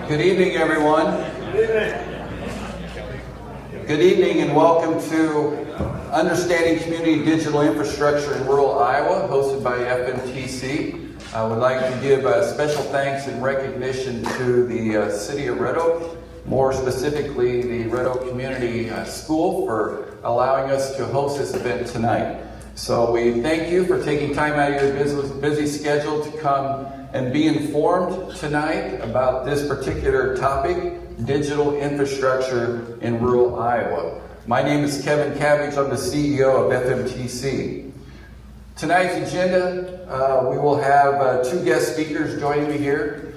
Good evening, everyone. Good evening and welcome to Understanding Community Digital Infrastructure in Rural Iowa, hosted by FMTC. I would like to give special thanks and recognition to the City of Red Oak, more specifically the Red Oak Community School, for allowing us to host this event tonight. So we thank you for taking time out of your busy schedule to come and be informed tonight about this particular topic, digital infrastructure in rural Iowa. My name is Kevin Cabbage. I'm the CEO of FMTC. Tonight's agenda, we will have two guest speakers joining me here,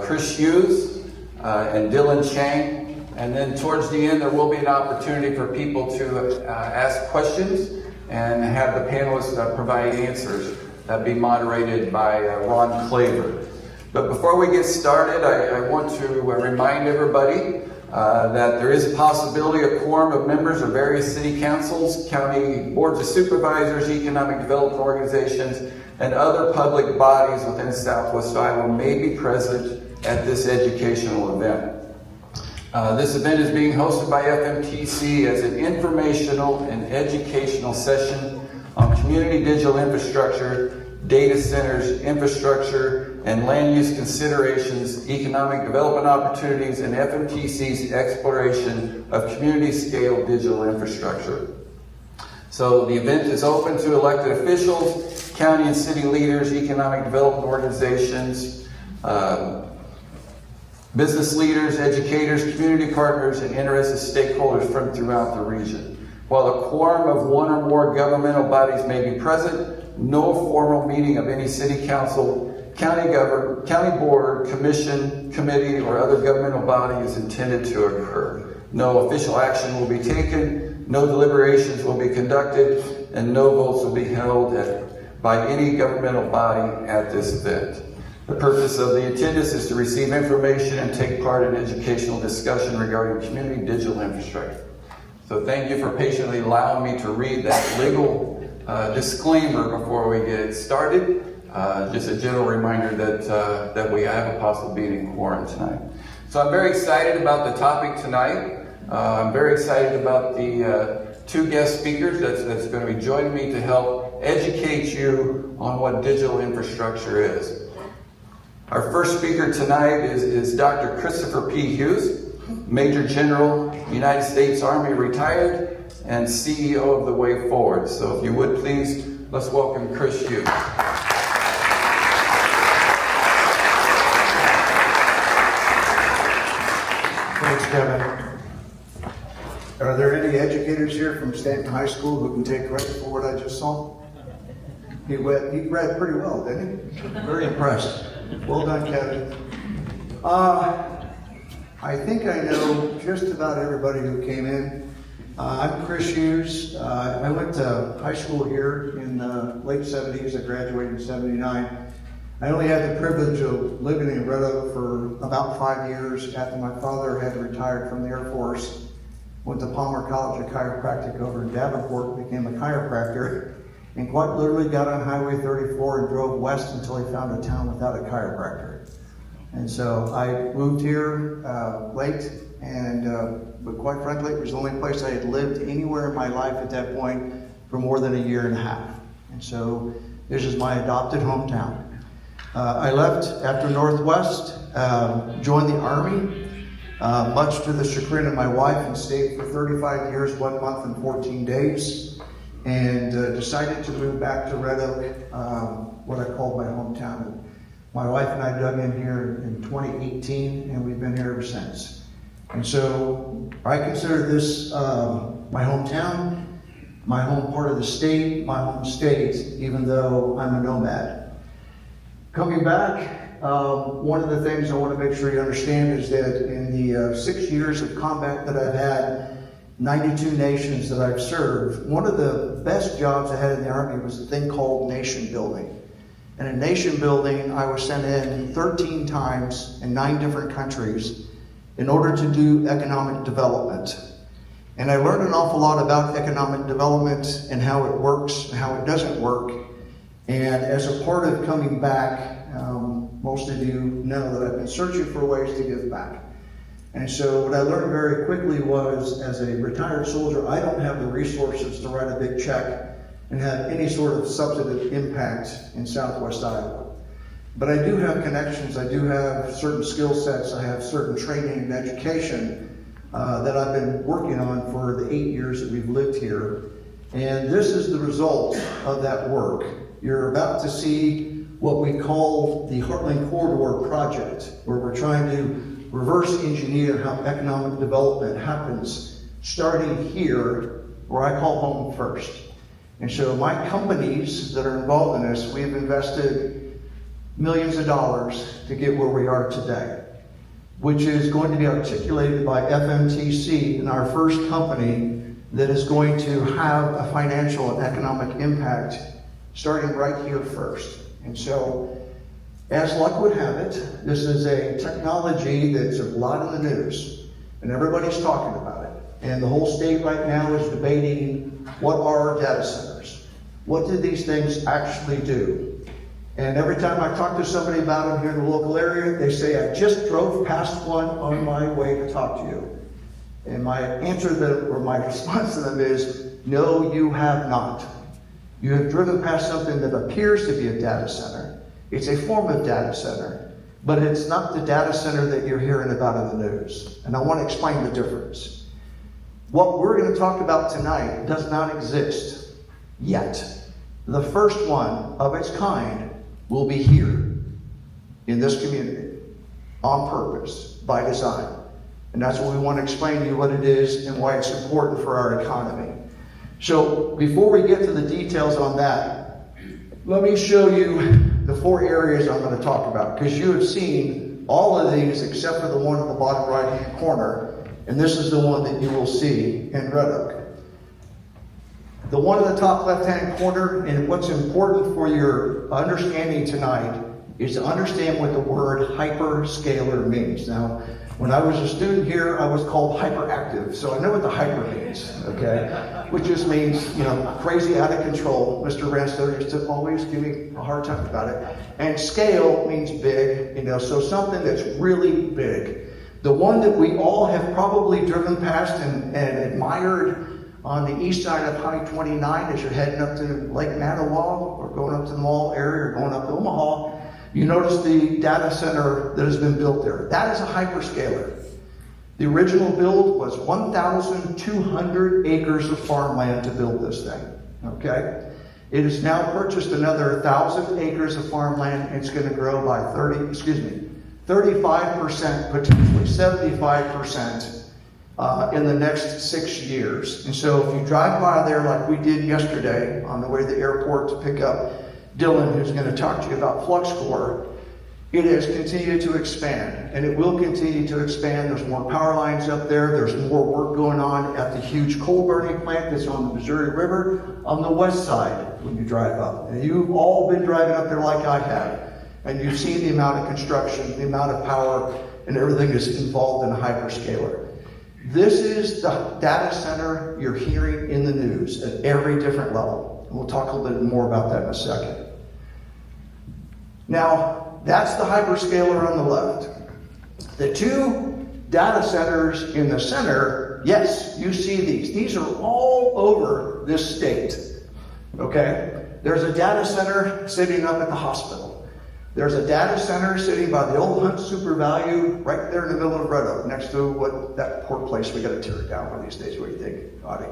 Chris Hughes and Dylan Chang. And then towards the end, there will be an opportunity for people to ask questions and have the panelists provide answers. That'll be moderated by Ron Claver. But before we get started, I want to remind everybody that there is a possibility a quorum of members of various city councils, county boards of supervisors, economic development organizations, and other public bodies within Southwest Iowa may be present at this educational event. This event is being hosted by FMTC as an informational and educational session on community digital infrastructure, data centers, infrastructure, and land use considerations, economic development opportunities, and FMTC's exploration of community-scale digital infrastructure. So the event is open to elected officials, county and city leaders, economic development organizations, business leaders, educators, community partners, and interested stakeholders from throughout the region. While a quorum of one or more governmental bodies may be present, no formal meeting of any city council, county board, commission, committee, or other governmental body is intended to occur. No official action will be taken, no deliberations will be conducted, and no votes will be held by any governmental body at this event. The purpose of the attendance is to receive information and take part in educational discussion regarding community digital infrastructure. So thank you for patiently allowing me to read that legal disclaimer before we get started. Just a general reminder that we have a possible meeting quorum tonight. So I'm very excited about the topic tonight. I'm very excited about the two guest speakers that's going to be joining me to help educate you on what digital infrastructure is. Our first speaker tonight is Dr. Christopher P. Hughes, Major General, United States Army, retired, and CEO of The Way Forward. So if you would please, let's welcome Chris Hughes. Thanks, Kevin. Are there any educators here from Stanton High School who can take credit for what I just saw? He read pretty well, didn't he? Very impressed. Well done, Kevin. I think I know just about everybody who came in. I'm Chris Hughes. I went to high school here in the late 70s. I graduated in 79. I only had the privilege of living in Red Oak for about 5 years after my father had retired from the Air Force. Went to Palmer College of Chiropractic over in Davenport, became a chiropractor, and quite literally got on Highway 34 and drove west until he found a town without a chiropractor. And so I moved here late, but quite frankly, it was the only place I had lived anywhere in my life at that point for more than a year and a half. And so this is my adopted hometown. I left after Northwest, joined the Army, much to the chagrin of my wife, and stayed for 35 years, 1 month and 14 days, and decided to move back to Red Oak, what I call my hometown. My wife and I dug in here in 2018, and we've been here ever since. And so I consider this my hometown, my home part of the state, my home state, even though I'm a nomad. Coming back, one of the things I want to make sure you understand is that in the 6 years of combat that I've had, 92 nations that I've served, one of the best jobs I had in the Army was a thing called nation building. And in nation building, I was sent in 13 times in 9 different countries in order to do economic development. And I learned an awful lot about economic development and how it works and how it doesn't work. And as a part of coming back, most of you know that I've been searching for ways to give back. And so what I learned very quickly was, as a retired soldier, I don't have the resources to write a big check and have any sort of substantive impact in Southwest Iowa. But I do have connections, I do have certain skill sets, I have certain training and education that I've been working on for the 8 years that we've lived here. And this is the result of that work. You're about to see what we call the Heartland Corridor Project, where we're trying to reverse engineer how economic development happens, starting here, where I call home first. And so my companies that are involved in this, we've invested millions of dollars to get where we are today, which is going to be articulated by FMTC in our first company that is going to have a financial and economic impact starting right here first. And so, as luck would have it, this is a technology that's a lot in the news, and everybody's talking about it. And the whole state right now is debating, what are data centers? What do these things actually do? And every time I talk to somebody about them here in the local area, they say, I just drove past one on my way to talk to you. And my answer to them, or my response to them is, no, you have not. You have driven past something that appears to be a data center. It's a form of data center, but it's not the data center that you're hearing about in the news. And I want to explain the difference. What we're going to talk about tonight does not exist yet. The first one of its kind will be here in this community on purpose, by design. And that's what we want to explain to you what it is and why it's important for our economy. So before we get to the details on that, let me show you the 4 areas I'm going to talk about, because you have seen all of these except for the one in the bottom right-hand corner, and this is the one that you will see in Red Oak. The one in the top left-hand corner, and what's important for your understanding tonight, is to understand what the word hyperscaler means. Now, when I was a student here, I was called hyperactive, so I know what the hyper means, okay? Which just means, crazy, out of control. Mr. Ransdell used to always give me a hard time about it. And scale means big, so something that's really big. The one that we all have probably driven past and admired on the east side of High 29 as you're heading up to Lake Manawa or going up to the mall area or going up to Omaha, you notice the data center that has been built there. That is a hyperscaler. The original build was 1,200 acres of farmland to build this thing, okay? It has now purchased another 1,000 acres of farmland, and it's going to grow by 35%, potentially 75% in the next 6 years. And so if you drive by there like we did yesterday on the way to the airport to pick up Dylan, who's going to talk to you about FluxCore, it has continued to expand, and it will continue to expand. There's more power lines up there. There's more work going on at the huge coal burning plant that's on the Missouri River on the west side when you drive up. And you've all been driving up there like I have, and you've seen the amount of construction, the amount of power, and everything that's involved in a hyperscaler. This is the data center you're hearing in the news at every different level. And we'll talk a little bit more about that in a second. Now, that's the hyperscaler on the left. The 2 data centers in the center, yes, you see these. These are all over this state, okay? There's a data center sitting up at the hospital. There's a data center sitting by the old Hunt Super Value right there in the middle of Red Oak, next to that poor place. We got to tear it down one of these days. What do you think, Audie?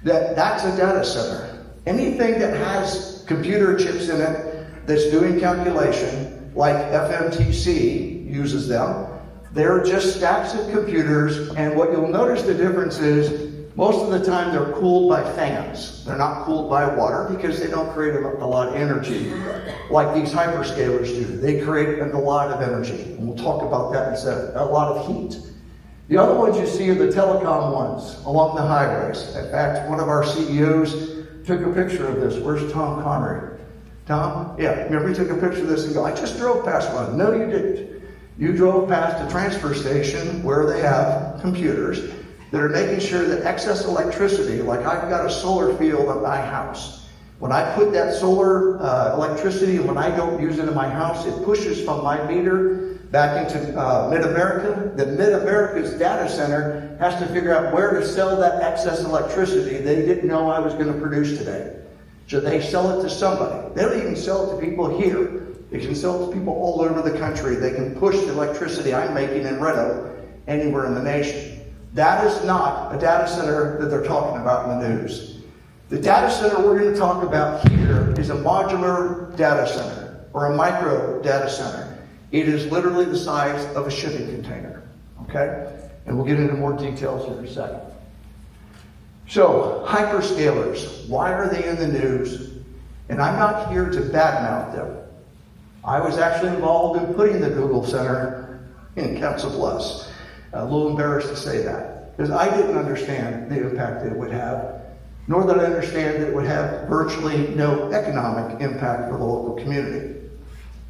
That's a data center. Anything that has computer chips in it that's doing calculation, like FMTC uses them, they're just stacks of computers, and what you'll notice the difference is most of the time they're cooled by fans. They're not cooled by water because they don't create a lot of energy like these hyperscalers do. They create a lot of energy, and we'll talk about that in a second, a lot of heat. The other ones you see are the telecom ones along the highways. In fact, one of our CEOs took a picture of this. Where's Tom Connery? Tom? Yeah, remember he took a picture of this and go, I just drove past one. No, you didn't. You drove past a transfer station where they have computers that are making sure that excess electricity, like I've got a solar field at my house, When I put that solar electricity, and when I don't use it in my house, it pushes from my meter back into Mid-America. The Mid-America's data center has to figure out where to sell that excess electricity they didn't know I was going to produce today. So they sell it to somebody. They don't even sell it to people here. They can sell it to people all over the country. They can push the electricity I'm making in Red Oak anywhere in the nation. That is not a data center that they're talking about in the news. The data center we're going to talk about here is a modular data center or a micro data center. It is literally the size of a shipping container, okay? And we'll get into more details here in a second. So, hyperscalers, why are they in the news? And I'm not here to badmouth them. I was actually involved in putting the Google Center in Council Bluffs. A little embarrassed to say that, because I didn't understand the impact that it would have, nor did I understand that it would have virtually no economic impact for the local community.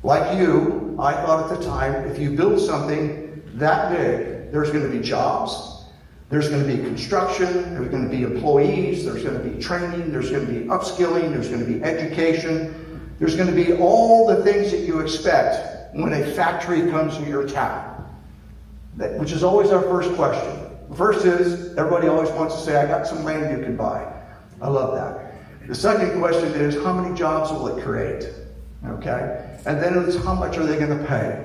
Like you, I thought at the time, if you build something that big, there's going to be jobs, there's going to be construction, there's going to be employees, there's going to be training, there's going to be upskilling, there's going to be education, there's going to be all the things that you expect when a factory comes to your town. Which is always our first question. The first is, everybody always wants to say, I got some land you can buy. I love that. The second question is, how many jobs will it create? Okay? And then it's, how much are they going to pay?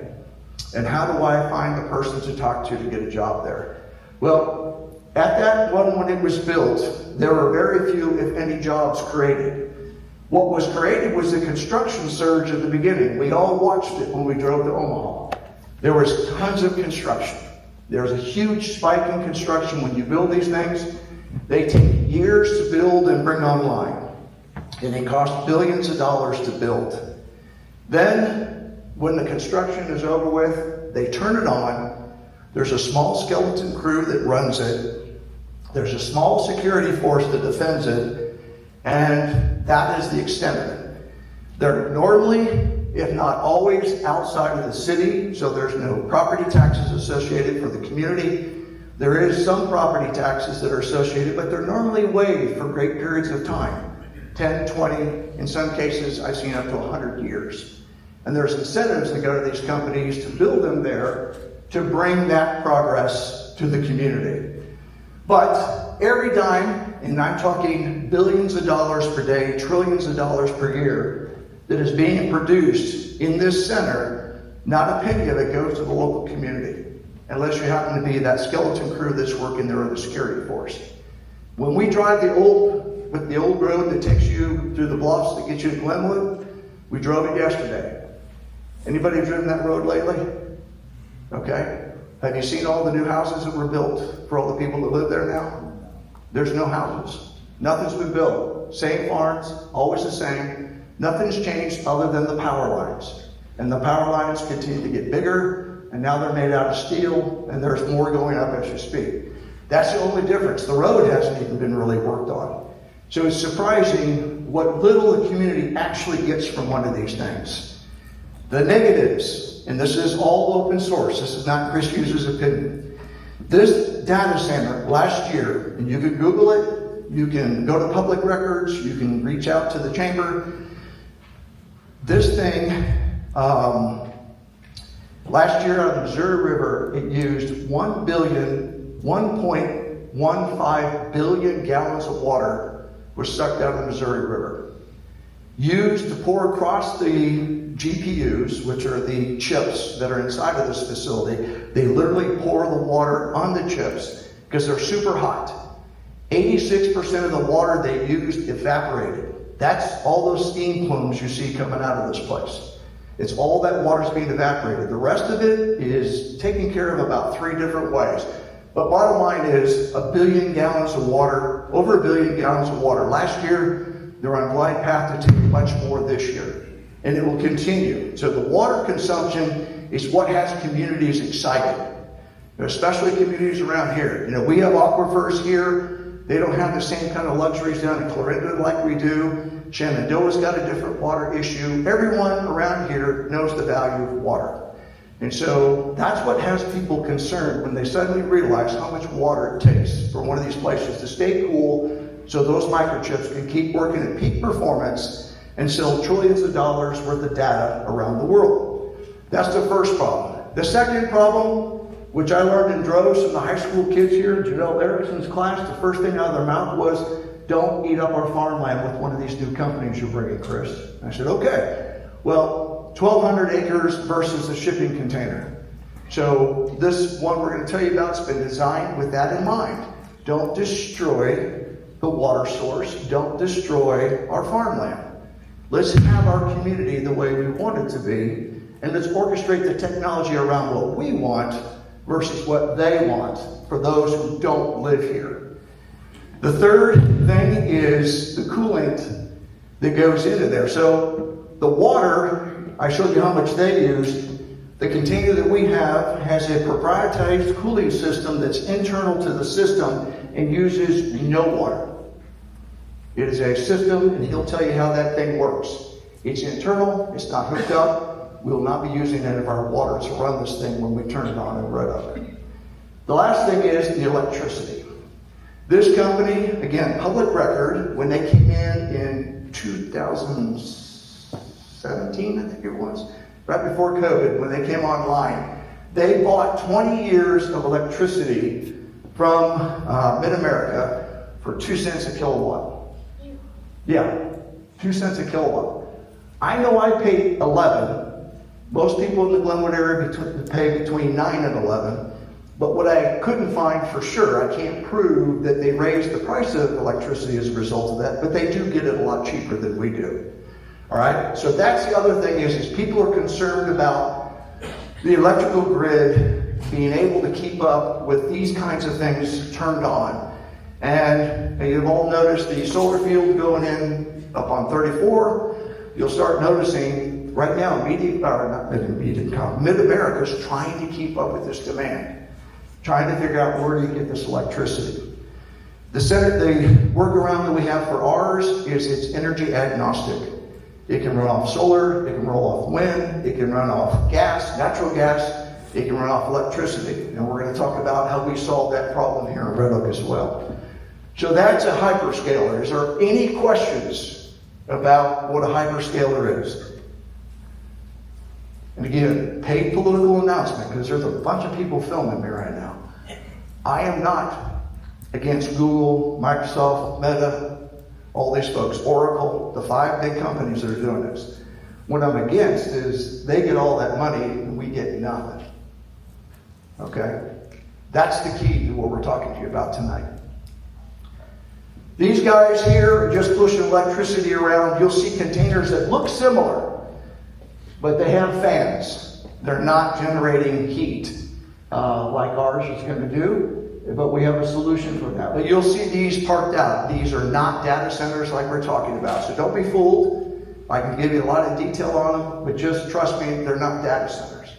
And how do I find the person to talk to get a job there? Well, at that one, when it was built, there were very few, if any, jobs created. What was created was the construction surge at the beginning. We all watched it when we drove to Omaha. There was tons of construction. There was a huge spike in construction. When you build these things, they take years to build and bring online. And they cost billions of dollars to build. Then, when the construction is over with, they turn it on. There's a small skeleton crew that runs it. There's a small security force that defends it. And that is the extent of it. They're normally, if not always, outside of the city, so there's no property taxes associated for the community. There is some property taxes that are associated, but they're normally waived for great periods of time. 10, 20, in some cases I've seen up to 100 years. And there's incentives that go to these companies to build them there to bring that progress to the community. But every dime, and I'm talking billions of dollars per day, trillions of dollars per year, that is being produced in this center, not a penny of it goes to the local community, unless you happen to be that skeleton crew that's working there or the security force. When we drive the old road that takes you through the bluffs that gets you to Glenwood, we drove it yesterday. Anybody driven that road lately? Okay. Have you seen all the new houses that were built for all the people that live there now? There's no houses. Nothing's been built. Same farms, always the same. Nothing's changed other than the power lines. And the power lines continue to get bigger, and now they're made out of steel, and there's more going up as you speak. That's the only difference. The road hasn't even been really worked on. So it's surprising what little the community actually gets from one of these things. The negatives, and this is all open source, this is not Chris Hughes' opinion. This data center last year, and you can Google it, you can go to public records, you can reach out to the chamber. This thing, last year on the Missouri River, it used 1.15 billion gallons of water was sucked out of the Missouri River. Used to pour across the GPUs, which are the chips that are inside of this facility. They literally pour the water on the chips because they're super hot. 86% of the water they used evaporated. That's all those steam plumes you see coming out of this place. It's all that water's being evaporated. The rest of it is taken care of about 3 different ways. But bottom line is 1 billion gallons of water, over 1 billion gallons of water. Last year, they're on a glide path to take much more this year. And it will continue. So the water consumption is what has communities excited, especially communities around here. You know, we have aquifers here. They don't have the same kind of luxuries down in Clarinda like we do. Shenandoah's got a different water issue. Everyone around here knows the value of water. And so that's what has people concerned when they suddenly realize how much water it takes for one of these places to stay cool, so those microchips can keep working at peak performance and sell trillions of dollars worth of data around the world. That's the first problem. The second problem, which I learned in droves from the high school kids here, Janelle Erickson's class, the first thing out of their mouth was, don't eat up our farmland with one of these new companies you're bringing, Chris. I said, okay. Well, 1,200 acres versus a shipping container. So this one we're going to tell you about has been designed with that in mind. Don't destroy the water source. Don't destroy our farmland. Let's have our community the way we want it to be, and let's orchestrate the technology around what we want versus what they want for those who don't live here. The third thing is the coolant that goes into there. So the water, I showed you how much they use. The container that we have has a proprietary cooling system that's internal to the system and uses no water. It is a system, and he'll tell you how that thing works. It's internal, it's not hooked up. We will not be using any of our water to run this thing when we turn it on and run up. The last thing is the electricity. This company, again, public record, when they came in 2017, I think it was, right before COVID, when they came online, they bought 20 years of electricity from Mid-America for 2 cents a kilowatt. Yeah, 2 cents a kilowatt. I know I paid 11. Most people in the Glenwood area pay between 9 and 11. But what I couldn't find for sure, I can't prove that they raised the price of electricity as a result of that, but they do get it a lot cheaper than we do. All right, so that's the other thing is people are concerned about the electrical grid being able to keep up with these kinds of things turned on. And you've all noticed the solar field going in up on 34. You'll start noticing right now, Mid-America's trying to keep up with this demand, trying to figure out where do you get this electricity. The workaround that we have for ours is it's energy agnostic. It can run off solar, it can roll off wind, it can run off gas, natural gas, it can run off electricity. And we're going to talk about how we solve that problem here in Red Oak as well. So that's a hyperscaler. Is there any questions about what a hyperscaler is? And again, paid political announcement, because there's a bunch of people filming me right now. I am not against Google, Microsoft, Meta, all these folks, Oracle, the 5 big companies that are doing this. What I'm against is they get all that money and we get nothing. Okay? That's the key to what we're talking to you about tonight. These guys here are just pushing electricity around. You'll see containers that look similar, but they have fans. They're not generating heat like ours is going to do. But we have a solution for that. But you'll see these parked out. These are not data centers like we're talking about. So don't be fooled. I can give you a lot of detail on them, but just trust me, they're not data centers.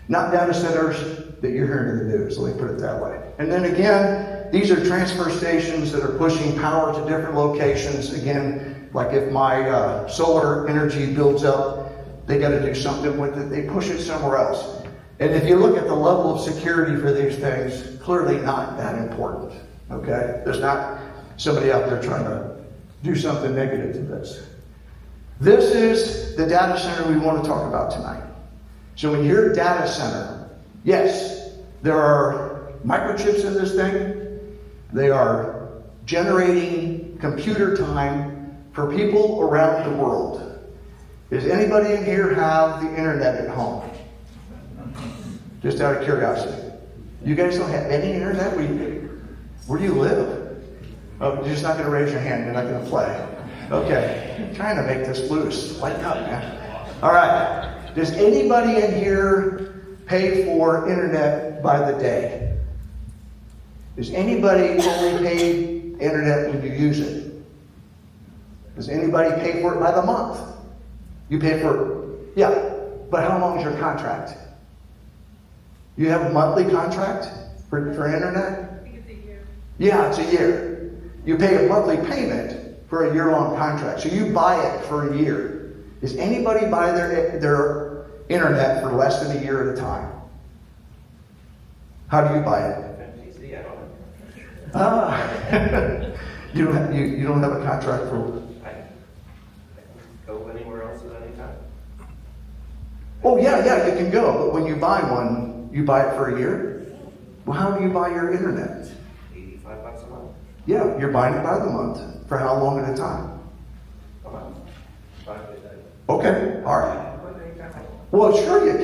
Not data centers that you're hearing in the news, let me put it that way. And then again, these are transfer stations that are pushing power to different locations. Again, like if my solar energy builds up, they got to do something with it. They push it somewhere else. And if you look at the level of security for these things, clearly not that important, okay? There's not somebody out there trying to do something negative to this. This is the data center we want to talk about tonight. So when you hear data center, yes, there are microchips in this thing. They are generating computer time for people around the world. Does anybody in here have the internet at home? Just out of curiosity. You guys don't have any internet? Where do you live? Oh, you're just not going to raise your hand. You're not going to play. Okay. I'm trying to make this loose. Lighten up, man. All right. Does anybody in here pay for internet by the day? Does anybody only pay internet when you use it? Does anybody pay for it by the month? You pay for it? Yeah. But how long is your contract? You have a monthly contract for internet? I think it's a year. Yeah, it's a year. You pay a monthly payment for a year-long contract. So you buy it for a year. Does anybody buy their internet for less than a year at a time? How do you buy it? FMTC, I don't know. You don't have a contract for. I can go anywhere else at any time. Oh yeah, you can go, but when you buy one, you buy it for a year? Well, how do you buy your internet? $85 a month. Yeah, you're buying it by the month. For how long at a time? A month. 5 days. Okay, all right. Well, sure you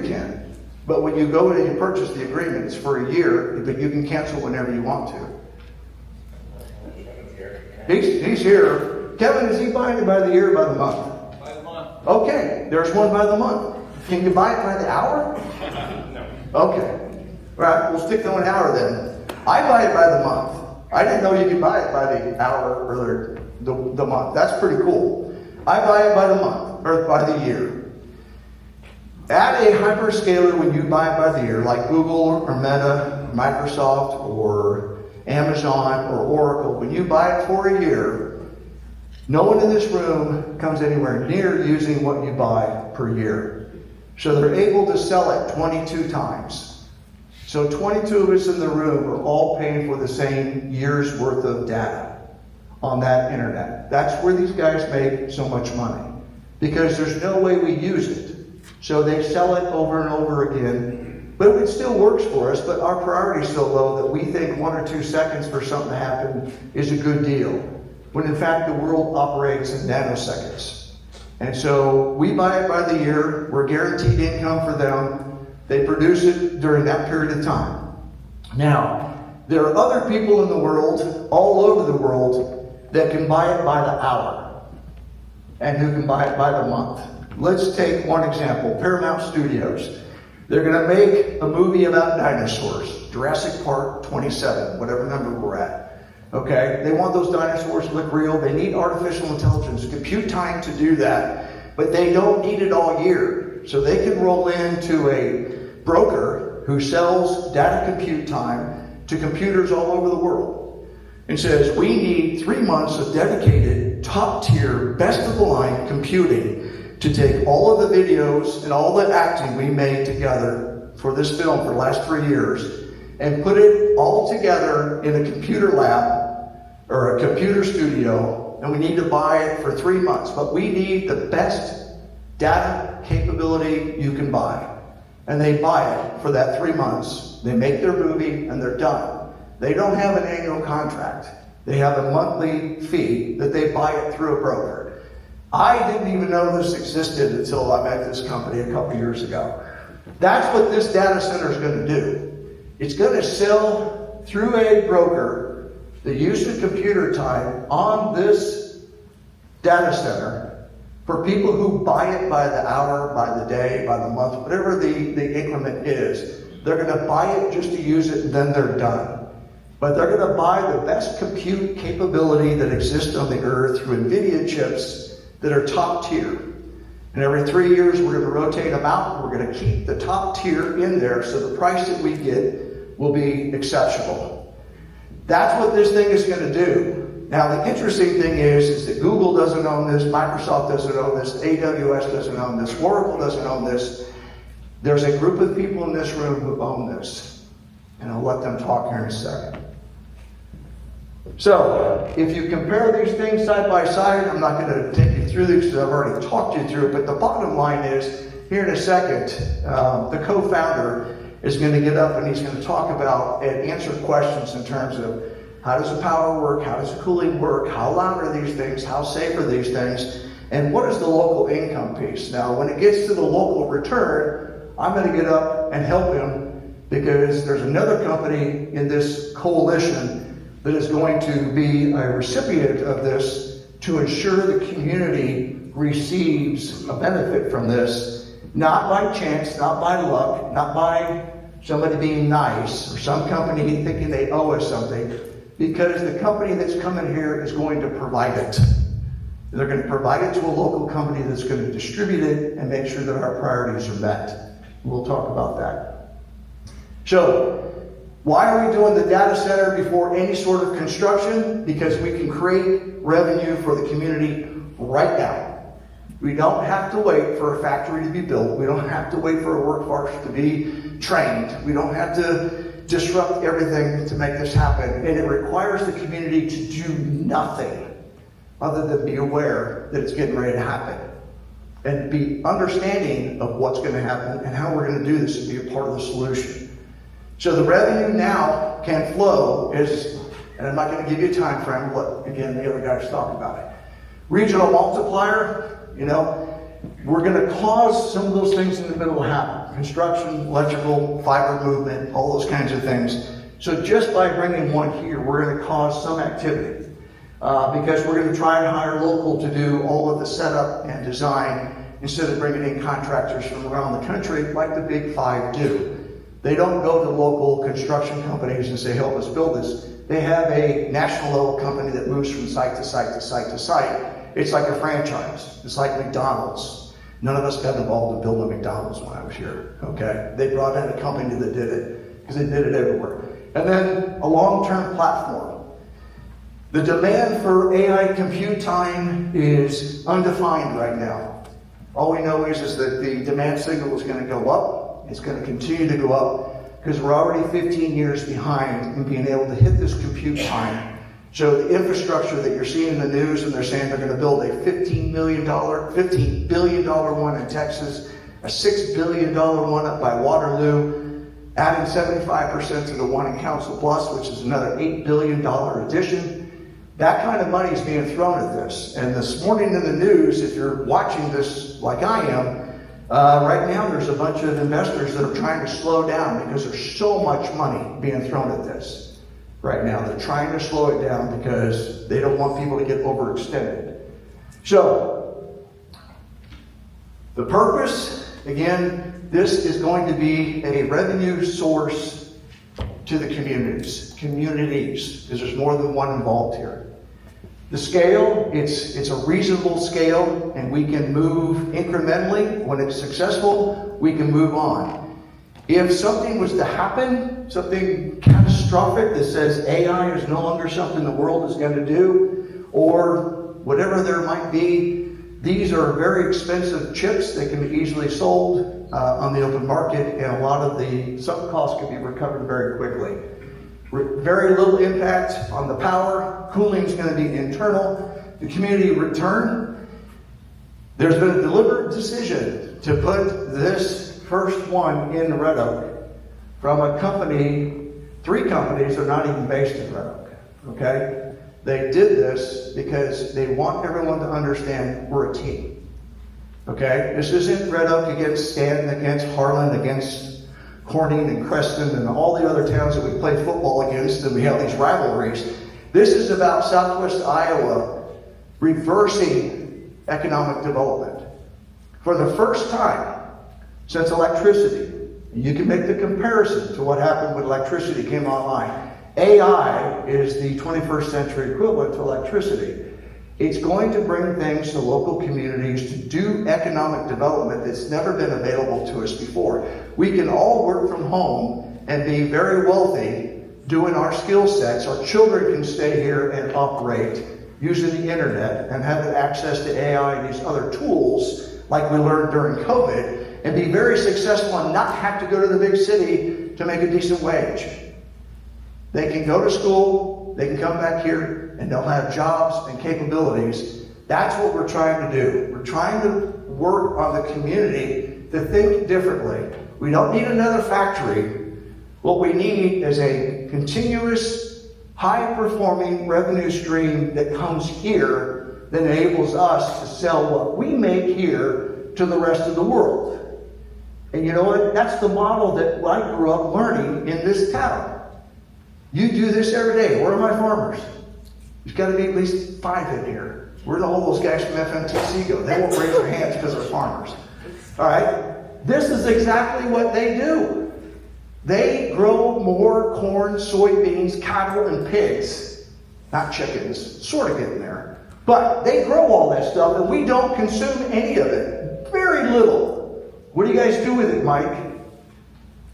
can. But when you go and you purchase the agreement, it's for a year, but you can cancel whenever you want to. He's here. Kevin, is he buying it by the year or by the month? By the month. Okay, there's one by the month. Can you buy it by the hour? No. Okay. All right, we'll stick to an hour then. I buy it by the month. I didn't know you could buy it by the hour or the month. That's pretty cool. I buy it by the month or by the year. At a hyperscaler, when you buy it by the year, like Google or Meta, Microsoft or Amazon or Oracle, when you buy it for a year, no one in this room comes anywhere near using what you buy per year. So they're able to sell it 22 times. So 22 of us in the room are all paying for the same year's worth of data on that internet. That's where these guys make so much money, because there's no way we use it. So they sell it over and over again, but it still works for us, but our priority is so low that we think 1 or 2 seconds for something to happen is a good deal, when in fact the world operates in nanoseconds. And so we buy it by the year, we're guaranteed income for them, they produce it during that period of time. Now, there are other people in the world, all over the world, that can buy it by the hour, and who can buy it by the month. Let's take one example, Paramount Studios. They're going to make a movie about dinosaurs, Jurassic Park 27, whatever number we're at. Okay, they want those dinosaurs to look real. They need artificial intelligence, compute time to do that, but they don't need it all year. So they can roll into a broker who sells data compute time to computers all over the world and says, we need 3 months of dedicated, top-tier, best-of-the-line computing to take all of the videos and all the acting we made together for this film for the last 3 years and put it all together in a computer lab or a computer studio, and we need to buy it for 3 months. But we need the best data capability you can buy. And they buy it for that 3 months. They make their movie and they're done. They don't have an annual contract. They have a monthly fee that they buy it through a broker. I didn't even know this existed until I met this company a couple years ago. That's what this data center is going to do. It's going to sell through a broker the use of computer time on this data center for people who buy it by the hour, by the day, by the month, whatever the increment is. They're going to buy it just to use it and then they're done. But they're going to buy the best compute capability that exists on the earth through NVIDIA chips that are top tier. And every 3 years we're going to rotate them out. We're going to keep the top tier in there so the price that we get will be exceptional. That's what this thing is going to do. Now the interesting thing is that Google doesn't own this, Microsoft doesn't own this, AWS doesn't own this, Oracle doesn't own this. There's a group of people in this room who own this. And I'll let them talk here in a second. So, if you compare these things side by side, I'm not going to take you through these because I've already talked you through it, but the bottom line is, here in a second, the co-founder is going to get up and he's going to talk about and answer questions in terms of how does the power work, how does the cooling work, how loud are these things, how safe are these things, and what is the local income piece. Now, when it gets to the local return, I'm going to get up and help him because there's another company in this coalition that is going to be a recipient of this to ensure the community receives a benefit from this, not by chance, not by luck, not by somebody being nice or some company thinking they owe us something, because the company that's coming here is going to provide it. They're going to provide it to a local company that's going to distribute it and make sure that our priorities are met. We'll talk about that. So, why are we doing the data center before any sort of construction? Because we can create revenue for the community right now. We don't have to wait for a factory to be built. We don't have to wait for a workforce to be trained. We don't have to disrupt everything to make this happen. And it requires the community to do nothing other than be aware that it's getting ready to happen. And be understanding of what's going to happen and how we're going to do this and be a part of the solution. So the revenue now can flow is, and I'm not going to give you a time frame, but again, the other guys talk about it. Regional multiplier, you know, we're going to cause some of those things in the middle to happen. Construction, electrical, fiber movement, all those kinds of things. So just by bringing one here, we're going to cause some activity. Because we're going to try and hire local to do all of the setup and design instead of bringing in contractors from around the country like the big five do. They don't go to local construction companies and say, help us build this. They have a national level company that moves from site to site to site to site. It's like a franchise. It's like McDonald's. None of us got involved in building McDonald's when I was here, okay? They brought in a company that did it because they did it everywhere. And then a long-term platform. The demand for AI compute time is undefined right now. All we know is that the demand signal is going to go up. It's going to continue to go up because we're already 15 years behind in being able to hit this compute time. So the infrastructure that you're seeing in the news, and they're saying they're going to build a $15 billion one in Texas, a $6 billion one up by Waterloo, adding 75% to the one in Council Bluffs, which is another $8 billion addition. That kind of money is being thrown at this. And this morning in the news, if you're watching this like I am, right now there's a bunch of investors that are trying to slow down because there's so much money being thrown at this right now. They're trying to slow it down because they don't want people to get overextended. So, the purpose, again, this is going to be a revenue source to the communities, because there's more than one involved here. The scale, it's a reasonable scale, and we can move incrementally. When it's successful, we can move on. If something was to happen, something catastrophic that says AI is no longer something the world is going to do, or whatever there might be, these are very expensive chips that can be easily sold on the open market, and a lot of the sunk costs can be recovered very quickly. Very little impact on the power. Cooling is going to be internal. The community return. There's been a deliberate decision to put this first one in Red Oak from a company, 3 companies that are not even based in Red Oak. Okay? They did this because they want everyone to understand we're a team. Okay? This isn't Red Oak against Stanton, against Harlan, against Corning and Creston and all the other towns that we play football against, and we have these rivalries. This is about Southwest Iowa reversing economic development. For the first time since electricity, you can make the comparison to what happened when electricity came online. AI is the 21st century equivalent to electricity. It's going to bring things to local communities to do economic development that's never been available to us before. We can all work from home and be very wealthy doing our skill sets. Our children can stay here and operate using the internet and have access to AI and these other tools like we learned during COVID, and be very successful and not have to go to the big city to make a decent wage. They can go to school, they can come back here, and they'll have jobs and capabilities. That's what we're trying to do. We're trying to work on the community to think differently. We don't need another factory. What we need is a continuous, high-performing revenue stream that comes here that enables us to sell what we make here to the rest of the world. And you know what? That's the model that I grew up learning in this town. You do this every day. Where are my farmers? There's got to be at least 5 in here. Where do all those guys from FMTC go? They won't raise their hands because they're farmers. All right? This is exactly what they do. They grow more corn, soybeans, cattle, and pigs. Not chickens. Sort of getting there. But they grow all that stuff, and we don't consume any of it. Very little. What do you guys do with it, Mike?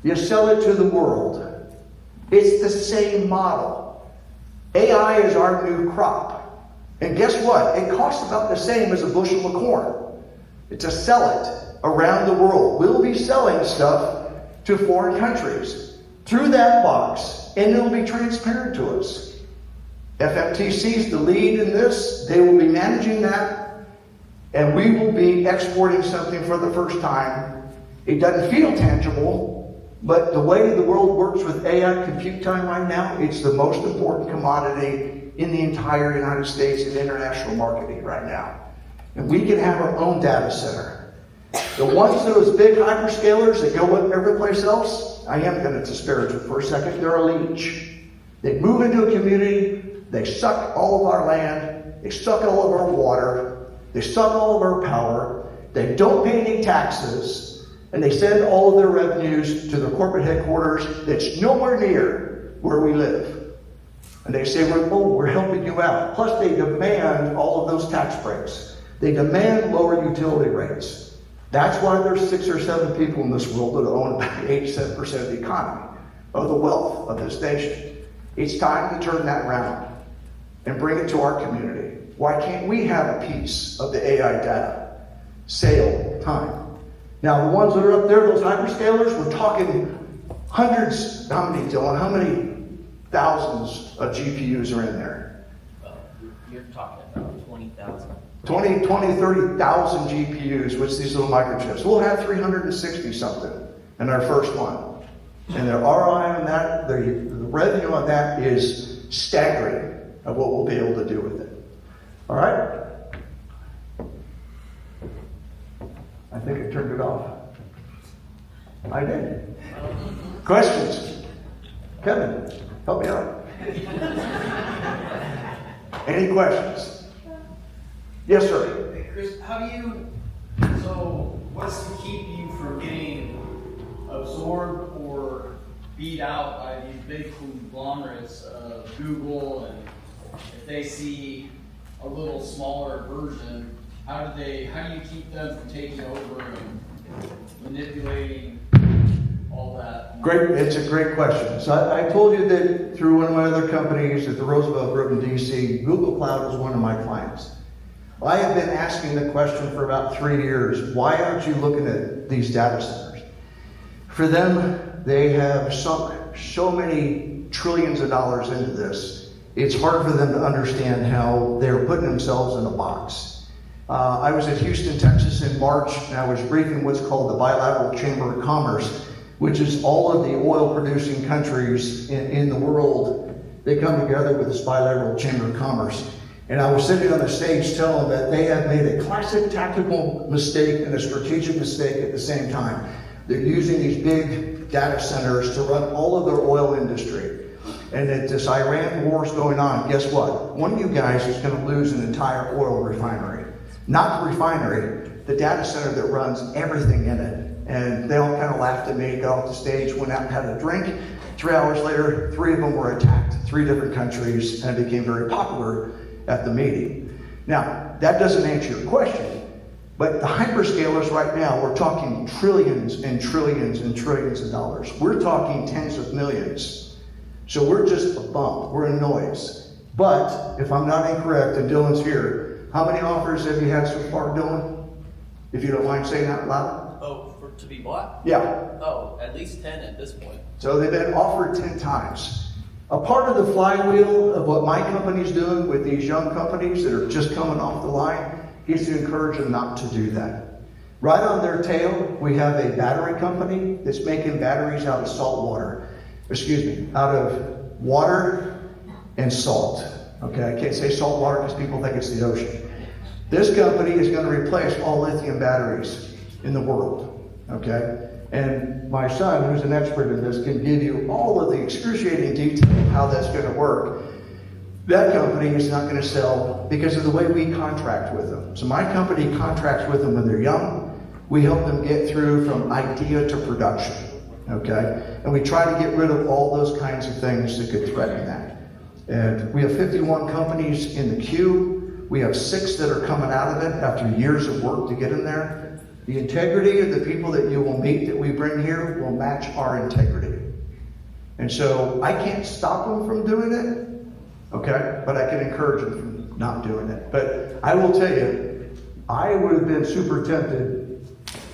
You sell it to the world. It's the same model. AI is our new crop. And guess what? It costs about the same as a bushel of corn. To sell it around the world. We'll be selling stuff to foreign countries. through that box, and it'll be transparent to us. FMTC is the lead in this. They will be managing that, and we will be exporting something for the first time. It doesn't feel tangible, but the way the world works with AI compute time right now, it's the most important commodity in the entire United States and international marketing right now. And we can have our own data center. The ones, those big hyperscalers that go with every place else, I am going to disparage them for a second, they're a leech. They move into a community, they suck all of our land, they suck all of our water, they suck all of our power, they don't pay any taxes, and they send all of their revenues to their corporate headquarters that's nowhere near where we live. And they say, we're helping you out. Plus they demand all of those tax breaks. They demand lower utility rates. That's why there's 6 or 7 people in this world that own about 87% of the economy, of the wealth of this nation. It's time to turn that around and bring it to our community. Why can't we have a piece of the AI data? Sale time. Now, the ones that are up there, those hyperscalers, we're talking hundreds. How many, Dylan? How many thousands of GPUs are in there? You're talking about 20,000. 20, 30,000 GPUs with these little microchips. We'll have 360 something in our first one. And the ROI on that, the revenue on that is staggering of what we'll be able to do with it. All right? I think I turned it off. I did. Questions? Kevin, help me out. Any questions? Yes, sir. Hey, Chris, what's to keep you from getting absorbed or beat out by these big conglomerates of Google, and if they see a little smaller version, how do you keep them from taking over and manipulating all that? Great, it's a great question. So I told you that through one of my other companies at the Roosevelt Group in DC, Google Cloud is one of my clients. I have been asking the question for about 3 years, why aren't you looking at these data centers? For them, they have sunk so many trillions of dollars into this. It's hard for them to understand how they're putting themselves in a box. I was at Houston, Texas in March, and I was briefing what's called the Bilateral Chamber of Commerce, which is all of the oil-producing countries in the world. They come together with this Bilateral Chamber of Commerce. And I was sitting on the stage telling them that they have made a classic tactical mistake and a strategic mistake at the same time. They're using these big data centers to run all of their oil industry. And that this Iran war is going on, guess what? One of you guys is going to lose an entire oil refinery. Not the refinery, the data center that runs everything in it. And they all kind of laughed at me, got off the stage, went out and had a drink. 3 hours later, 3 of them were attacked, 3 different countries, and it became very popular at the meeting. Now, that doesn't answer your question, but the hyperscalers right now, we're talking trillions and trillions and trillions of dollars. We're talking tens of millions. So we're just a bump, we're a noise. But, if I'm not incorrect, and Dylan's here, how many offers have you had so far, Dylan? If you don't mind saying out loud? Oh, to be bought? Yeah. Oh, at least 10 at this point. So they've been offered 10 times. A part of the flywheel of what my company's doing with these young companies that are just coming off the line is to encourage them not to do that. Right on their tail, we have a battery company that's making batteries out of out of water and salt. Okay, I can't say salt water because people think it's the ocean. This company is going to replace all lithium batteries in the world. Okay? And my son, who's an expert in this, can give you all of the excruciating detail of how that's going to work. That company is not going to sell because of the way we contract with them. So my company contracts with them when they're young. We help them get through from idea to production. Okay? And we try to get rid of all those kinds of things that could threaten that. And we have 51 companies in the queue. We have 6 that are coming out of it after years of work to get in there. The integrity of the people that you will meet that we bring here will match our integrity. And so I can't stop them from doing it, okay? But I can encourage them from not doing it. But I will tell you, I would have been super tempted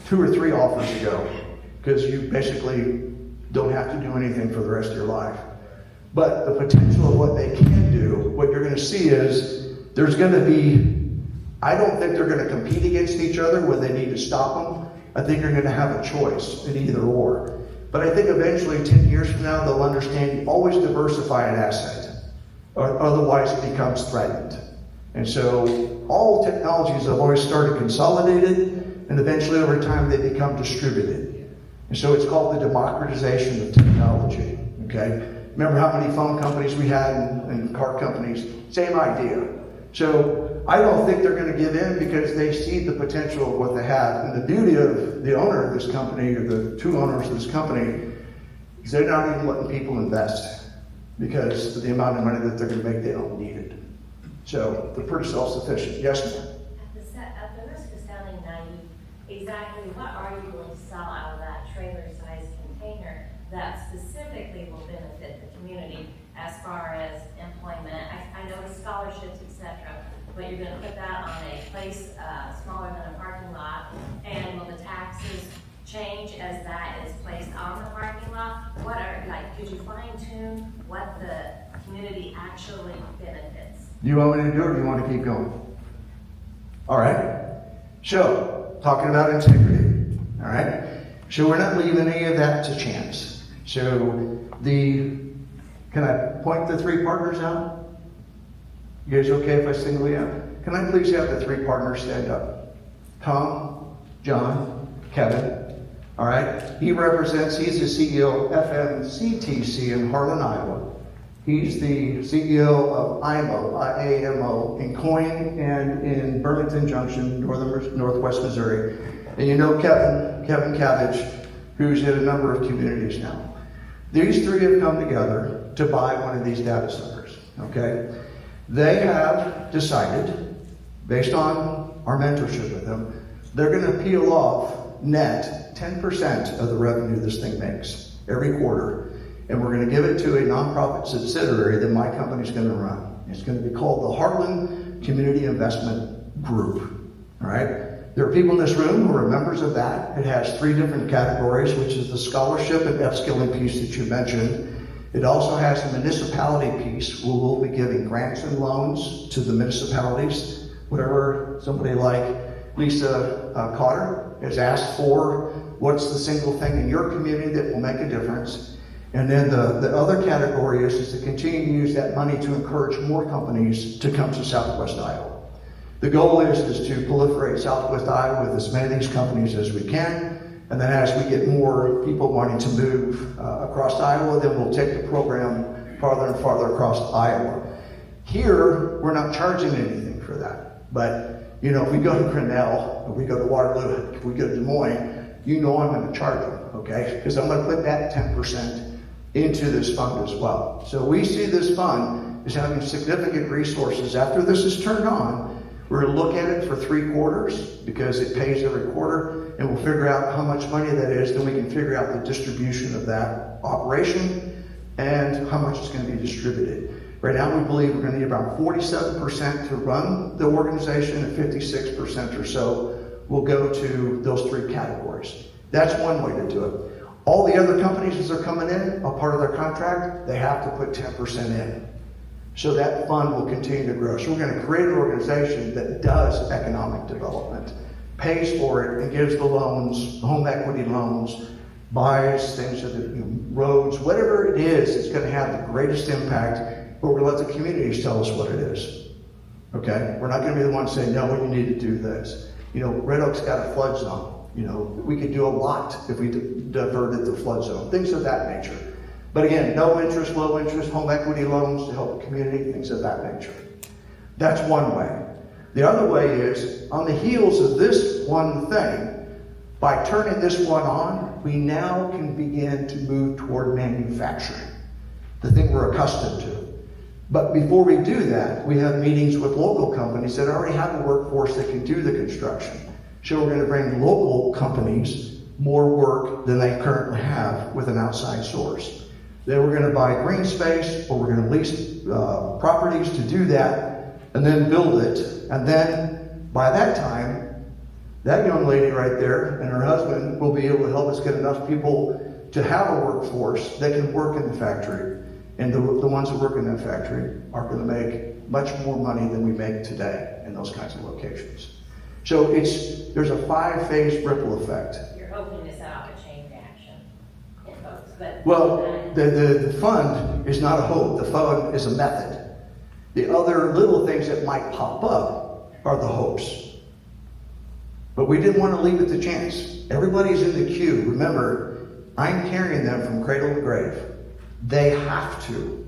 2 or 3 offers ago, because you basically don't have to do anything for the rest of your life. But the potential of what they can do, what you're going to see is there's going to be, I don't think they're going to compete against each other when they need to stop them. I think you're going to have a choice in either or. But I think eventually 10 years from now, they'll understand you always diversify an asset, or otherwise it becomes threatened. And so all technologies have always started consolidated, and eventually over time they become distributed. And so it's called the democratization of technology, okay? Remember how many phone companies we had and car companies? Same idea. So I don't think they're going to give in because they see the potential of what they have. And the beauty of the owner of this company, or the two owners of this company, is they're not even letting people invest because of the amount of money that they're going to make, they don't need it. So they're pretty self-sufficient. Yes, ma'am? At the risk of sounding naive, exactly what are you going to sell out of that trailer-sized container that specifically will benefit the community as far as employment? I know the scholarships, etc., but you're going to put that on a place smaller than a parking lot, and will the taxes change as that is placed on the parking lot? What are, like, could you fine-tune what the community actually benefits? Do you want me to do it, or do you want to keep going? All right. So, talking about integrity. All right. So we're not leaving any of that to chance. So can I point the three partners out? You guys okay if I single you out? Can I please have the three partners stand up? Tom, John, Kevin. All right. He's the CEO of FMTC in Harlan, Iowa. He's the CEO of IAMO in Coyne and in Burlington Junction, northwest Missouri. And you know Kevin Cabbage, who's in a number of communities now. These three have come together to buy one of these data centers, okay? They have decided, based on our mentorship with them, they're going to peel off net 10% of the revenue this thing makes every quarter. And we're going to give it to a nonprofit subsidiary that my company's going to run. It's going to be called the Harlan Community Investment Group. All right? There are people in this room who are members of that. It has 3 different categories, which is the scholarship and upskilling piece that you mentioned. It also has the municipality piece, where we'll be giving grants and loans to the municipalities. Whatever somebody like Lisa Cotter has asked for, what's the single thing in your community that will make a difference? And then the other category is to continue to use that money to encourage more companies to come to Southwest Iowa. The goal is to proliferate Southwest Iowa with as many of these companies as we can. And then as we get more people wanting to move across Iowa, then we'll take the program farther and farther across Iowa. Here, we're not charging anything for that. But, you know, if we go to Grinnell, if we go to Waterloo, if we go to Des Moines, you know I'm going to charge them, okay? Because I'm going to put that 10% into this fund as well. So we see this fund as having significant resources. After this is turned on, we're going to look at it for 3 quarters because it pays every quarter, and we'll figure out how much money that is. Then we can figure out the distribution of that operation and how much is going to be distributed. Right now we believe we're going to need about 47% to run the organization, and 56% or so will go to those 3 categories. That's one way to do it. All the other companies, as they're coming in, a part of their contract, they have to put 10% in. So that fund will continue to grow. So we're going to create an organization that does economic development, pays for it, and gives the loans, home equity loans, buys things, roads, whatever it is, it's going to have the greatest impact, but we're going to let the communities tell us what it is. Okay? We're not going to be the ones saying, no, you need to do this. You know, Red Oak's got a flood zone. You know, we could do a lot if we diverted the flood zone, things of that nature. But again, no interest, low interest, home equity loans to help the community, things of that nature. That's one way. The other way is, on the heels of this one thing, by turning this one on, we now can begin to move toward manufacturing, the thing we're accustomed to. But before we do that, we have meetings with local companies that already have a workforce that can do the construction. So we're going to bring local companies more work than they currently have with an outside source. Then we're going to buy green space, or we're going to lease properties to do that, and then build it. And then by that time, that young lady right there and her husband will be able to help us get enough people to have a workforce that can work in the factory. And the ones that work in that factory are going to make much more money than we make today in those kinds of locations. So there's a 5-phase ripple effect. You're hoping to set off a chain reaction in folks, but. Well, the fund is not a hope. The fund is a method. The other little things that might pop up are the hopes. But we didn't want to leave it to chance. Everybody's in the queue. Remember, I'm carrying them from cradle to grave. They have to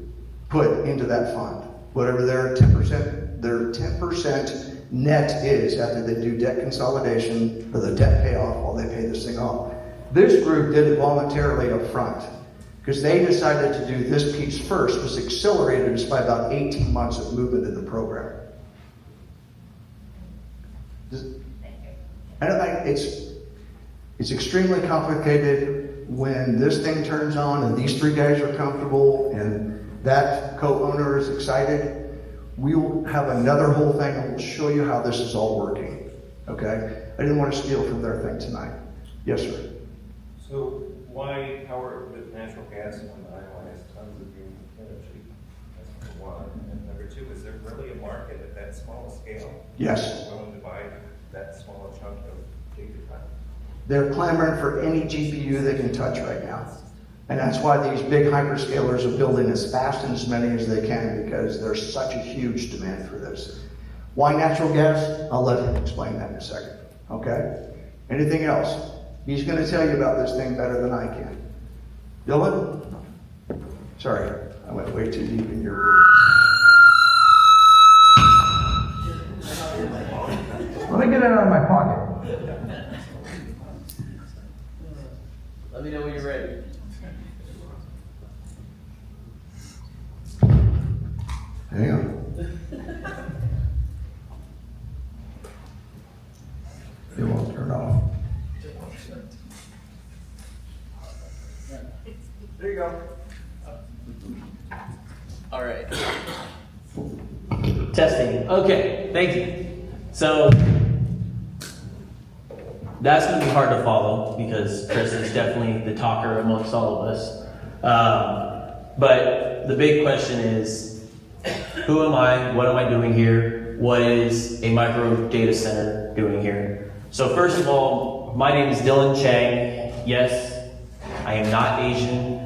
put into that fund whatever their 10% net is after they do debt consolidation or the debt payoff while they pay this thing off. This group did it voluntarily up front because they decided to do this piece first, was accelerated just by about 18 months of movement in the program. I don't think it's extremely complicated. When this thing turns on and these 3 guys are comfortable and that co-owner is excited, we will have another whole thing and we'll show you how this is all working. Okay? I didn't want to steal from their thing tonight. Yes, sir. So why power with natural gas when Iowa has tons of green energy? That's number one. And number two, is there really a market at that small scale? Yes. Willing to buy that small a chunk of data time? They're clamoring for any GPU they can touch right now. And that's why these big hyperscalers are building as fast and as many as they can because there's such a huge demand for this. Why natural gas? I'll let him explain that in a second. Okay? Anything else? He's going to tell you about this thing better than I can. Dylan? Sorry, I went way too deep in your... Let me get it out of my pocket. Let me know when you're ready. Hang on. It won't turn off. There you go. All right. Testing. Okay, thank you. So that's going to be hard to follow because Chris is definitely the talker amongst all of us. But the big question is, who am I? What am I doing here? What is a micro data center doing here? So first of all, my name is Dylan Chang. Yes, I am not Asian.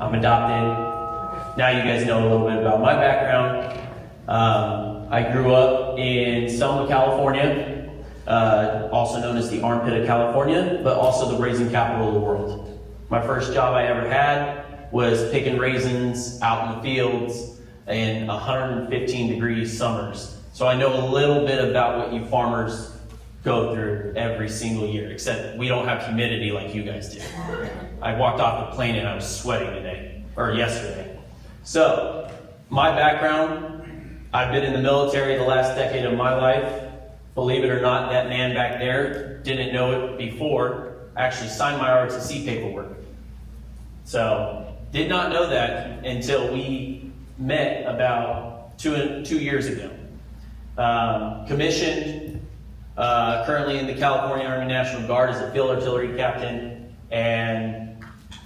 I'm adopted. Now you guys know a little bit about my background. I grew up in Selma, California, also known as the armpit of California, but also the raisin capital of the world. My first job I ever had was picking raisins out in the fields in 115 degree summers. So I know a little bit about what you farmers go through every single year, except we don't have humidity like you guys do. I walked off the plane and I was sweating yesterday. So, my background, I've been in the military the last decade of my life. Believe it or not, that man back there didn't know it before. I actually signed my ROTC paperwork. So, did not know that until we met about two years ago. Commissioned, currently in the California Army National Guard as a field artillery captain, and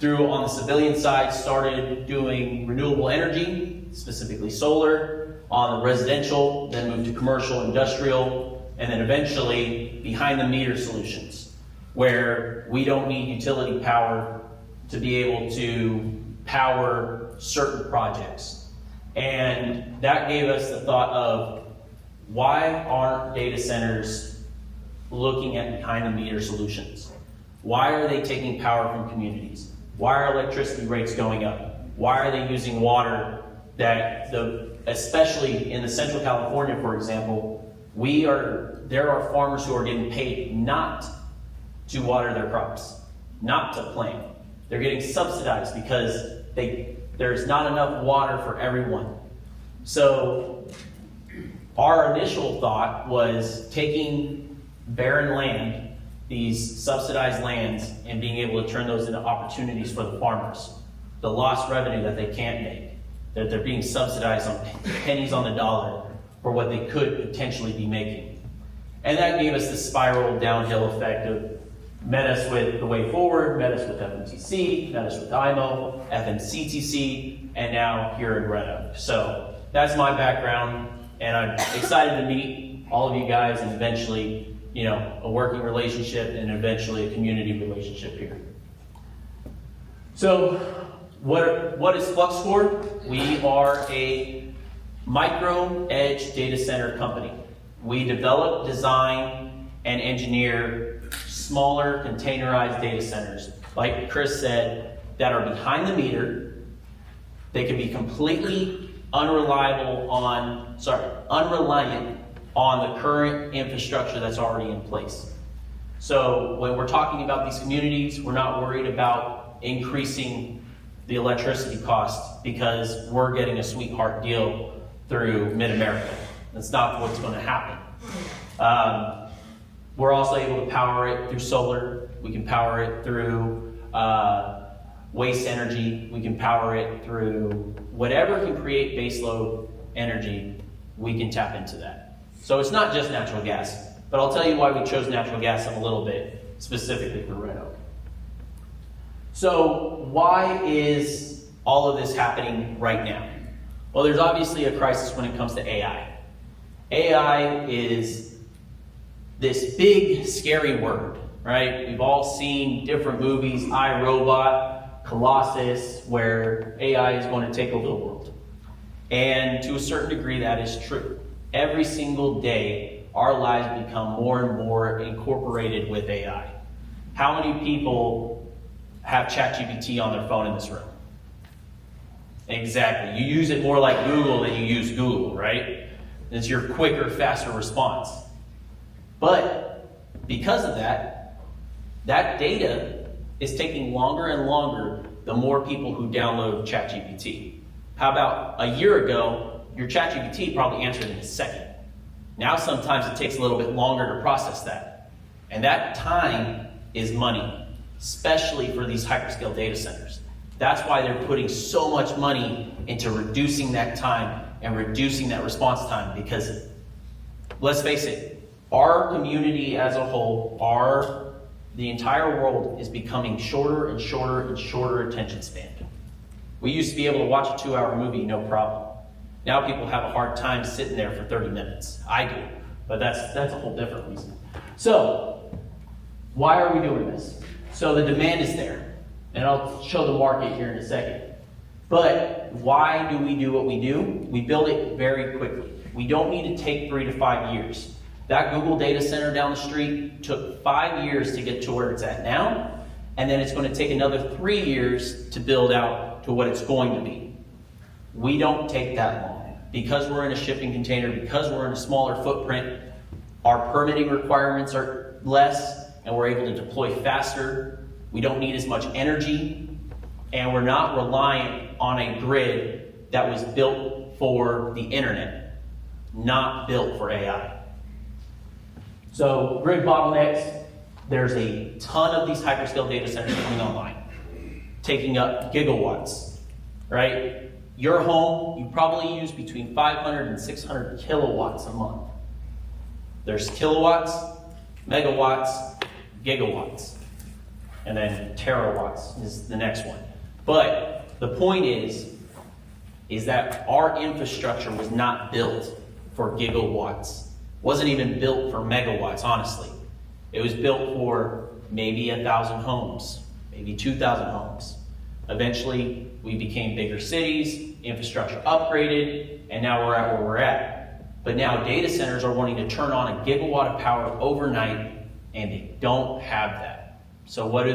on the civilian side, started doing renewable energy, specifically solar, on the residential, then moved to commercial, industrial, and then eventually behind the meter solutions, where we don't need utility power to be able to power certain projects. And that gave us the thought of, why aren't data centers looking at behind the meter solutions? Why are they taking power from communities? Why are electricity rates going up? Why are they using water especially in the Central California, for example, there are farmers who are getting paid not to water their crops, not to plant. They're getting subsidized because there's not enough water for everyone. So our initial thought was taking barren land, these subsidized lands, and being able to turn those into opportunities for the farmers. The lost revenue that they can't make, that they're being subsidized on pennies on the dollar for what they could potentially be making. And that gave us the spiral downhill effect of Met us with the Way Forward, met us with FMTC, met us with IMO, FMCTC, and now here in Red Oak. So that's my background, and I'm excited to meet all of you guys and eventually, a working relationship and eventually a community relationship here. So what is FluxCore? We are a micro edge data center company. We develop, design, and engineer smaller containerized data centers, like Chris said, that are behind the meter. They can be completely unreliant on the current infrastructure that's already in place. So when we're talking about these communities, we're not worried about increasing the electricity cost because we're getting a sweetheart deal through Mid-America. That's not what's going to happen. We're also able to power it through solar. We can power it through waste energy. We can power it through whatever can create baseload energy. We can tap into that. So it's not just natural gas, but I'll tell you why we chose natural gas in a little bit, specifically for Red Oak. So why is all of this happening right now? Well, there's obviously a crisis when it comes to AI. AI is this big, scary word, right? We've all seen different movies, iRobot, Colossus, where AI is going to take over the world. And to a certain degree, that is true. Every single day, our lives become more and more incorporated with AI. How many people have ChatGPT on their phone in this room? Exactly. You use it more like Google than you use Google, right? It's your quicker, faster response. But because of that data is taking longer and longer the more people who download ChatGPT. How about a year ago, your ChatGPT probably answered in a second. Now sometimes it takes a little bit longer to process that. And that time is money, especially for these hyperscale data centers. That's why they're putting so much money into reducing that time and reducing that response time, because let's face it, our community as a whole, the entire world is becoming shorter and shorter and shorter attention span. We used to be able to watch a 2-hour movie, no problem. Now people have a hard time sitting there for 30 minutes. I do, but that's a whole different reason. So, why are we doing this? So the demand is there, and I'll show the market here in a second. But why do we do what we do? We build it very quickly. We don't need to take 3 to 5 years. That Google data center down the street took 5 years to get to where it's at now, and then it's going to take another 3 years to build out to what it's going to be. We don't take that long. Because we're in a shipping container, because we're in a smaller footprint, our permitting requirements are less, and we're able to deploy faster. We don't need as much energy, and we're not reliant on a grid that was built for the internet, not built for AI. So grid bottlenecks, there's a ton of these hyperscale data centers coming online, taking up gigawatts, right? Your home, you probably use between 500 and 600 kilowatts a month. There's kilowatts, megawatts, gigawatts, and then terawatts is the next one. But the point is that our infrastructure was not built for gigawatts. Wasn't even built for megawatts, honestly. It was built for maybe 1,000 homes, maybe 2,000 homes. Eventually, we became bigger cities, infrastructure upgraded, and now we're at where we're at. But now data centers are wanting to turn on a gigawatt of power overnight, and they don't have that. So what do?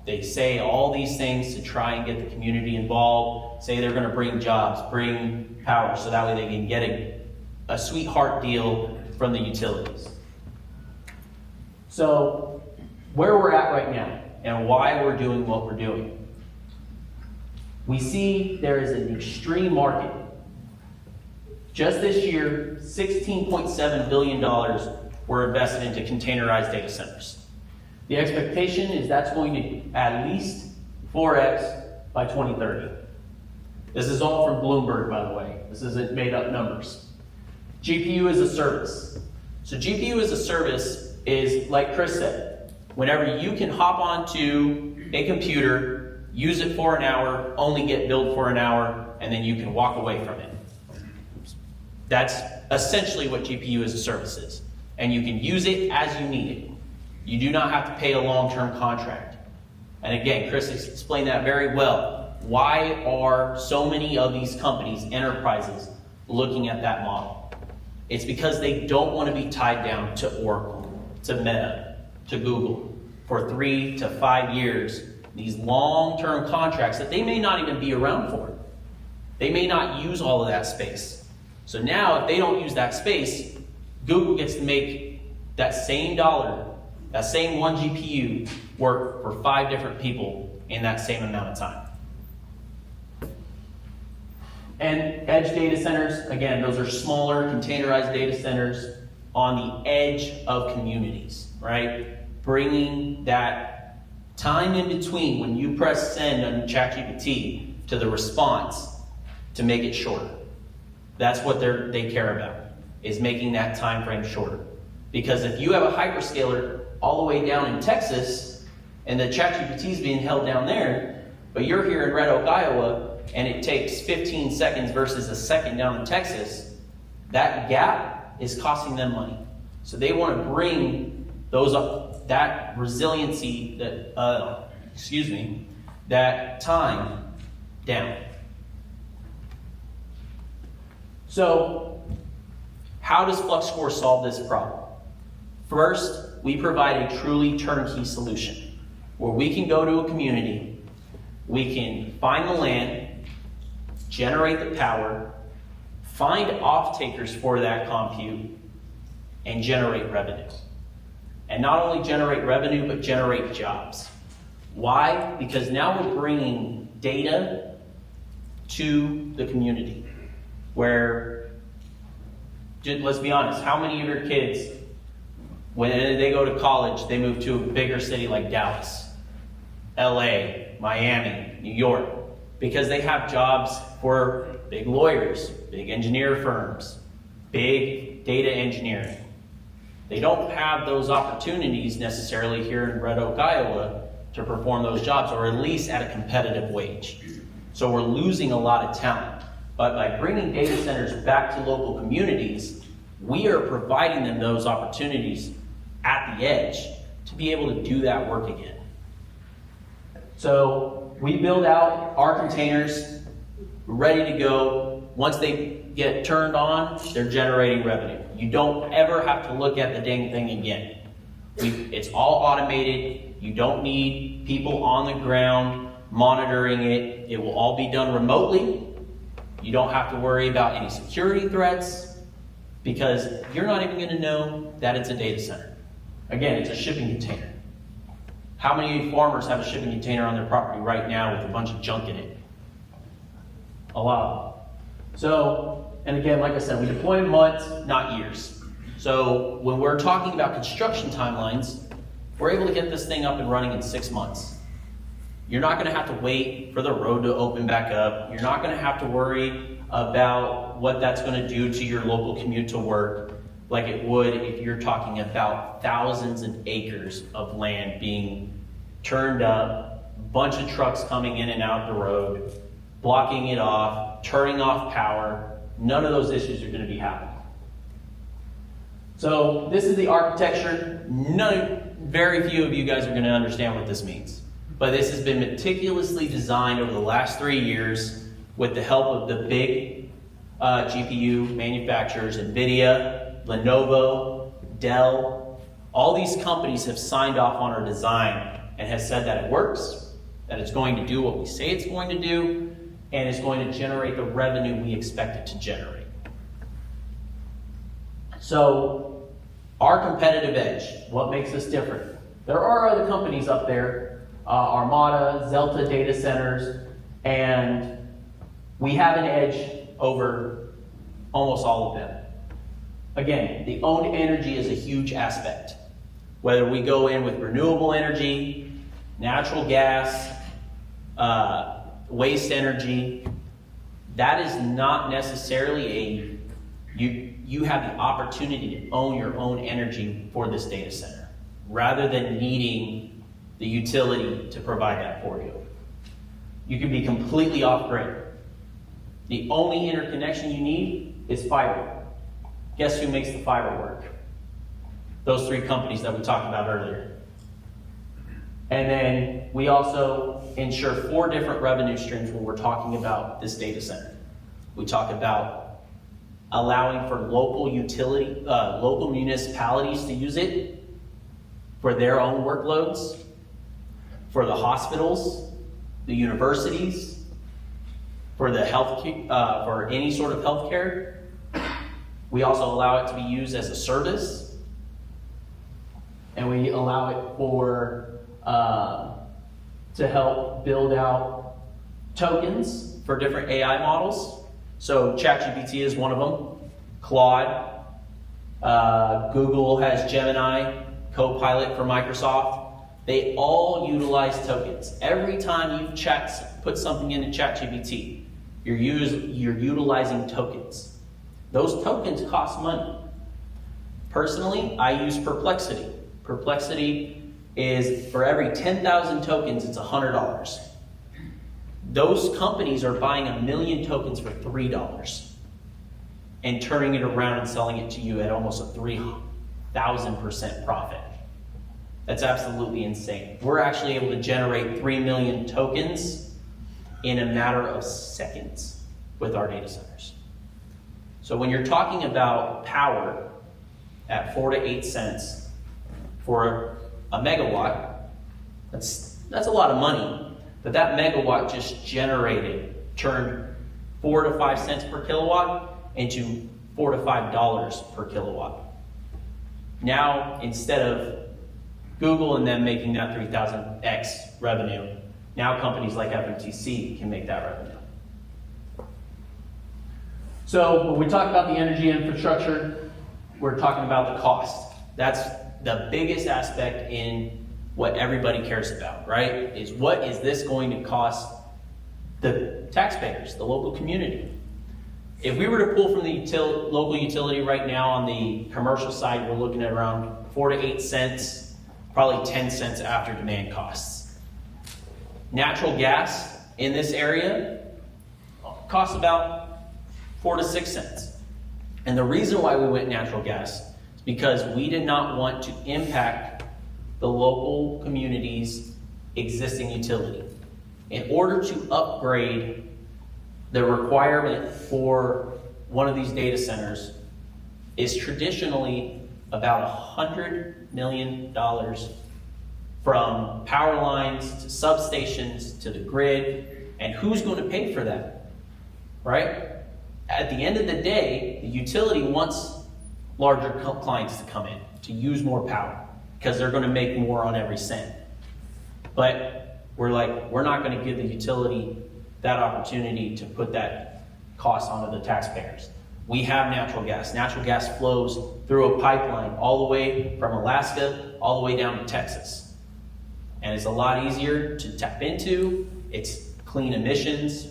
They say all these things to try and get the community involved, say they're going to bring jobs, bring power, so that way they can get a sweetheart deal from the utilities. So where we're at right now and why we're doing what we're doing. We see there is an extreme market. Just this year, $16.7 billion were invested into containerized data centers. The expectation is that's going to at least 4x by 2030. This is all from Bloomberg, by the way. This isn't made up numbers. GPU as a service. So GPU as a service is, like Chris said, Whenever you can hop onto a computer, use it for an hour, only get billed for an hour, and then you can walk away from it. That's essentially what GPU as a service is. And you can use it as you need it. You do not have to pay a long-term contract. And again, Chris explained that very well. Why are so many of these companies, enterprises, looking at that model? It's because they don't want to be tied down to Oracle, to Meta, to Google for 3 to 5 years. These long-term contracts that they may not even be around for. They may not use all of that space. So now if they don't use that space, Google gets to make that same dollar, that same one GPU work for 5 different people in that same amount of time. And edge data centers, again, those are smaller containerized data centers on the edge of communities, right? Bringing that time in between when you press send on ChatGPT to the response to make it shorter. That's what they care about, is making that time frame shorter. Because if you have a hyperscaler all the way down in Texas and the ChatGPT is being held down there, but you're here in Red Oak, Iowa, and it takes 15 seconds versus a second down in Texas, that gap is costing them money. So they want to bring those up, that resiliency, that time down. So how does FluxCore solve this problem? First, we provide a truly turnkey solution where we can go to a community, we can find the land, generate the power, find off-takers for that compute, and generate revenue. And not only generate revenue, but generate jobs. Why? Because now we're bringing data to the community. Where, let's be honest, how many of your kids, when they go to college, they move to a bigger city like Dallas, LA, Miami, New York, because they have jobs for big lawyers, big engineer firms, big data engineering. They don't have those opportunities necessarily here in Red Oak, Iowa to perform those jobs, or at least at a competitive wage. So we're losing a lot of talent. But by bringing data centers back to local communities, we are providing them those opportunities at the edge to be able to do that work again. So we build out our containers ready to go. Once they get turned on, they're generating revenue. You don't ever have to look at the dang thing again. It's all automated. You don't need people on the ground monitoring it. It will all be done remotely. You don't have to worry about any security threats because you're not even going to know that it's a data center. Again, it's a shipping container. How many farmers have a shipping container on their property right now with a bunch of junk in it? A lot. So, and again, like I said, we deploy in months, not years. So when we're talking about construction timelines, we're able to get this thing up and running in 6 months. You're not going to have to wait for the road to open back up. You're not going to have to worry about what that's going to do to your local commute to work like it would if you're talking about thousands of acres of land being turned up, a bunch of trucks coming in and out the road, blocking it off, turning off power. None of those issues are going to be happening. So this is the architecture. Very few of you guys are going to understand what this means. But this has been meticulously designed over the last 3 years with the help of the big GPU manufacturers, NVIDIA, Lenovo, Dell. All these companies have signed off on our design and have said that it works, that it's going to do what we say it's going to do, and it's going to generate the revenue we expect it to generate. So, our competitive edge, what makes us different? There are other companies up there, Armada, Zelta data centers, and we have an edge over almost all of them. Again, the owned energy is a huge aspect. Whether we go in with renewable energy, natural gas, waste energy, that is not necessarily you have the opportunity to own your own energy for this data center. rather than needing the utility to provide that for you. You can be completely off-grid. The only interconnection you need is fiber. Guess who makes the fiber work? Those three companies that we talked about earlier. And then we also ensure 4 different revenue streams when we're talking about this data center. We talk about allowing for local municipalities to use it for their own workloads, for the hospitals, the universities, for the for any sort of healthcare. We also allow it to be used as a service, and we allow it for to help build out tokens for different AI models. So ChatGPT is one of them. Claude. Google has Gemini, Copilot for Microsoft. They all utilize tokens. Every time you put something into ChatGPT, you're utilizing tokens. Those tokens cost money. Personally, I use Perplexity. Perplexity is for every 10,000 tokens, it's $100. Those companies are buying 1 million tokens for $3 and turning it around and selling it to you at almost a 3,000% profit. That's absolutely insane. We're actually able to generate 3 million tokens in a matter of seconds with our data centers. So when you're talking about power at 4 to 8 cents for a megawatt, that's a lot of money. But that megawatt just turned 4 to 5 cents per kilowatt into $4 to $5 per kilowatt. Now, instead of Google and them making that 3,000x revenue, now companies like FMTC can make that revenue. So when we talk about the energy infrastructure, we're talking about the cost. That's the biggest aspect in what everybody cares about, right? Is what is this going to cost the taxpayers, the local community? If we were to pull from the local utility right now on the commercial side, we're looking at around 4 to 8 cents, probably 10 cents after demand costs. Natural gas in this area costs about 4 to 6 cents. And the reason why we went natural gas is because we did not want to impact the local community's existing utility. In order to upgrade, the requirement for one of these data centers is traditionally about $100 million from power lines to substations to the grid. And who's going to pay for that, right? At the end of the day, the utility wants larger clients to come in, to use more power, because they're going to make more on every cent. But we're not going to give the utility that opportunity to put that cost onto the taxpayers. We have natural gas. Natural gas flows through a pipeline all the way from Alaska all the way down to Texas. And it's a lot easier to tap into. It's clean emissions.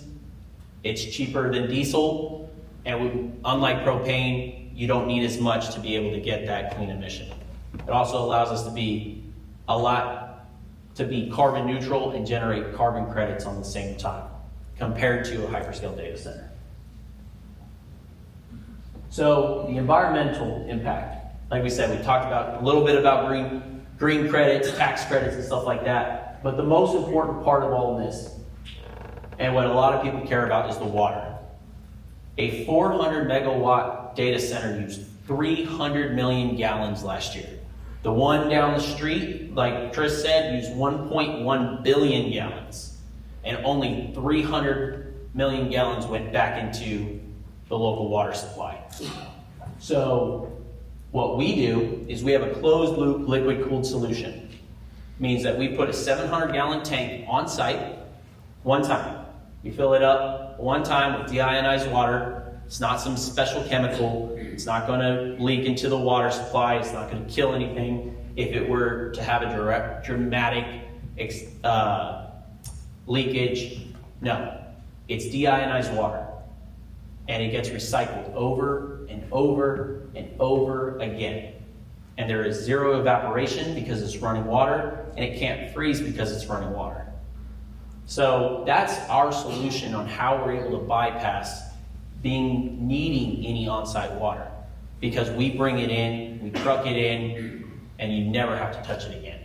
It's cheaper than diesel. And unlike propane, you don't need as much to be able to get that clean emission. It also allows us to be carbon neutral and generate carbon credits on the same time, compared to a hyperscale data center. So the environmental impact, like we said, we talked about a little bit about green credits, tax credits, and stuff like that. But the most important part of all of this, and what a lot of people care about, is the water. A 400 megawatt data center used 300 million gallons last year. The one down the street, like Chris said, used 1.1 billion gallons. And only 300 million gallons went back into the local water supply. So what we do is we have a closed loop liquid cooled solution. Means that we put a 700 gallon tank on site one time. You fill it up one time with deionized water. It's not some special chemical. It's not going to leak into the water supply. It's not going to kill anything if it were to have a dramatic leakage. No, it's deionized water. And it gets recycled over and over and over again. And there is zero evaporation because it's running water, and it can't freeze because it's running water. So that's our solution on how we're able to bypass needing any on-site water, because we bring it in, we truck it in, and you never have to touch it again.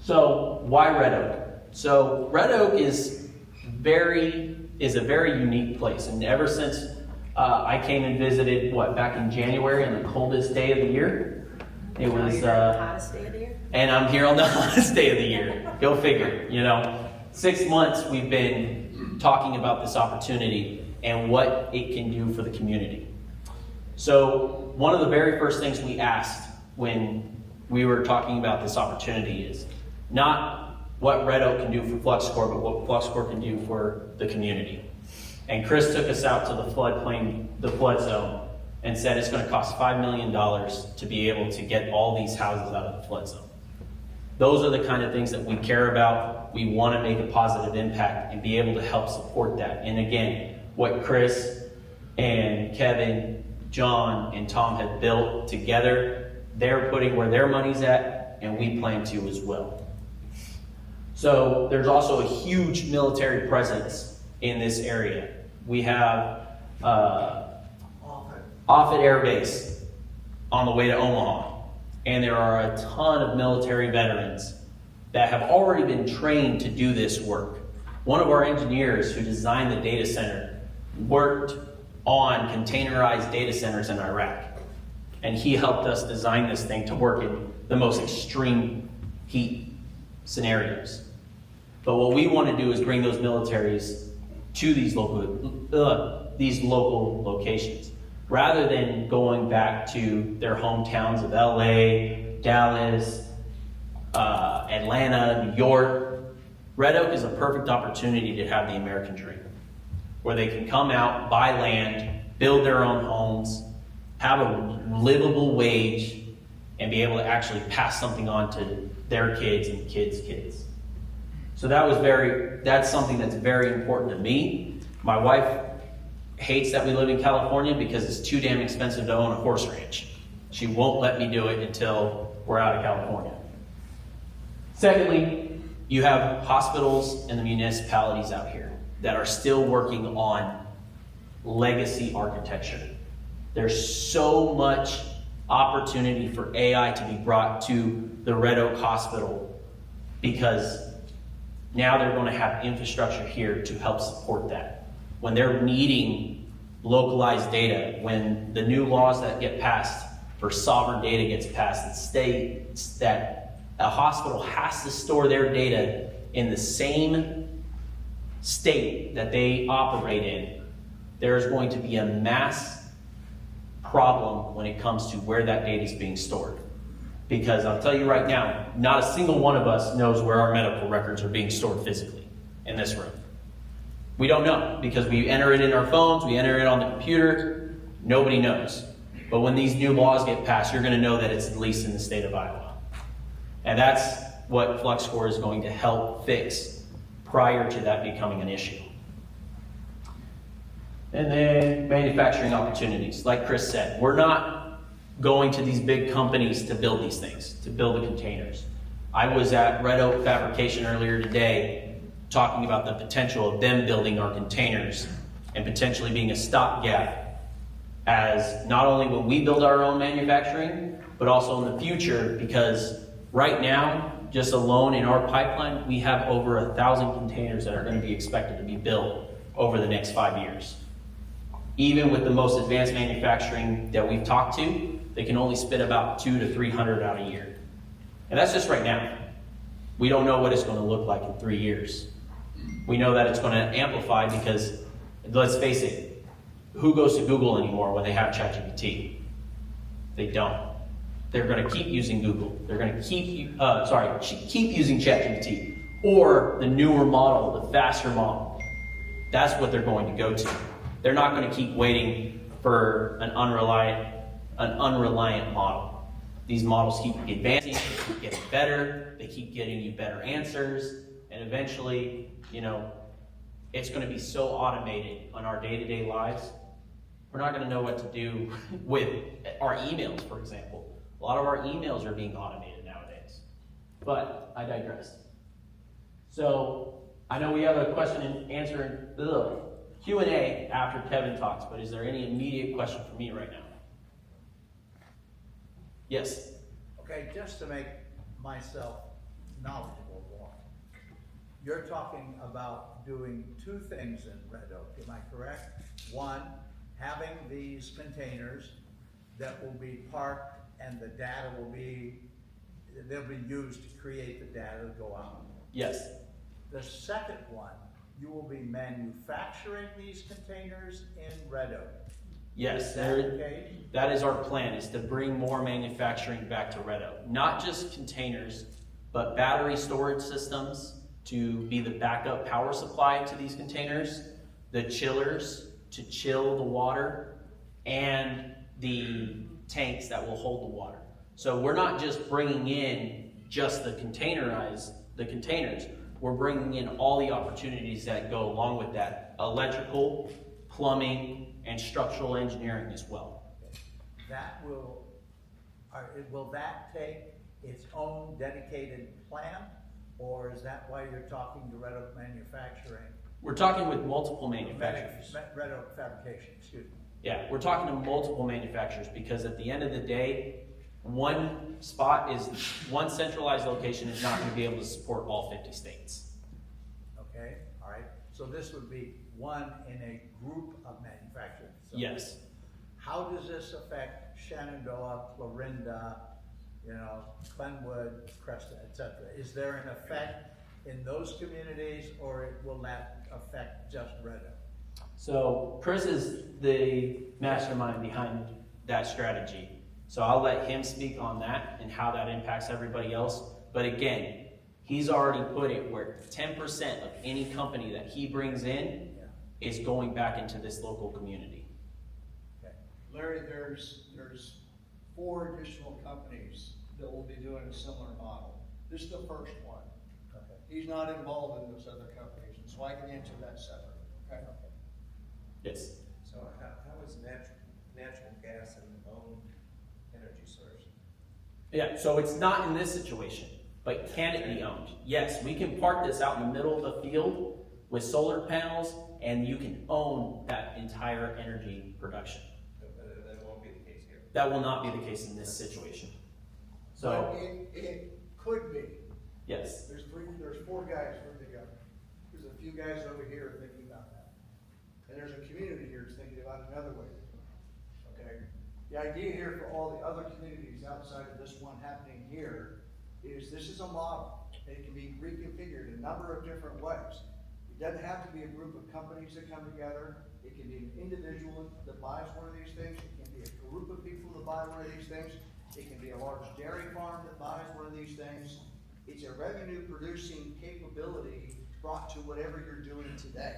So why Red Oak? So Red Oak is a very unique place, and ever since I came and visited, back in January on the coldest day of the year, it was the hottest day of the year? and I'm here on the hottest day of the year. Go figure, 6 months we've been talking about this opportunity and what it can do for the community. So one of the very first things we asked when we were talking about this opportunity is not what Red Oak can do for FluxCore, but what FluxCore can do for the community. And Chris took us out to the floodplain, the flood zone, and said it's going to cost $5 million to be able to get all these houses out of the flood zone. Those are the kind of things that we care about. We want to make a positive impact and be able to help support that. And again, what Chris and Kevin, John, and Tom have built together, they're putting where their money's at, and we plan to as well. So there's also a huge military presence in this area. We have Offutt Air Base on the way to Omaha. And there are a ton of military veterans that have already been trained to do this work. One of our engineers who designed the data center worked on containerized data centers in Iraq. And he helped us design this thing to work in the most extreme heat scenarios. But what we want to do is bring those militaries to these local locations, rather than going back to their hometowns of LA, Dallas, Atlanta, New York. Red Oak is a perfect opportunity to have the American dream, where they can come out, buy land, build their own homes, have a livable wage, and be able to actually pass something on to their kids and kids' kids. So that's something that's very important to me. My wife hates that we live in California because it's too damn expensive to own a horse ranch. She won't let me do it until we're out of California. Secondly, you have hospitals and the municipalities out here that are still working on legacy architecture. There's so much opportunity for AI to be brought to the Red Oak Hospital, because now they're going to have infrastructure here to help support that. When they're needing localized data, when the new laws that get passed for sovereign data gets passed, that states that a hospital has to store their data in the same state that they operate in, there is going to be a mass problem when it comes to where that data is being stored. Because I'll tell you right now, not a single one of us knows where our medical records are being stored physically in this room. We don't know, because we enter it in our phones, we enter it on the computer, nobody knows. But when these new laws get passed, you're going to know that it's at least in the state of Iowa. And that's what FluxCore is going to help fix prior to that becoming an issue. And then manufacturing opportunities. Like Chris said, we're not going to these big companies to build these things, to build the containers. I was at Red Oak Fabrication earlier today talking about the potential of them building our containers and potentially being a stopgap, as not only when we build our own manufacturing, but also in the future, because right now, just alone in our pipeline, we have over 1,000 containers that are going to be expected to be built over the next 5 years. Even with the most advanced manufacturing that we've talked to, they can only spit about 200 to 300 out a year. And that's just right now. We don't know what it's going to look like in 3 years. We know that it's going to amplify because, let's face it, who goes to Google anymore when they have ChatGPT? They don't. They're going to keep using Google. They're going to keep using ChatGPT, or the newer model, the faster model. That's what they're going to go to. They're not going to keep waiting for an unreliant model. These models keep advancing, they keep getting better, they keep getting you better answers, and eventually, it's going to be so automated on our day-to-day lives we're not going to know what to do with our emails, for example. A lot of our emails are being automated nowadays. But I digress. So I know we have a question and answer Q&A after Kevin talks, but is there any immediate question for me right now? Yes. Okay, just to make myself knowledgeable more. You're talking about doing two things in Red Oak, am I correct? One, having these containers that will be parked and the data will be, they'll be used to create the data to go out. Yes. The second one, you will be manufacturing these containers in Red Oak. Yes, Is that the case? that is our plan, is to bring more manufacturing back to Red Oak. Not just containers, but battery storage systems to be the backup power supply to these containers, the chillers to chill the water, and the tanks that will hold the water. So we're not just bringing in just the containers, we're bringing in all the opportunities that go along with that, electrical, plumbing, and structural engineering as well. That will that take its own dedicated plant, or is that why you're talking to Red Oak Manufacturing? We're talking with multiple manufacturers. Red Oak Fabrication, excuse me. Yeah, we're talking to multiple manufacturers because at the end of the day, one centralized location is not going to be able to support all 50 states. Okay, all right. So this would be one in a group of manufacturers. Yes. How does this affect Shenandoah, Clarinda, Glenwood, Cresta, et cetera? Is there an effect in those communities, or will that affect just Red Oak? So Chris is the mastermind behind that strategy. So I'll let him speak on that and how that impacts everybody else. But again, he's already put it where 10% of any company that he brings in is going back into this local community. Okay. Larry, there's 4 additional companies that will be doing a similar model. This is the first one. Okay. He's not involved in those other companies, and so I can answer that separately, okay? Yes. So how is natural gas an owned energy source? Yeah, so it's not in this situation, but can it be owned? Yes, we can park this out in the middle of the field with solar panels, and you can own that entire energy production. That won't be the case here. That will not be the case in this situation. But So, it could be. yes. There's 4 guys working together. There's a few guys over here thinking about that. And there's a community here that's thinking about another way of doing it, okay? The idea here for all the other communities outside of this one happening here is this is a model. It can be reconfigured a number of different ways. It doesn't have to be a group of companies that come together. It can be an individual that buys one of these things. It can be a group of people that buy one of these things. It can be a large dairy farm that buys one of these things. It's a revenue producing capability brought to whatever you're doing today.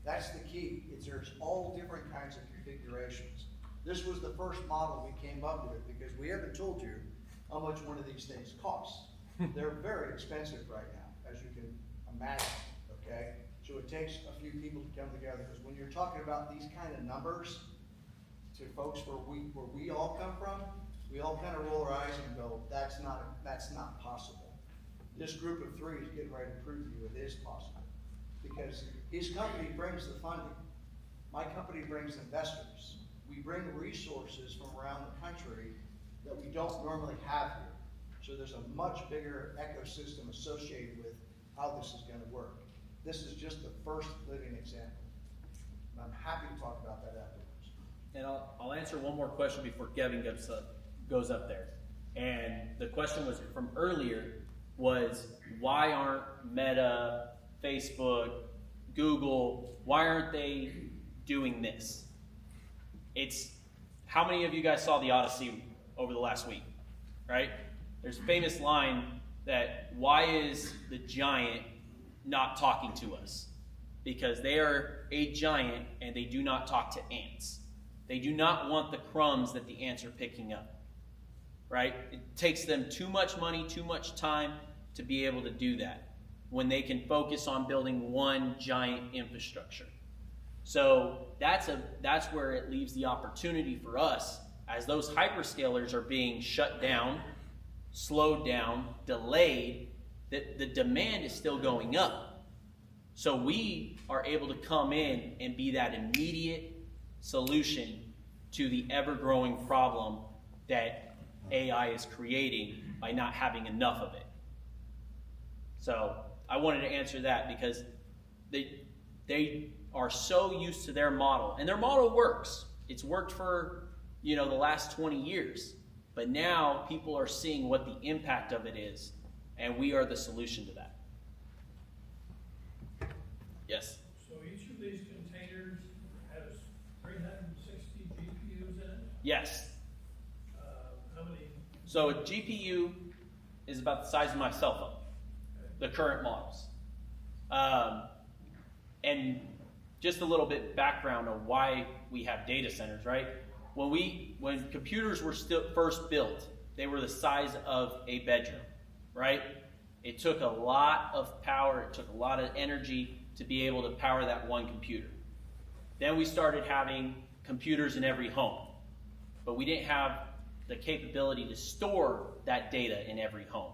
That's the key. There's all different kinds of configurations. This was the first model we came up with because we haven't told you how much one of these things costs. They're very expensive right now, as you can imagine, okay? So it takes a few people to come together, because when you're talking about these kind of numbers to folks where we all come from, we all kind of roll our eyes and go, that's not possible. This group of 3 is getting ready to prove to you it is possible, because his company brings the funding. My company brings investors. We bring resources from around the country that we don't normally have here. So there's a much bigger ecosystem associated with how this is going to work. This is just the first living example. And I'm happy to talk about that afterwards. And I'll answer one more question before Kevin goes up there. And the question was from earlier was, why aren't Meta, Facebook, Google, why aren't they doing this? It's, how many of you guys saw the Odyssey over the last week, right? There's a famous line that, why is the giant not talking to us? Because they are a giant and they do not talk to ants. They do not want the crumbs that the ants are picking up, right? It takes them too much money, too much time to be able to do that when they can focus on building one giant infrastructure. So that's where it leaves the opportunity for us, as those hyperscalers are being shut down, slowed down, delayed, that the demand is still going up. So we are able to come in and be that immediate solution to the ever-growing problem that AI is creating by not having enough of it. So I wanted to answer that because they are so used to their model, and their model works. It's worked for the last 20 years, but now people are seeing what the impact of it is, and we are the solution to that. Yes. So each of these containers has 360 GPUs in it? Yes. How many? So a GPU is about the size of my cell phone, the current models. And just a little bit background on why we have data centers, right? When computers were still first built, they were the size of a bedroom, right? It took a lot of power, it took a lot of energy to be able to power that one computer. Then we started having computers in every home, but we didn't have the capability to store that data in every home.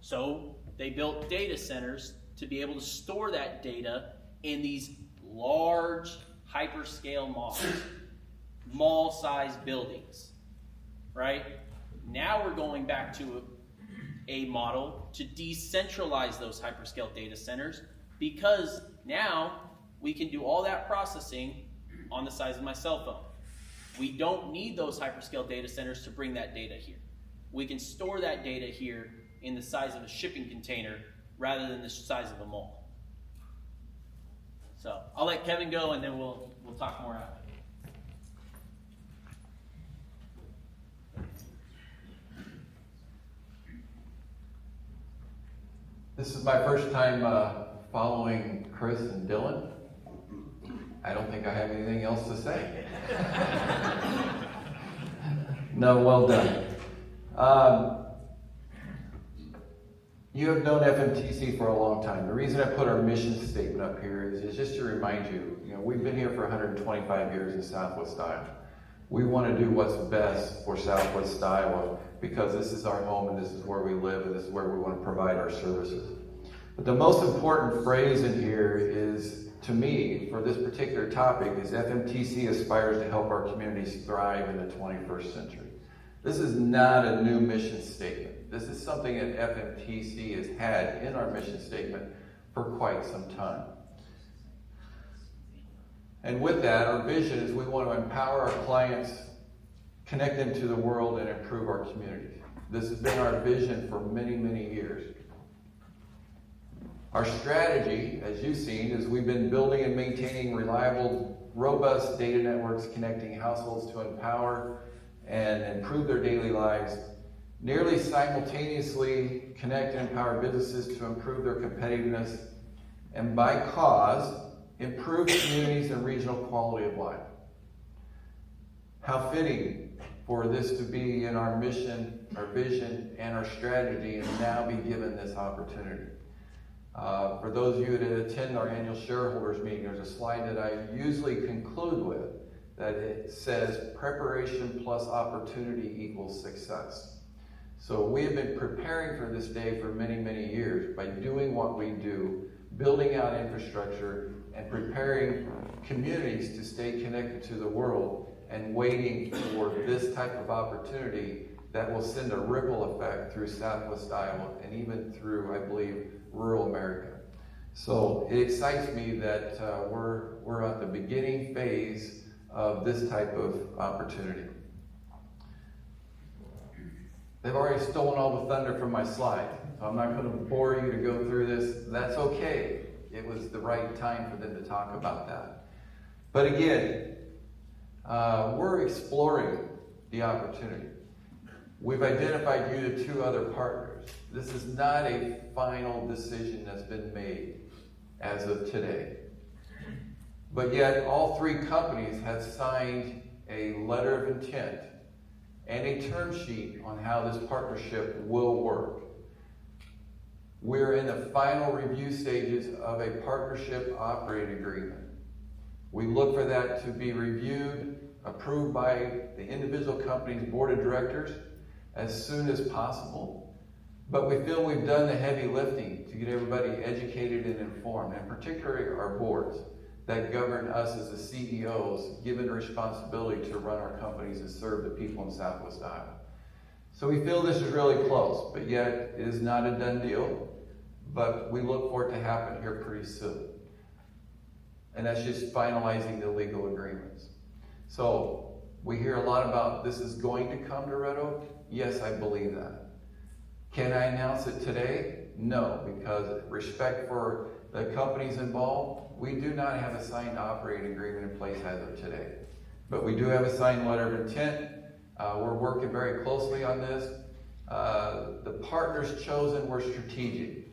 So they built data centers to be able to store that data in these large hyperscale malls, mall-sized buildings, right? Now we're going back to a model to decentralize those hyperscale data centers, because now we can do all that processing on the size of my cell phone. We don't need those hyperscale data centers to bring that data here. We can store that data here in the size of a shipping container rather than the size of a mall. So I'll let Kevin go, and then we'll talk more after. This is my first time following Chris and Dylan. I don't think I have anything else to say. No, well done. You have known FMTC for a long time. The reason I put our mission statement up here is just to remind you, we've been here for 125 years in Southwest Iowa. We want to do what's best for Southwest Iowa because this is our home and this is where we live and this is where we want to provide our services. But the most important phrase in here is, to me, for this particular topic, is FMTC aspires to help our communities thrive in the 21st century. This is not a new mission statement. This is something that FMTC has had in our mission statement for quite some time. And with that, our vision is we want to empower our clients, connect them to the world, and improve our communities. This has been our vision for many, many years. Our strategy, as you've seen, is we've been building and maintaining reliable, robust data networks connecting households to empower and improve their daily lives, nearly simultaneously connect and empower businesses to improve their competitiveness, and by cause, improve communities and regional quality of life. How fitting for this to be in our mission, our vision, and our strategy, and now be given this opportunity. For those of you that attend our annual shareholders meeting, there's a slide that I usually conclude with that it says preparation plus opportunity equals success. So we have been preparing for this day for many, many years by doing what we do, building out infrastructure, and preparing communities to stay connected to the world, and waiting for this type of opportunity that will send a ripple effect through Southwest Iowa and even through, I believe, rural America. So it excites me that we're at the beginning phase of this type of opportunity. They've already stolen all the thunder from my slide, so I'm not going to bore you to go through this. That's okay. It was the right time for them to talk about that. But again, we're exploring the opportunity. We've identified you to 2 other partners. This is not a final decision that's been made as of today. But yet, all 3 companies have signed a letter of intent and a term sheet on how this partnership will work. We're in the final review stages of a partnership operating agreement, We look for that to be reviewed, approved by the individual company's board of directors as soon as possible. But we feel we've done the heavy lifting to get everybody educated and informed, and particularly our boards that govern us as the CEOs, given the responsibility to run our companies and serve the people in Southwest Iowa. So we feel this is really close, but yet it is not a done deal, but we look for it to happen here pretty soon. And that's just finalizing the legal agreements. So we hear a lot about this is going to come to Red Oak. Yes, I believe that. Can I announce it today? No, because respect for the companies involved, we do not have a signed operating agreement in place as of today. But we do have a signed letter of intent. We're working very closely on this. The partners chosen were strategic.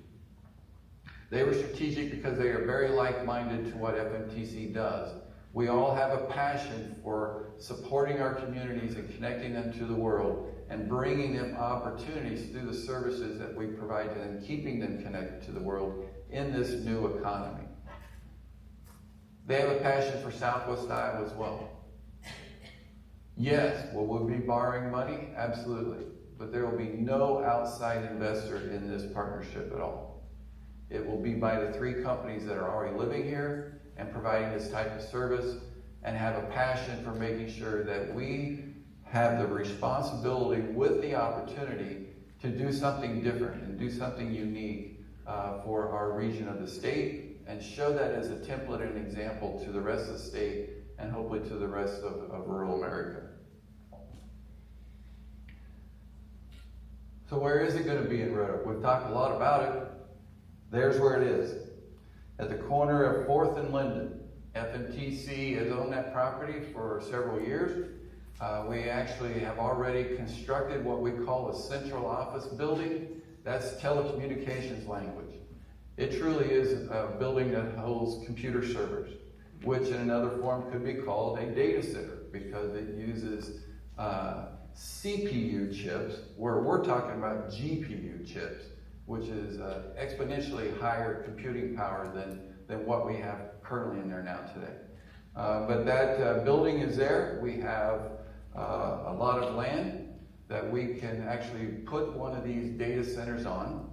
They were strategic because they are very like-minded to what FMTC does. We all have a passion for supporting our communities and connecting them to the world and bringing them opportunities through the services that we provide to them, keeping them connected to the world in this new economy. They have a passion for Southwest Iowa as well. Yes, will we be borrowing money? Absolutely. But there will be no outside investor in this partnership at all. It will be by the three companies that are already living here and providing this type of service and have a passion for making sure that we have the responsibility with the opportunity to do something different and do something unique for our region of the state and show that as a template and example to the rest of the state and hopefully to the rest of rural America. So where is it going to be in Red Oak? We've talked a lot about it. There's where it is. At the corner of Fourth and Linden. FMTC has owned that property for several years. We actually have already constructed what we call a central office building. That's telecommunications language. It truly is a building that holds computer servers, which in another form could be called a data center because it uses CPU chips, where we're talking about GPU chips, which is exponentially higher computing power than what we have currently in there now today. But that building is there. We have a lot of land that we can actually put one of these data centers on.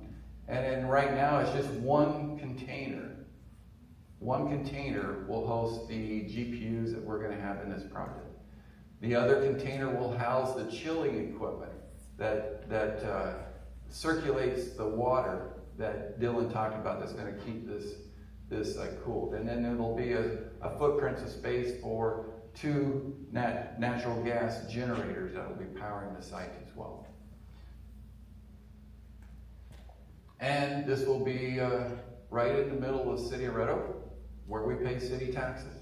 And then right now it's just one container. One container will host the GPUs that we're going to have in this project. The other container will house the chilling equipment that circulates the water that Dylan talked about that's going to keep this cooled. And then there will be a footprint of space for two natural gas generators that will be powering the site as well. And this will be right in the middle of the city of Red Oak, where we pay city taxes.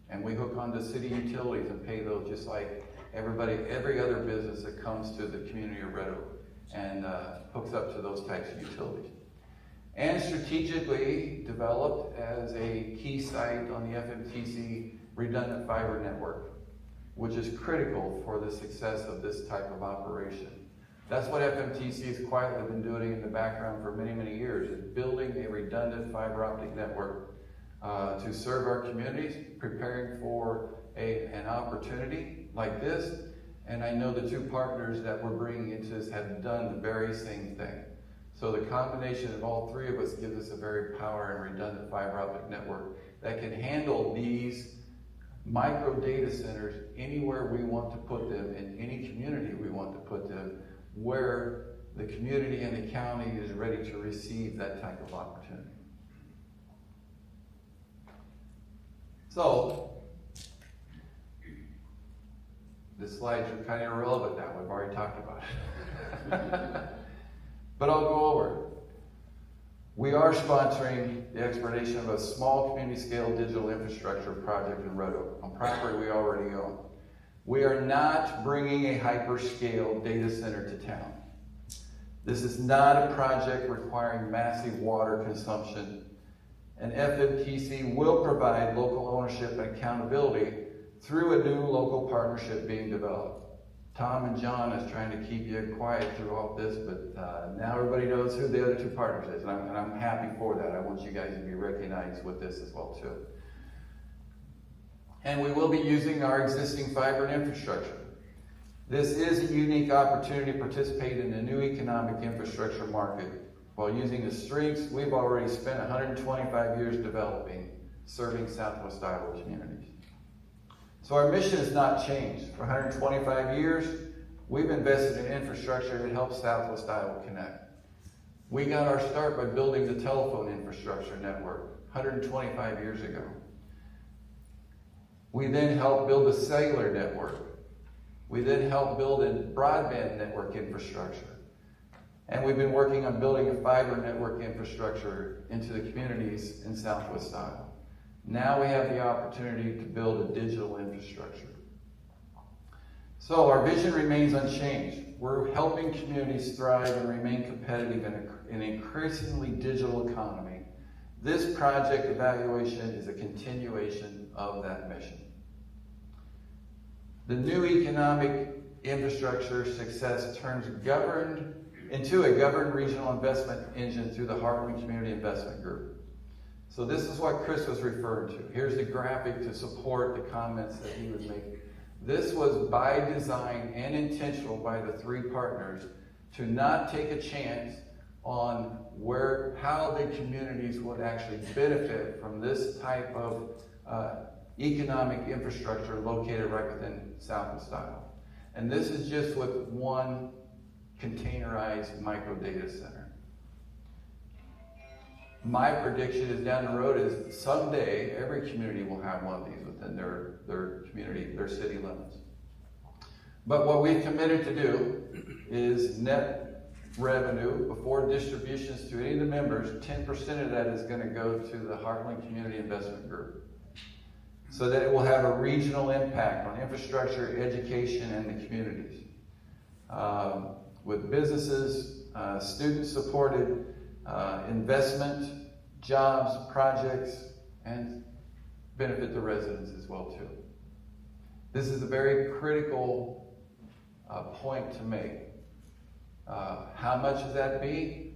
And we hook onto city utilities and pay those just like every other business that comes to the community of Red Oak and hooks up to those types of utilities. And strategically developed as a key site on the FMTC redundant fiber network, which is critical for the success of this type of operation. That's what FMTC has quietly been doing in the background for many, many years, is building a redundant fiber-optic network to serve our communities, preparing for an opportunity like this. And I know the two partners that we're bringing into this have done the very same thing. So the combination of all three of us gives us a very power and redundant fiber-optic network that can handle these micro data centers anywhere we want to put them, in any community we want to put them, where the community and the county is ready to receive that type of opportunity. So, the slides are kind of irrelevant now. We've already talked about it. But I'll go over it. We are sponsoring the exploration of a small community-scale digital infrastructure project in Red Oak on property we already own. We are not bringing a hyperscale data center to town. This is not a project requiring massive water consumption, and FMTC will provide local ownership and accountability through a new local partnership being developed. Tom and John is trying to keep you quiet through all this, but now everybody knows who the other two partners is, and I'm happy for that. I want you guys to be recognized with this as well too. and we will be using our existing fiber infrastructure. This is a unique opportunity to participate in a new economic infrastructure market while using the strengths we've already spent 125 years developing, serving Southwest Iowa communities. So our mission has not changed. For 125 years, we've invested in infrastructure that helps Southwest Iowa connect. We got our start by building the telephone infrastructure network 125 years ago. We then helped build a cellular network. We then helped build a broadband network infrastructure. And we've been working on building a fiber network infrastructure into the communities in Southwest Iowa. Now we have the opportunity to build a digital infrastructure. So our vision remains unchanged. We're helping communities thrive and remain competitive in an increasingly digital economy. This project evaluation is a continuation of that mission. The new economic infrastructure success turns into a governed regional investment engine through the Heartland Community Investment Group. So this is what Chris was referring to. Here's the graphic to support the comments that he was making. This was by design and intentional by the three partners to not take a chance on how the communities would actually benefit from this type of economic infrastructure located right within Southwest Iowa. And this is just with one containerized micro data center. My prediction is down the road is someday every community will have one of these within their community, their city limits. But what we've committed to do is net revenue before distributions to any of the members, 10% of that is going to go to the Heartland Community Investment Group, so that it will have a regional impact on infrastructure, education, and the communities. With businesses, student-supported investment, jobs, projects, and benefit the residents as well too. This is a very critical point to make. How much does that be?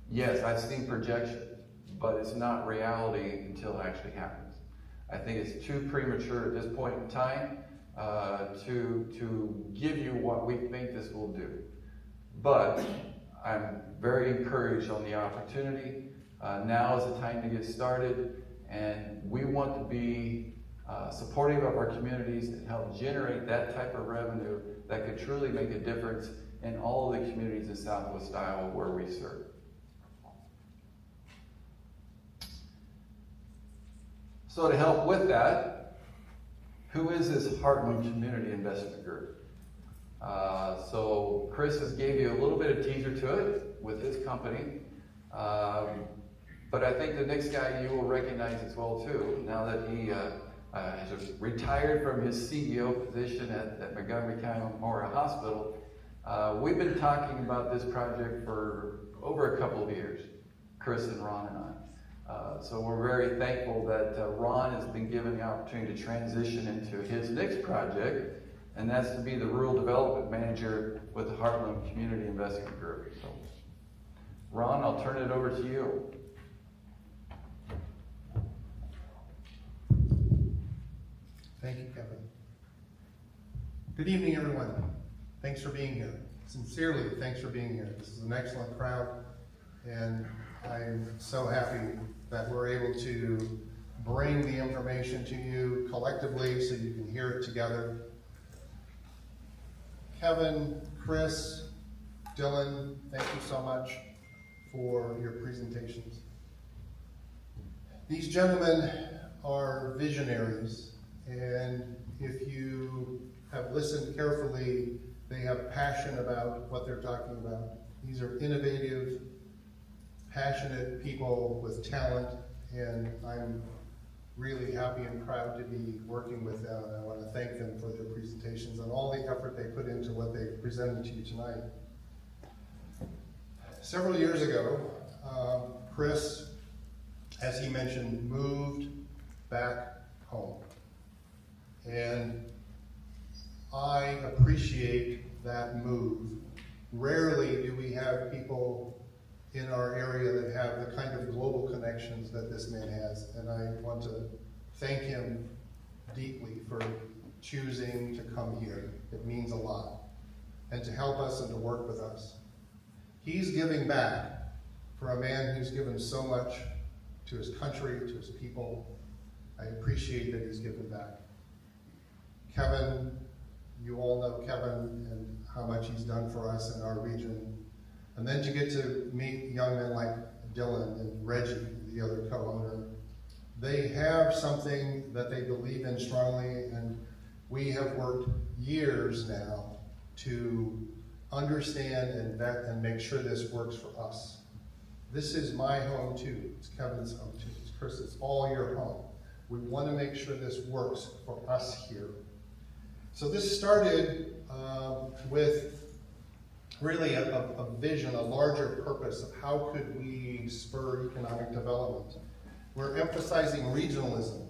Yes, I've seen projections, but it's not reality until it actually happens. I think it's too premature at this point in time to give you what we think this will do. But I'm very encouraged on the opportunity. Now is the time to get started, and we want to be supportive of our communities and help generate that type of revenue that could truly make a difference in all of the communities in Southwest Iowa where we serve. So to help with that, who is this Heartland Community Investment Group? So Chris has gave you a little bit of teaser to it with his company. But I think the next guy you will recognize as well too, now that he has retired from his CEO position at Montgomery County Memorial Hospital. We've been talking about this project for over a couple of years, Chris and Ron and I. So we're very thankful that Ron has been given the opportunity to transition into his next project, and that's to be the Rural Development Manager with the Heartland Community Investment Group. So, Ron, I'll turn it over to you. Thank you, Kevin. Good evening, everyone. Thanks for being here. Sincerely, thanks for being here. This is an excellent crowd, and I'm so happy that we're able to bring the information to you collectively so you can hear it together. Kevin, Chris, Dylan, thank you so much for your presentations. These gentlemen are visionaries, and if you have listened carefully, they have passion about what they're talking about. These are innovative, passionate people with talent, and I'm really happy and proud to be working with them, and I want to thank them for their presentations and all the effort they put into what they presented to you tonight. Several years ago, Chris, as he mentioned, moved back home. And I appreciate that move. Rarely do we have people in our area that have the kind of global connections that this man has, and I want to thank him deeply for choosing to come here. It means a lot. And to help us and to work with us. He's giving back for a man who's given so much to his country, to his people. I appreciate that he's given back. Kevin, you all know Kevin and how much he's done for us in our region. And then to get to meet young men like Dylan and Reggie, the other co-owner. They have something that they believe in strongly, and we have worked years now to understand and vet and make sure this works for us. This is my home too. It's Kevin's home too. It's Chris, it's all your home. We want to make sure this works for us here. So this started with really a vision, a larger purpose of how could we spur economic development. We're emphasizing regionalism.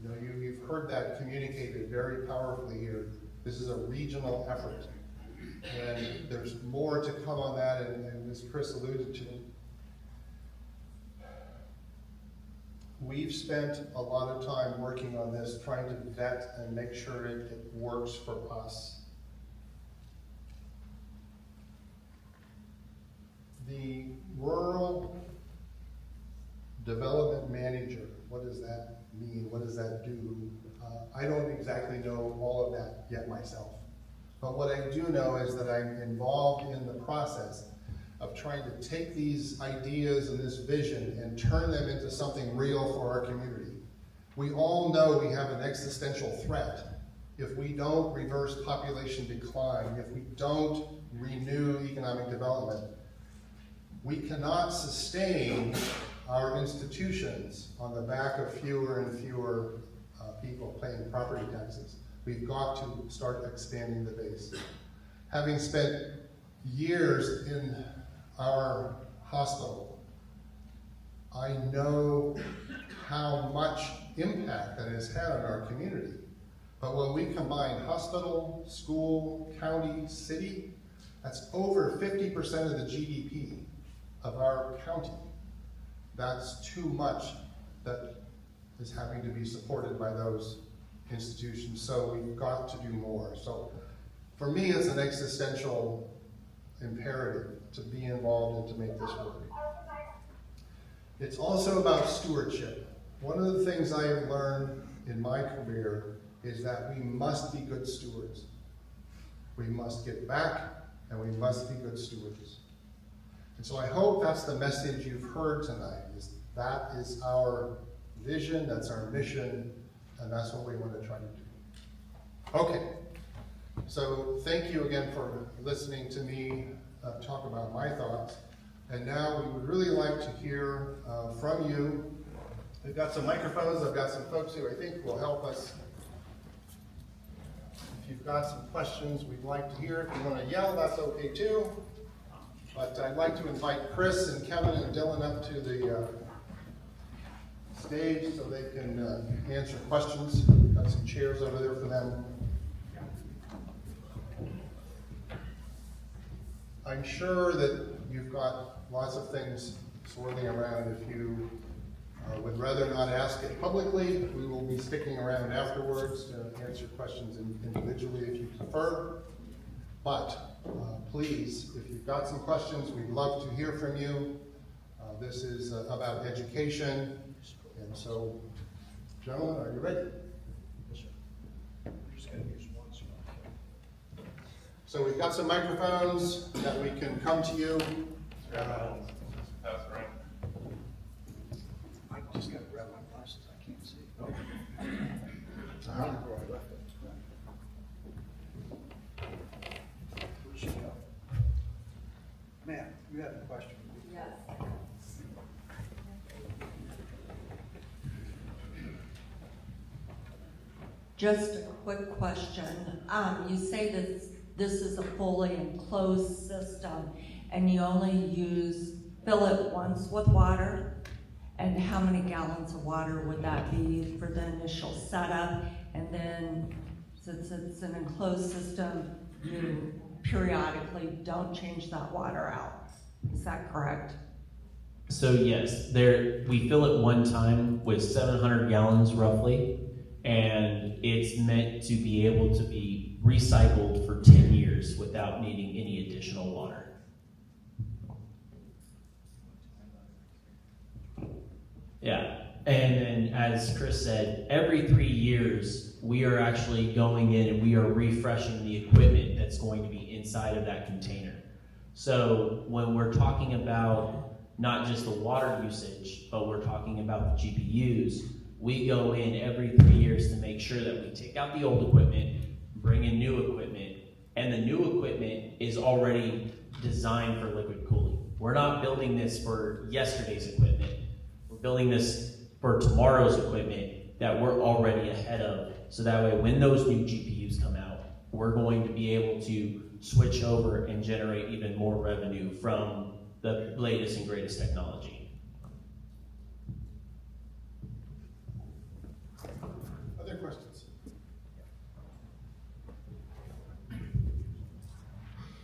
You know, you've heard that communicated very powerfully here. This is a regional effort. And there's more to come on that, and as Chris alluded to, we've spent a lot of time working on this, trying to vet and make sure it works for us. The rural development manager, what does that mean? What does that do? I don't exactly know all of that yet myself. But what I do know is that I'm involved in the process of trying to take these ideas and this vision and turn them into something real for our community. We all know we have an existential threat if we don't reverse population decline, if we don't renew economic development. We cannot sustain our institutions on the back of fewer and fewer people paying property taxes. We've got to start expanding the base. Having spent years in our hospital, I know how much impact that has had on our community. But when we combine hospital, school, county, city, that's over 50% of the GDP of our county. That's too much that is having to be supported by those institutions, so we've got to do more. So for me, it's an existential imperative to be involved and to make this work. It's also about stewardship. One of the things I have learned in my career is that we must be good stewards. We must give back, and we must be good stewards. And so I hope that's the message you've heard tonight, is that is our vision, that's our mission, and that's what we want to try to do. Okay, so thank you again for listening to me talk about my thoughts. And now we would really like to hear from you. We've got some microphones. I've got some folks who I think will help us. If you've got some questions we'd like to hear, if you want to yell, that's okay too. But I'd like to invite Chris and Kevin and Dylan up to the stage so they can answer questions. Got some chairs over there for them. I'm sure that you've got lots of things swirling around. If you would rather not ask it publicly, we will be sticking around afterwards to answer questions individually if you prefer. But please, if you've got some questions, we'd love to hear from you. This is about education. And so, gentlemen, are you ready? Yes, sir. We're just going to use one spot. So we've got some microphones that we can come to you. I just got to grab my glasses, I can't see. Where I left it. Where'd she go? Ma'am, you have a question? Yes. Just a quick question. You say this is a fully enclosed system and you only fill it once with water? And how many gallons of water would that be for the initial setup? And then, since it's an enclosed system, you periodically don't change that water out. Is that correct? So yes, we fill it one time with 700 gallons roughly, and it's meant to be able to be recycled for 10 years without needing any additional water. Yeah, and then as Chris said, every 3 years we are actually going in and we are refreshing the equipment that's going to be inside of that container. So when we're talking about not just the water usage, but we're talking about the GPUs, we go in every 3 years to make sure that we take out the old equipment, bring in new equipment, and the new equipment is already designed for liquid cooling. We're not building this for yesterday's equipment. We're building this for tomorrow's equipment that we're already ahead of. So that way, when those new GPUs come out, we're going to be able to switch over and generate even more revenue from the latest and greatest technology. Other questions?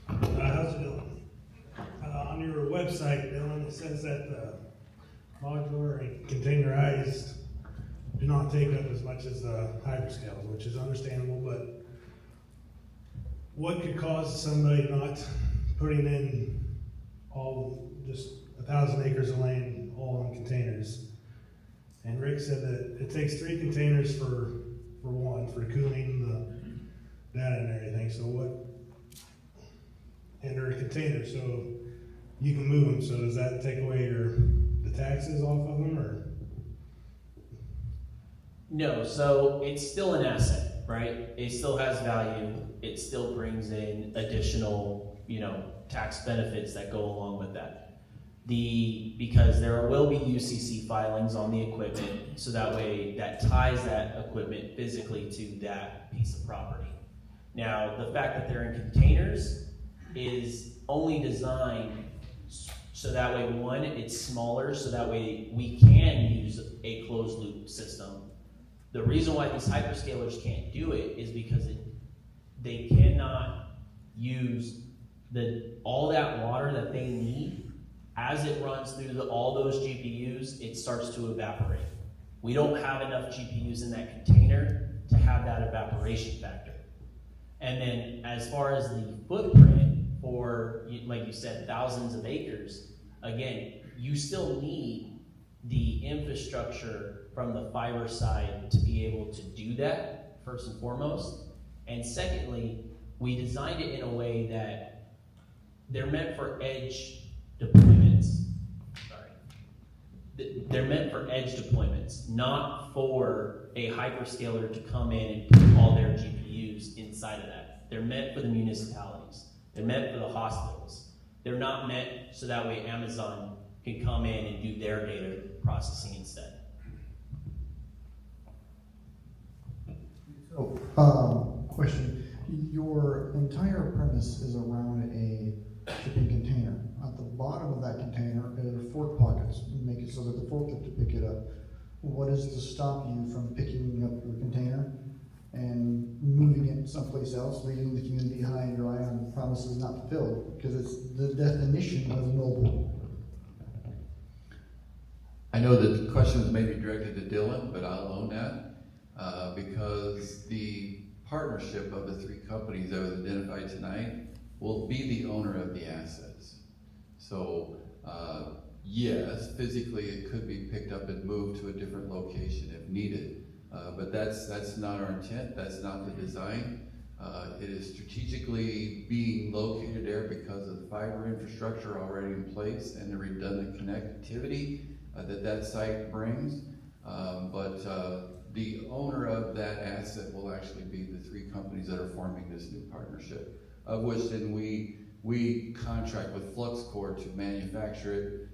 How's it going? On your website, Dylan, it says that the modular and containerized do not take up as much as the hyperscales, which is understandable, but what could cause somebody not putting in all, just 1,000 acres of land all in containers? And Rick said that it takes 3 containers for one, for cooling the data and everything, so what? And they're a container, so you can move them, so does that take away the taxes off of them, or? No, so it's still an asset, right? It still has value. It still brings in additional, tax benefits that go along with that. Because there will be UCC filings on the equipment, so that way that ties that equipment physically to that piece of property. Now, the fact that they're in containers is only designed so that way, one, it's smaller, so that way we can use a closed loop system. The reason why these hyperscalers can't do it is because they cannot use all that water that they need. As it runs through all those GPUs, it starts to evaporate. We don't have enough GPUs in that container to have that evaporation factor. And then as far as the footprint for, like you said, thousands of acres, again, you still need the infrastructure from the fiber side to be able to do that, first and foremost. And secondly, we designed it in a way that they're meant for edge deployments. They're meant for edge deployments, not for a hyperscaler to come in and put all their GPUs inside of that. They're meant for the municipalities. They're meant for the hospitals. They're not meant so that way Amazon can come in and do their data processing instead. So, question. Your entire premise is around a shipping container. At the bottom of that container are fork pockets. You make it so that the forklift to pick it up. What is to stop you from picking up your container and moving it someplace else, leaving the community high and dry on promises not fulfilled? Because it's the definition of mobile. I know that the question is maybe directed to Dylan, but I'll own that because the partnership of the 3 companies that was identified tonight will be the owner of the assets. So yes, physically it could be picked up and moved to a different location if needed, but that's not our intent, that's not the design. It is strategically being located there because of the fiber infrastructure already in place and the redundant connectivity that site brings. But the owner of that asset will actually be the 3 companies that are forming this new partnership, of which then we contract with FluxCore to manufacture it,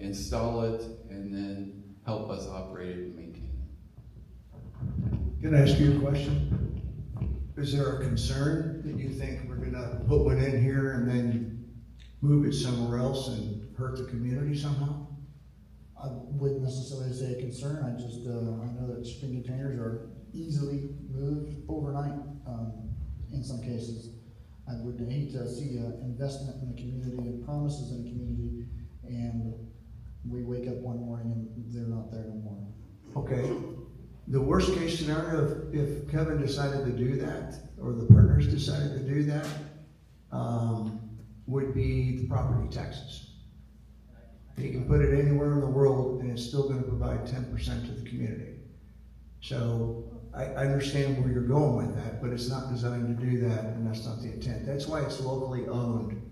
install it, and then help us operate it and maintain it. Can I ask you a question? Is there a concern that you think we're gonna put one in here and then move it somewhere else and hurt the community somehow? I wouldn't necessarily say a concern. I just, I know that shipping containers are easily moved overnight in some cases. I would hate to see an investment in the community and promises in the community and we wake up one morning and they're not there no more. Okay. The worst case scenario, if Kevin decided to do that, or the partners decided to do that, would be the property taxes. You can put it anywhere in the world and it's still gonna provide 10% to the community. So I understand where you're going with that, but it's not designed to do that, and that's not the intent. That's why it's locally owned.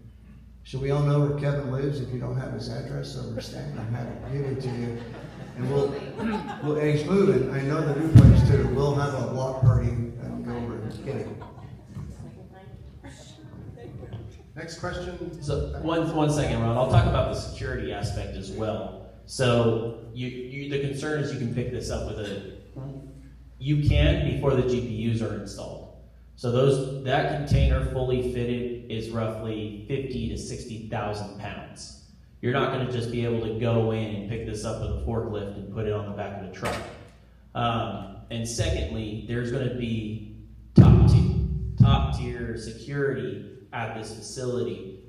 So we all know where Kevin lives. If you don't have his address, understand, I'm happy to give it to you. And and he's moving. I know the new place too. We'll have a block party and go over and get it. Next question. So one second, Ron. I'll talk about the security aspect as well. So the concern is you can pick this up with you can before the GPUs are installed. So that container fully fitted is roughly 50 to 60,000 pounds. You're not going to just be able to go in and pick this up with a forklift and put it on the back of the truck. And secondly, there's going to be top tier security at this facility.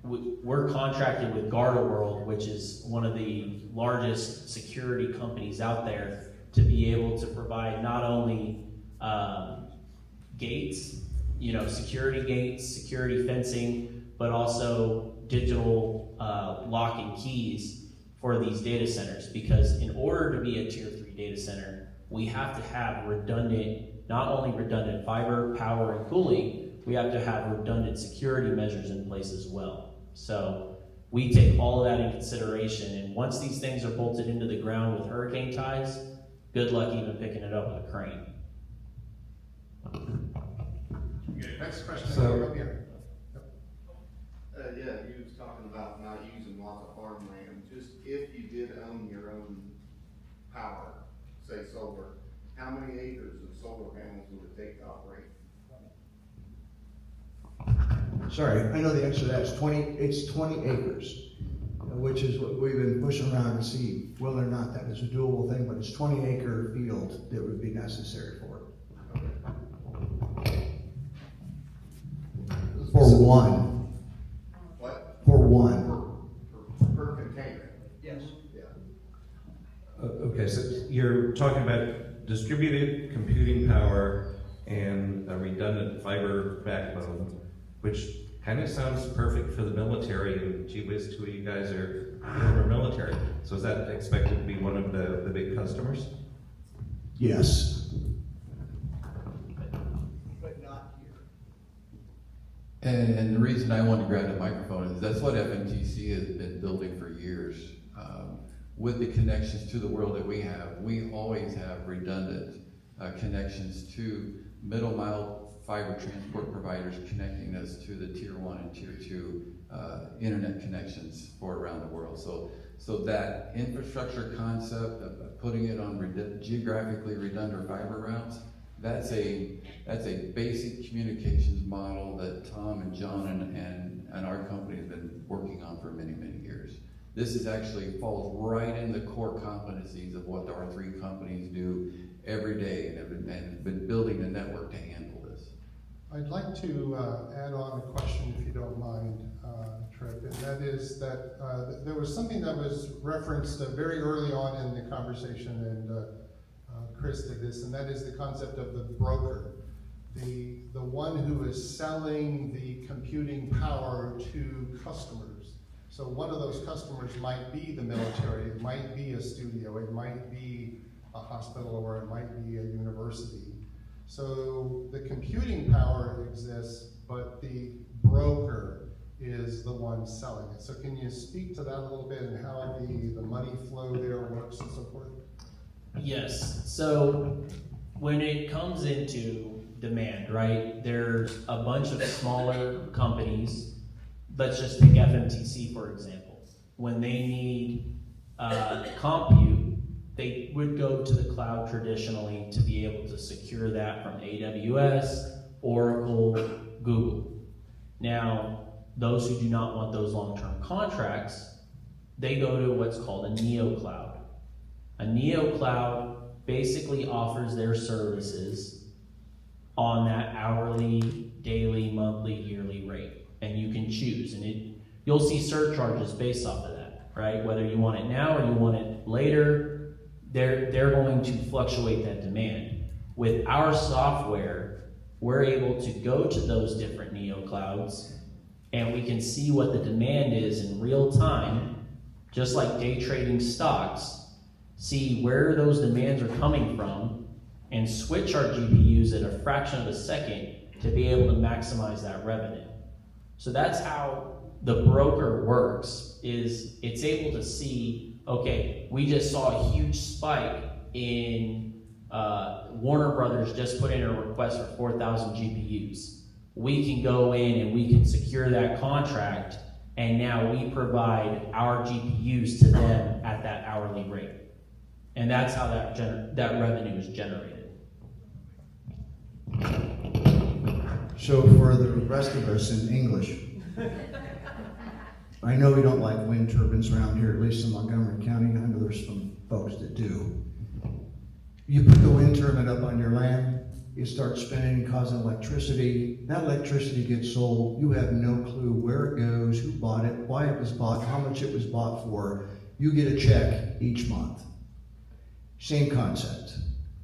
We're contracted with Gardaworld, which is one of the largest security companies out there, to be able to provide not only gates, security gates, security fencing, but also digital lock and keys for these data centers. Because in order to be a tier 3 data center, we have to have not only redundant fiber, power, and cooling, we have to have redundant security measures in place as well. So we take all of that in consideration, and once these things are bolted into the ground with hurricane ties, good luck even picking it up with a crane. Next question. So- Up here. Yeah, you was talking about not using lots of farmland. Just if you did own your own power, say solar, how many acres of solar panels would it take to operate? Sorry, I know the answer to that. It's 20 acres, which is what we've been pushing around to see whether or not that is a doable thing, but it's 20-acre field that would be necessary for it. For one. What? For one. Per container? Yes. Yeah. Okay, so you're talking about distributed computing power and a redundant fiber backbone, which kind of sounds perfect for the military, and gee whiz, two of you guys are former military. So is that expected to be one of the big customers? Yes. But not here. And the reason I wanted to grab the microphone is that's what FMTC has been building for years. With the connections to the world that we always have redundant connections to middle mile fiber transport providers connecting us to the tier 1 and tier 2 internet connections for around the world. So that infrastructure concept of putting it on geographically redundant fiber routes, that's a basic communications model that Tom and John and our company has been working on for many, many years. This is actually falls right in the core competencies of what our 3 companies do every day, and have been building the network to handle this. I'd like to add on a question, if you don't mind, Trip, and that is that there was something that was referenced very early on in the conversation, and Chris did this, and that is the concept of the broker, the one who is selling the computing power to customers. So one of those customers might be the military, it might be a studio, it might be a hospital, or it might be a university. So the computing power exists, but the broker is the one selling it. So can you speak to that a little bit, and how the money flow there works and so forth? Yes. So when it comes into demand, right, there's a bunch of smaller companies. Let's just take FMTC, for example. When they need compute, they would go to the cloud traditionally to be able to secure that from AWS, Oracle, Google. Now, those who do not want those long-term contracts, they go to what's called a neocloud. A neocloud basically offers their services on that hourly, daily, monthly, yearly rate. And you can choose, and you'll see surcharges based off of that. right? Whether you want it now or you want it later, they're going to fluctuate that demand. With our software, we're able to go to those different neoclouds and we can see what the demand is in real time, just like day trading stocks, see where those demands are coming from and switch our GPUs at a fraction of a second to be able to maximize that revenue. So that's how the broker works, is it's able to see, okay, we just saw a huge spike in Warner Brothers just put in a request for 4,000 GPUs. We can go in and we can secure that contract, and now we provide our GPUs to them at that hourly rate. And that's how that revenue is generated. So for the rest of us in English, I know we don't like wind turbines around here, at least in Montgomery County. I know there's some folks that do. You put the wind turbine up on your land, it starts spinning, causing electricity. That electricity gets sold. You have no clue where it goes, who bought it, why it was bought, how much it was bought for. You get a check each month. Same concept.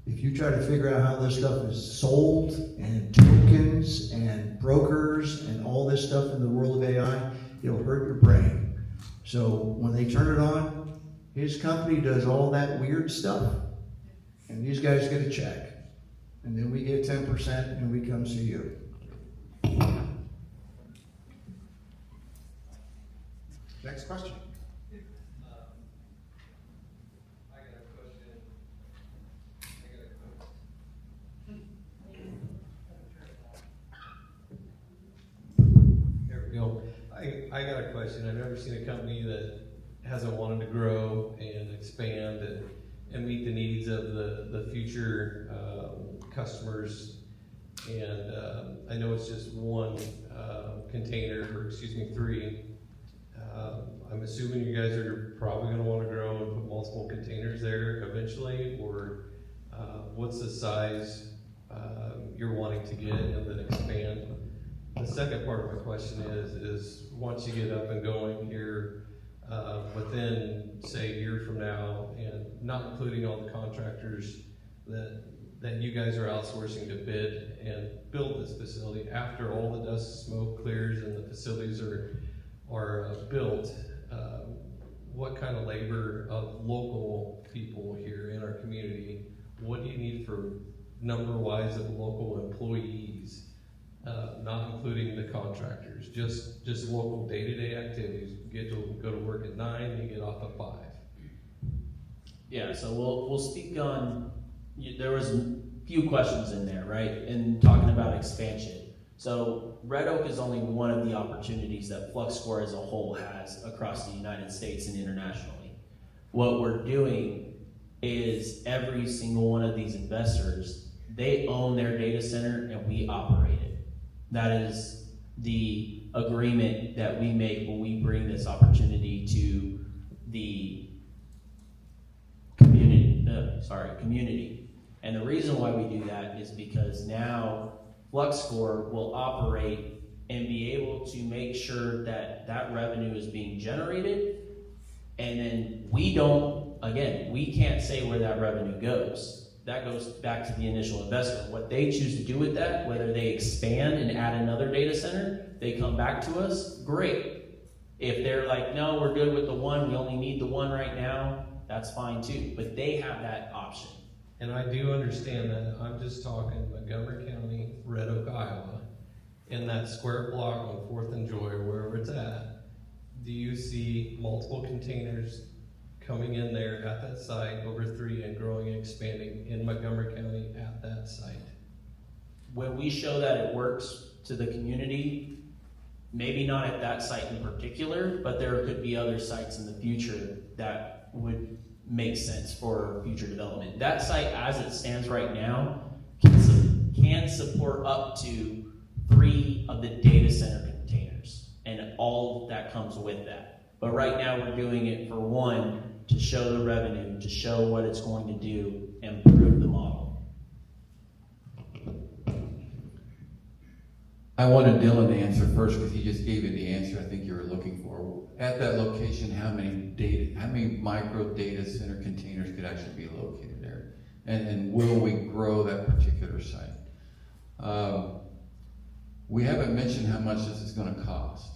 If you try to figure out how this stuff is sold, and tokens, and brokers, and all this stuff in the world of AI, it'll hurt your brain. So when they turn it on, his company does all that weird stuff, and these guys get a check. And then we get 10% and we come see you. Next question. There we go. I got a question. I've never seen a company that hasn't wanted to grow and expand and meet the needs of the future customers. And I know it's just one container, or excuse me, 3. I'm assuming you guys are probably going to want to grow and put multiple containers there eventually, or what's the size you're wanting to get and then expand? The second part of my question is once you get up and going here, within, say, a year from now, and not including all the contractors that you guys are outsourcing to bid and build this facility, after all the dust smoke clears and the facilities are built, what kind of labor of local people here in our community, what do you need for number-wise of local employees? Not including the contractors, just local day-to-day activities. You get to go to work at 9, you get off at 5. Yeah, so we'll speak on, there was a few questions in there, right? And talking about expansion. So Red Oak is only one of the opportunities that FluxScore as a whole has across the United States and internationally. What we're doing is every single one of these investors, they own their data center and we operate it. That is the agreement that we make when we bring this opportunity to the community. And the reason why we do that is because now FluxScore will operate and be able to make sure that that revenue is being generated. And then we can't say where that revenue goes. That goes back to the initial investor. What they choose to do with that, whether they expand and add another data center, they come back to us, great. If they're like, no, we're good with the one, we only need the one right now, that's fine too. But they have that option. And I do understand that. I'm just talking Montgomery County, Red Oak, Iowa, in that square block on 4th and Joy, wherever it's at. Do you see multiple containers coming in there at that site over 3 and growing and expanding in Montgomery County at that site? When we show that it works to the community, maybe not at that site in particular, but there could be other sites in the future that would make sense for future development. That site, as it stands right now, can support up to 3 of the data center containers, and all that comes with that. But right now we're doing it for 1, to show the revenue, to show what it's going to do, and prove the model. I wanted Dylan to answer first because he just gave you the answer I think you were looking for. or at that location, how many micro data center containers could actually be located there? And will we grow that particular site? We haven't mentioned how much this is going to cost.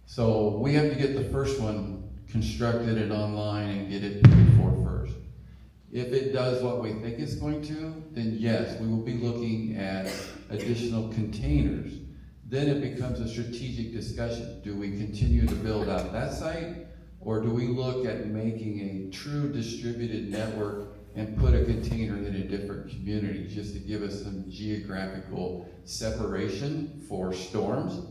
So we have to get the first one constructed and online and get it paid for first. If it does what we think it's going to, then yes, we will be looking at additional containers. Then it becomes a strategic discussion. Do we continue to build out that site, or do we look at making a true distributed network and put a container in a different community just to give us some geographical separation for storms?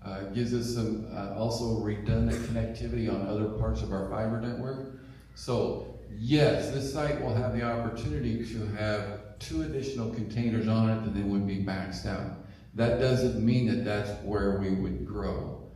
It gives us some also redundant connectivity on other parts of our fiber network. So yes, this site will have the opportunity to have 2 additional containers on it and then would be maxed out. That doesn't mean that that's where we would grow.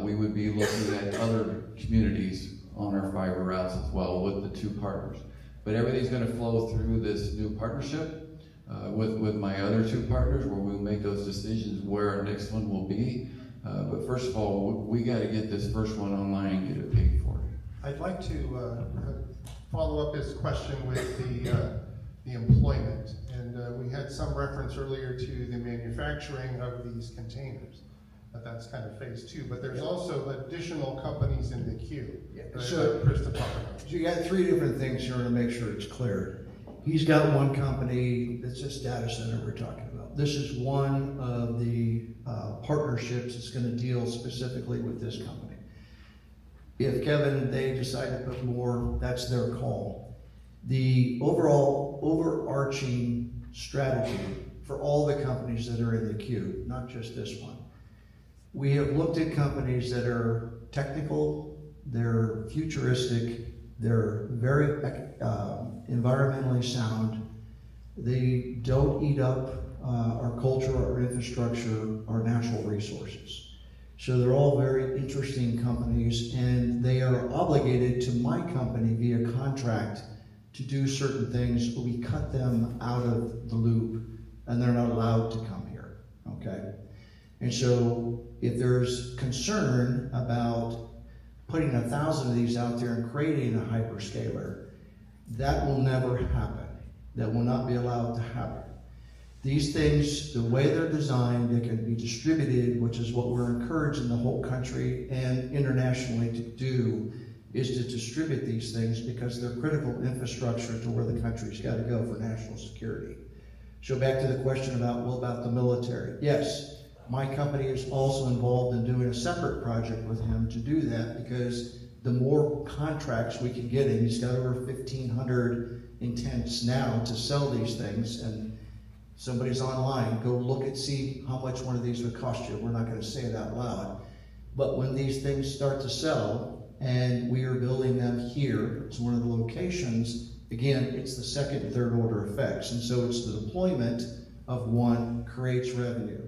We would be looking at other communities on our fiber routes as well with the 2 partners. But everything's going to flow through this new partnership with my other 2 partners, where we'll make those decisions where our next one will be. But first of all, we got to get this first one online and get it paid for. I'd like to follow up his question with the employment. And we had some reference earlier to the manufacturing of these containers. But that's kind of phase 2. But there's also additional companies in the queue. Yeah. that So- I'd like Chris to talk about. So you got 3 different things here to make sure it's clear. He's got one company that's this data center we're talking about. This is one of the partnerships that's going to deal specifically with this company. If Kevin and they decide to put more, that's their call. The overall overarching strategy for all the companies that are in the queue, not just this one. We have looked at companies that are technical, they're futuristic, they're very environmentally sound. They don't eat up our culture, our infrastructure, our natural resources. So they're all very interesting companies, and they are obligated to my company via contract to do certain things. We cut them out of the loop, and they're not allowed to come here, okay? And so if there's concern about putting 1,000 of these out there and creating a hyperscaler, that will never happen. That will not be allowed to happen. These things, the way they're designed, they can be distributed, which is what we're encouraging the whole country and internationally to do, is to distribute these things because they're critical infrastructure to where the country's got to go for national security. So back to the question about the military. Yes, my company is also involved in doing a separate project with him to do that, because the more contracts we can get in, he's got over 1,500 intents now to sell these things, and somebody's online, go look and see how much one of these would cost you. We're not going to say it out loud. But when these things start to sell, and we are building them here, it's one of the locations, again, it's the second and third order effects. And so it's the deployment of one creates revenue.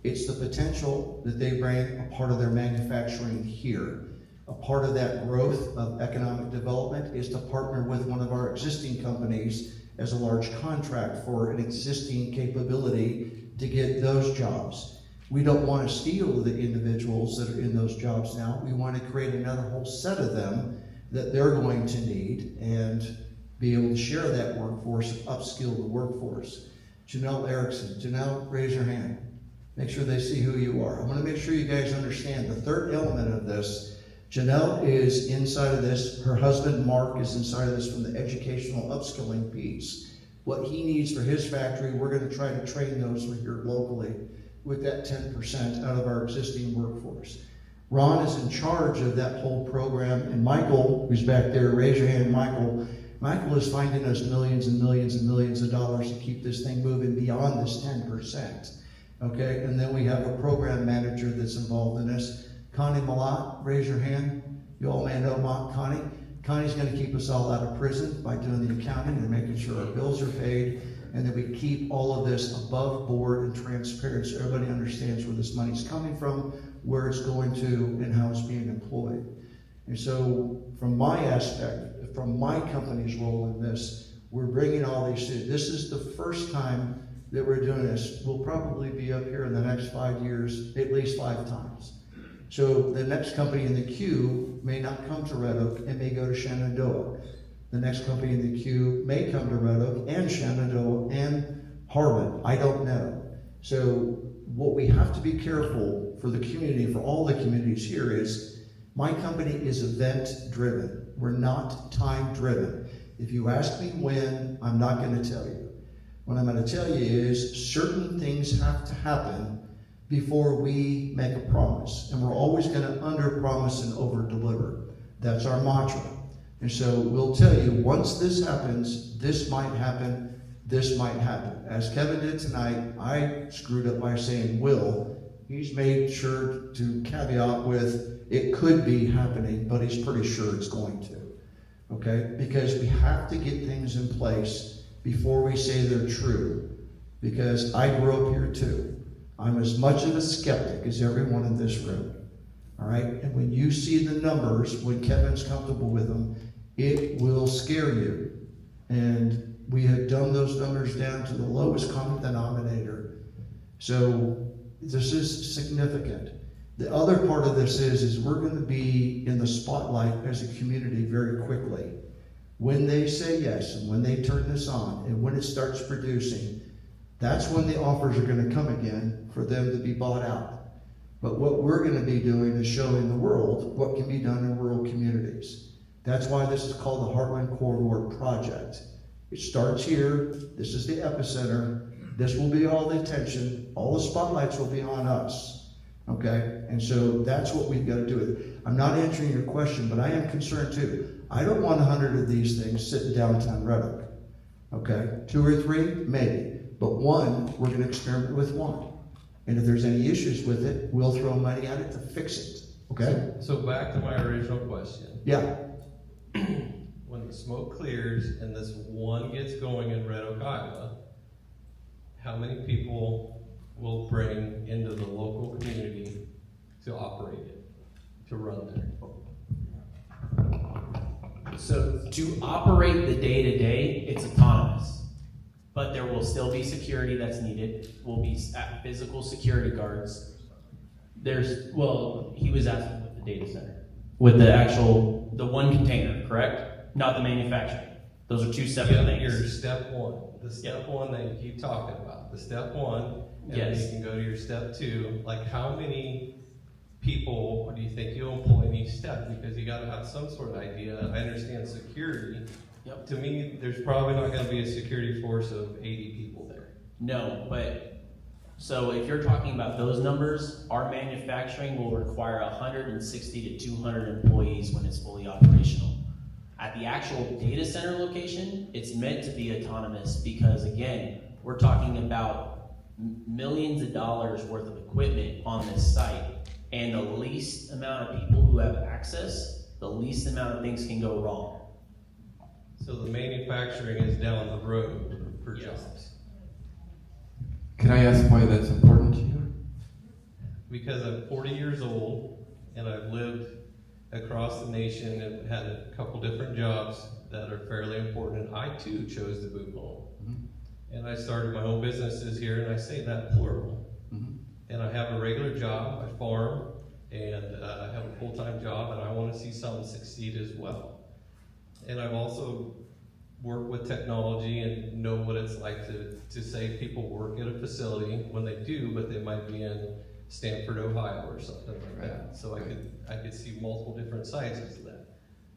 It's the potential that they bring a part of their manufacturing here. A part of that growth of economic development is to partner with one of our existing companies as a large contract for an existing capability to get those jobs. We don't want to steal the individuals that are in those jobs now. We want to create another whole set of them that they're going to need and be able to share that workforce and upskill the workforce. Janelle Erickson. Janelle, raise your hand. Make sure they see who you are. I want to make sure you guys understand the third element of this. Janelle is inside of this. Her husband, Mark, is inside of this from the educational upskilling piece. What he needs for his factory, we're going to try to train those here locally with that 10% out of our existing workforce. Ron is in charge of that whole program, and Michael, who's back there, raise your hand, Michael. Michael is finding us millions and millions and millions of dollars to keep this thing moving beyond this 10%. Okay, and then we have a program manager that's involved in this. Connie Malott, raise your hand. You all may know Connie. Connie's going to keep us all out of prison by doing the accounting and making sure our bills are paid, and that we keep all of this above board and transparent so everybody understands where this money's coming from, where it's going to, and how it's being employed. And so from my aspect, from my company's role in this, we're bringing all these things. This is the first time that we're doing this. We'll probably be up here in the next 5 years, at least 5 times. So the next company in the queue may not come to Red Oak and may go to Shenandoah. The next company in the queue may come to Red Oak and Shenandoah and Harlan. I don't know. So what we have to be careful for the community, for all the communities here, is my company is event driven. We're not time driven. If you ask me when, I'm not going to tell you. What I'm going to tell you is certain things have to happen before we make a promise. And we're always going to under-promise and over-deliver. That's our mantra. And so we'll tell you, once this happens, this might happen, this might happen. As Kevin did tonight, I screwed up by saying will. He's made sure to caveat with, it could be happening, but he's pretty sure it's going to. Okay? Because we have to get things in place before we say they're true. Because I grew up here too. I'm as much of a skeptic as everyone in this room. All right? And when you see the numbers, when Kevin's comfortable with them, it will scare you. And we have done those numbers down to the lowest common denominator. So this is significant. The other part of this is we're going to be in the spotlight as a community very quickly. When they say yes, and when they turn this on, and when it starts producing, that's when the offers are going to come again for them to be bought out. But what we're going to be doing is showing the world what can be done in rural communities. That's why this is called the Heartland Corridor Project. It starts here. This is the epicenter. This will be all the attention. All the spotlights will be on us. Okay? And so that's what we've got to do. I'm not answering your question, but I am concerned too. I don't want 100 of these things sitting downtown Red Oak. Okay? 2 or 3, maybe. But one, we're going to experiment with one. And if there's any issues with it, we'll throw money at it to fix it. Okay? So back to my original question. Yeah. When the smoke clears and this one gets going in Red Oak, Iowa, how many people will bring into the local community to operate it, to run there? So to operate the day-to-day, it's autonomous. But there will still be security that's needed. Will be physical security guards. He was asking with the data center. With the one container, correct? Not the manufacturing. Those are two separate things. Your step one. The step one that you keep talking about. The step one, and then you can go to your step 2. Like, how many people do you think you'll employ in each step? Because you got to have some sort of idea. I understand security. Yep. To me, there's probably not going to be a security force of 80 people there. No, but so if you're talking about those numbers, our manufacturing will require 160 to 200 employees when it's fully operational. At the actual data center location, it's meant to be autonomous because, again, we're talking about millions of dollars worth of equipment on this site, and the least amount of people who have access, the least amount of things can go wrong. So the manufacturing is down the road for jobs. Can I ask why that's important to you? Because I'm 40 years old and I've lived across the nation and had a couple different jobs that are fairly important. I too chose to move home. Mm-hmm. And I started my own businesses here, and I say that plural. Mm-hmm. And I have a regular job, I farm, and I have a full-time job, and I want to see something succeed as well. And I've also worked with technology and know what it's like to say people work at a facility when they do, but they might be in Stanford, Ohio or something like that. So I could see multiple different sides of that.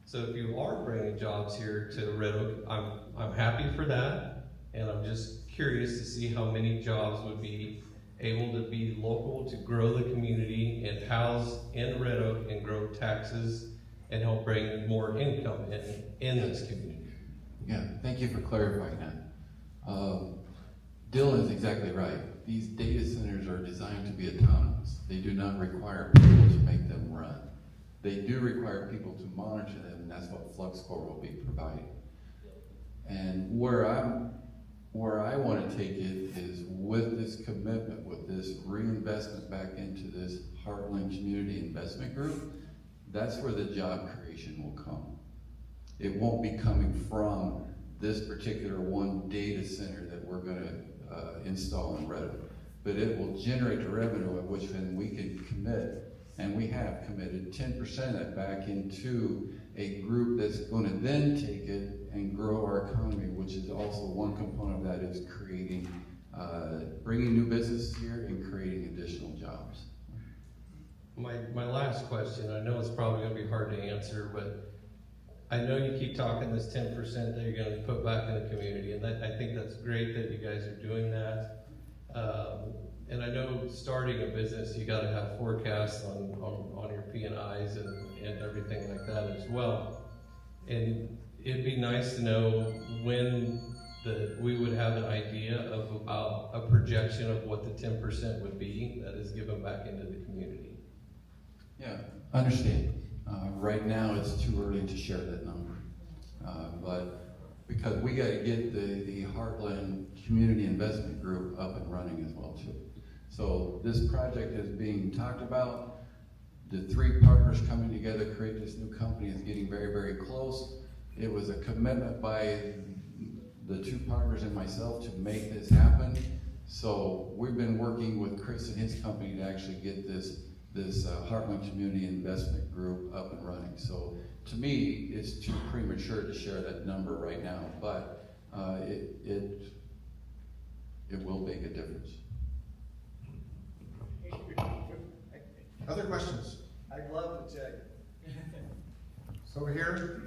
So if you are bringing jobs here to Red Oak, I'm happy for that, and I'm just curious to see how many jobs would be able to be local to grow the community and house in Red Oak and grow taxes and help bring more income in this community. Yeah, thank you for clarifying that. Dylan is exactly right. These data centers are designed to be autonomous. They do not require people to make them run. They do require people to monitor them, and that's what FluxCore will be providing. And where I want to take it is with this commitment, with this reinvestment back into this Heartland Community Investment Group, that's where the job creation will come. It won't be coming from this particular one data center that we're going to install in Red Oak, but it will generate the revenue at which then we can commit And we have committed 10% of that back into a group that's going to then take it and grow our economy, which is also one component of that is creating, bringing new businesses here and creating additional jobs. My last question, I know it's probably gonna be hard to answer, but I know you keep talking this 10% that you're gonna put back in the community, and I think that's great that you guys are doing that. And I know starting a business, you gotta have forecasts on your P&Is and everything like that as well. And it'd be nice to know when we would have an idea of about a projection of what the 10% would be that is given back into the community. Yeah, understand. Right now, it's too early to share that number. But because we got to get the Heartland Community Investment Group up and running as well too. So this project is being talked about. The three partners coming together to create this new company is getting very, very close. It was a commitment by the two partners and myself to make this happen. So we've been working with Chris and his company to actually get this Heartland Community Investment Group up and running. So to me, it's too premature to share that number right now, but it will make a difference. Other questions? I'd love to tell you. So over here?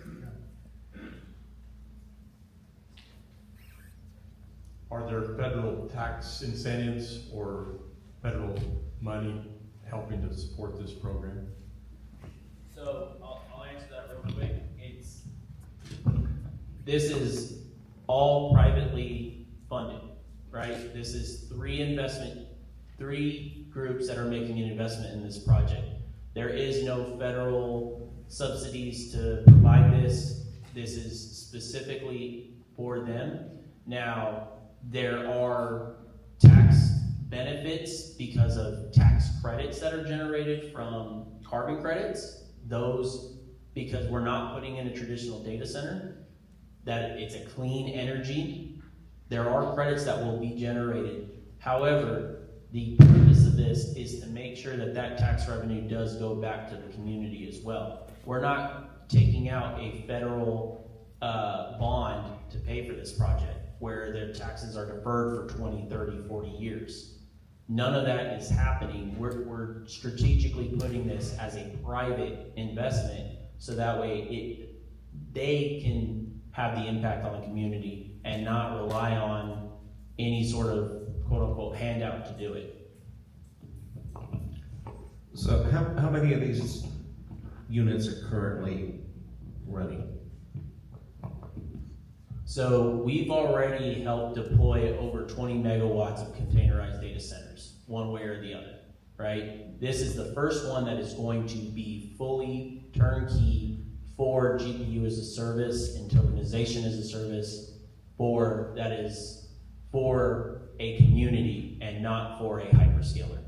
Are there federal tax incentives or federal money helping to support this program? So I'll answer that real quick. This is all privately funded, right? This is three groups that are making an investment in this project. There is no federal subsidies to provide this. This is specifically for them. Now, there are tax benefits because of tax credits that are generated from carbon credits. Those, because we're not putting in a traditional data center, that it's a clean energy. There are credits that will be generated. However, the purpose of this is to make sure that that tax revenue does go back to the community as well. We're not taking out a federal bond to pay for this project where their taxes are deferred for 20, 30, 40 years. None of that is happening. We're strategically putting this as a private investment so that way they can have the impact on the community and not rely on any sort of quote-unquote handout to do it. So how many of these units are currently running? So we've already helped deploy over 20 megawatts of containerized data centers, one way or the other, right? This is the first one that is going to be fully turnkey for GPU as a service and tokenization as a service that is for a community and not for a hyperscaler.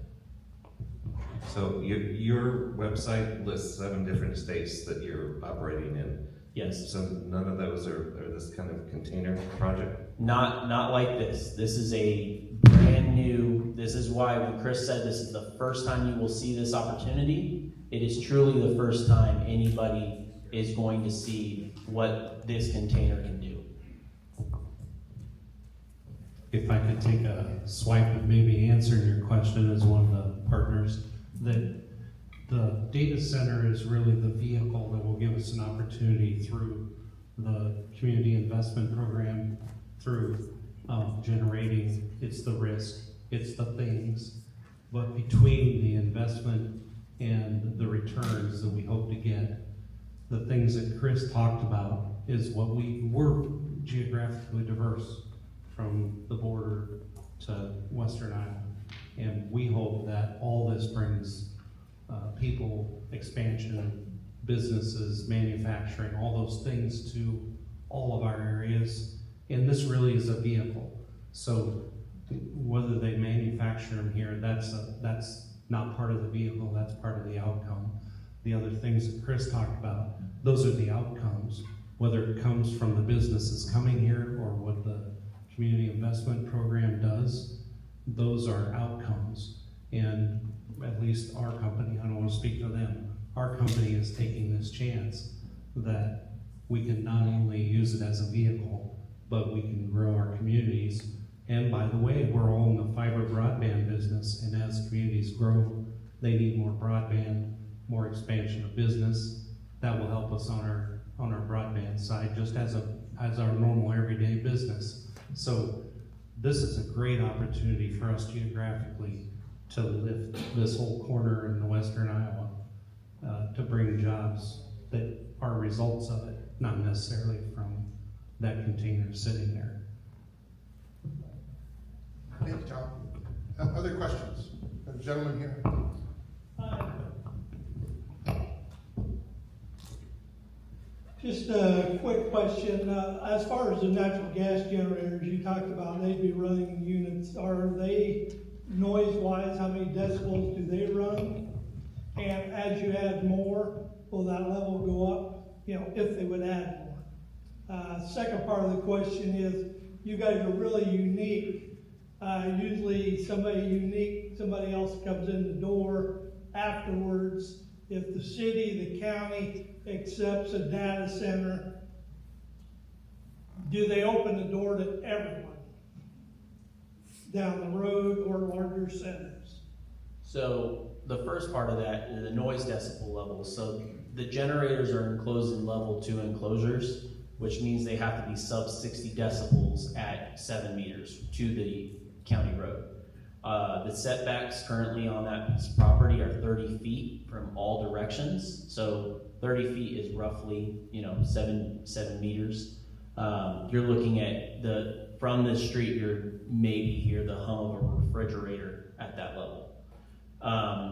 So your website lists 7 different states that you're operating in. Yes. So none of those are this kind of container project? Not like this. This is a brand new, this is why when Chris said this is the first time you will see this opportunity, it is truly the first time anybody is going to see what this container can do. If I could take a swipe at maybe answering your question as one of the partners, that the data center is really the vehicle that will give us an opportunity through the community investment program, through generating, it's the risk, it's the things, but between the investment and the returns that we hope to get, the things that Chris talked about is what we're geographically diverse from the border to Western Iowa. And we hope that all this brings people, expansion, businesses, manufacturing, all those things to all of our areas. And this really is a vehicle. So whether they manufacture them here, that's not part of the vehicle, that's part of the outcome. The other things that Chris talked about, those are the outcomes. Whether it comes from the businesses coming here or what the community investment program does, those are outcomes. And at least our company, I don't want to speak for them, our company is taking this chance that we can not only use it as a vehicle, but we can grow our communities. And by the way, we're all in the fiber broadband business, and as communities grow, they need more broadband, more expansion of business. That will help us on our broadband side, just as our normal everyday business. So this is a great opportunity for us geographically to lift this whole corner in the western Iowa, to bring jobs that are results of it, not necessarily from that container sitting there. Thank you, Tom. Other questions? The gentleman here. Just a quick question. As far as the natural gas generators you talked about, they'd be running units. Are they noise-wise? How many decibels do they run? And as you add more, will that level go up? You know, if they would add more. Second part of the question is, you guys are really unique. Usually somebody else comes in the door afterwards. If the city, the county accepts a data center, do they open the door to everyone down the road or larger centers? So the first part of that is the noise decibel levels. So the generators are enclosed in level 2 enclosures, which means they have to be sub 60 decibels at 7 meters to the county road. The setbacks currently on that piece of property are 30 feet from all directions. So 30 feet is roughly, 7 meters. You're looking at from the street, you're maybe hear the hum of a refrigerator at that level.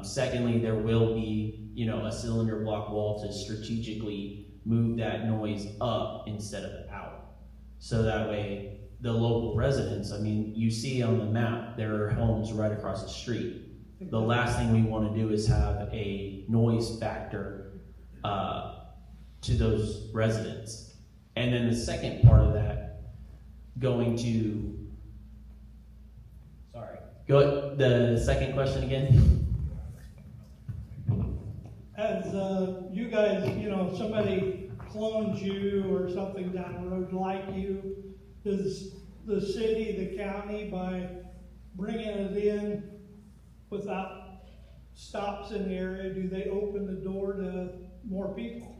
Secondly, there will be, a cylinder block wall to strategically move that noise up instead of out. So that way, the local residents, you see on the map, there are homes right across the street. The last thing we want to do is have a noise factor to those residents. And then the second part of that, the second question again? As you guys, somebody clones you or something down the road like you, does the city, the county, by bringing it in without stops in the area, do they open the door to more people?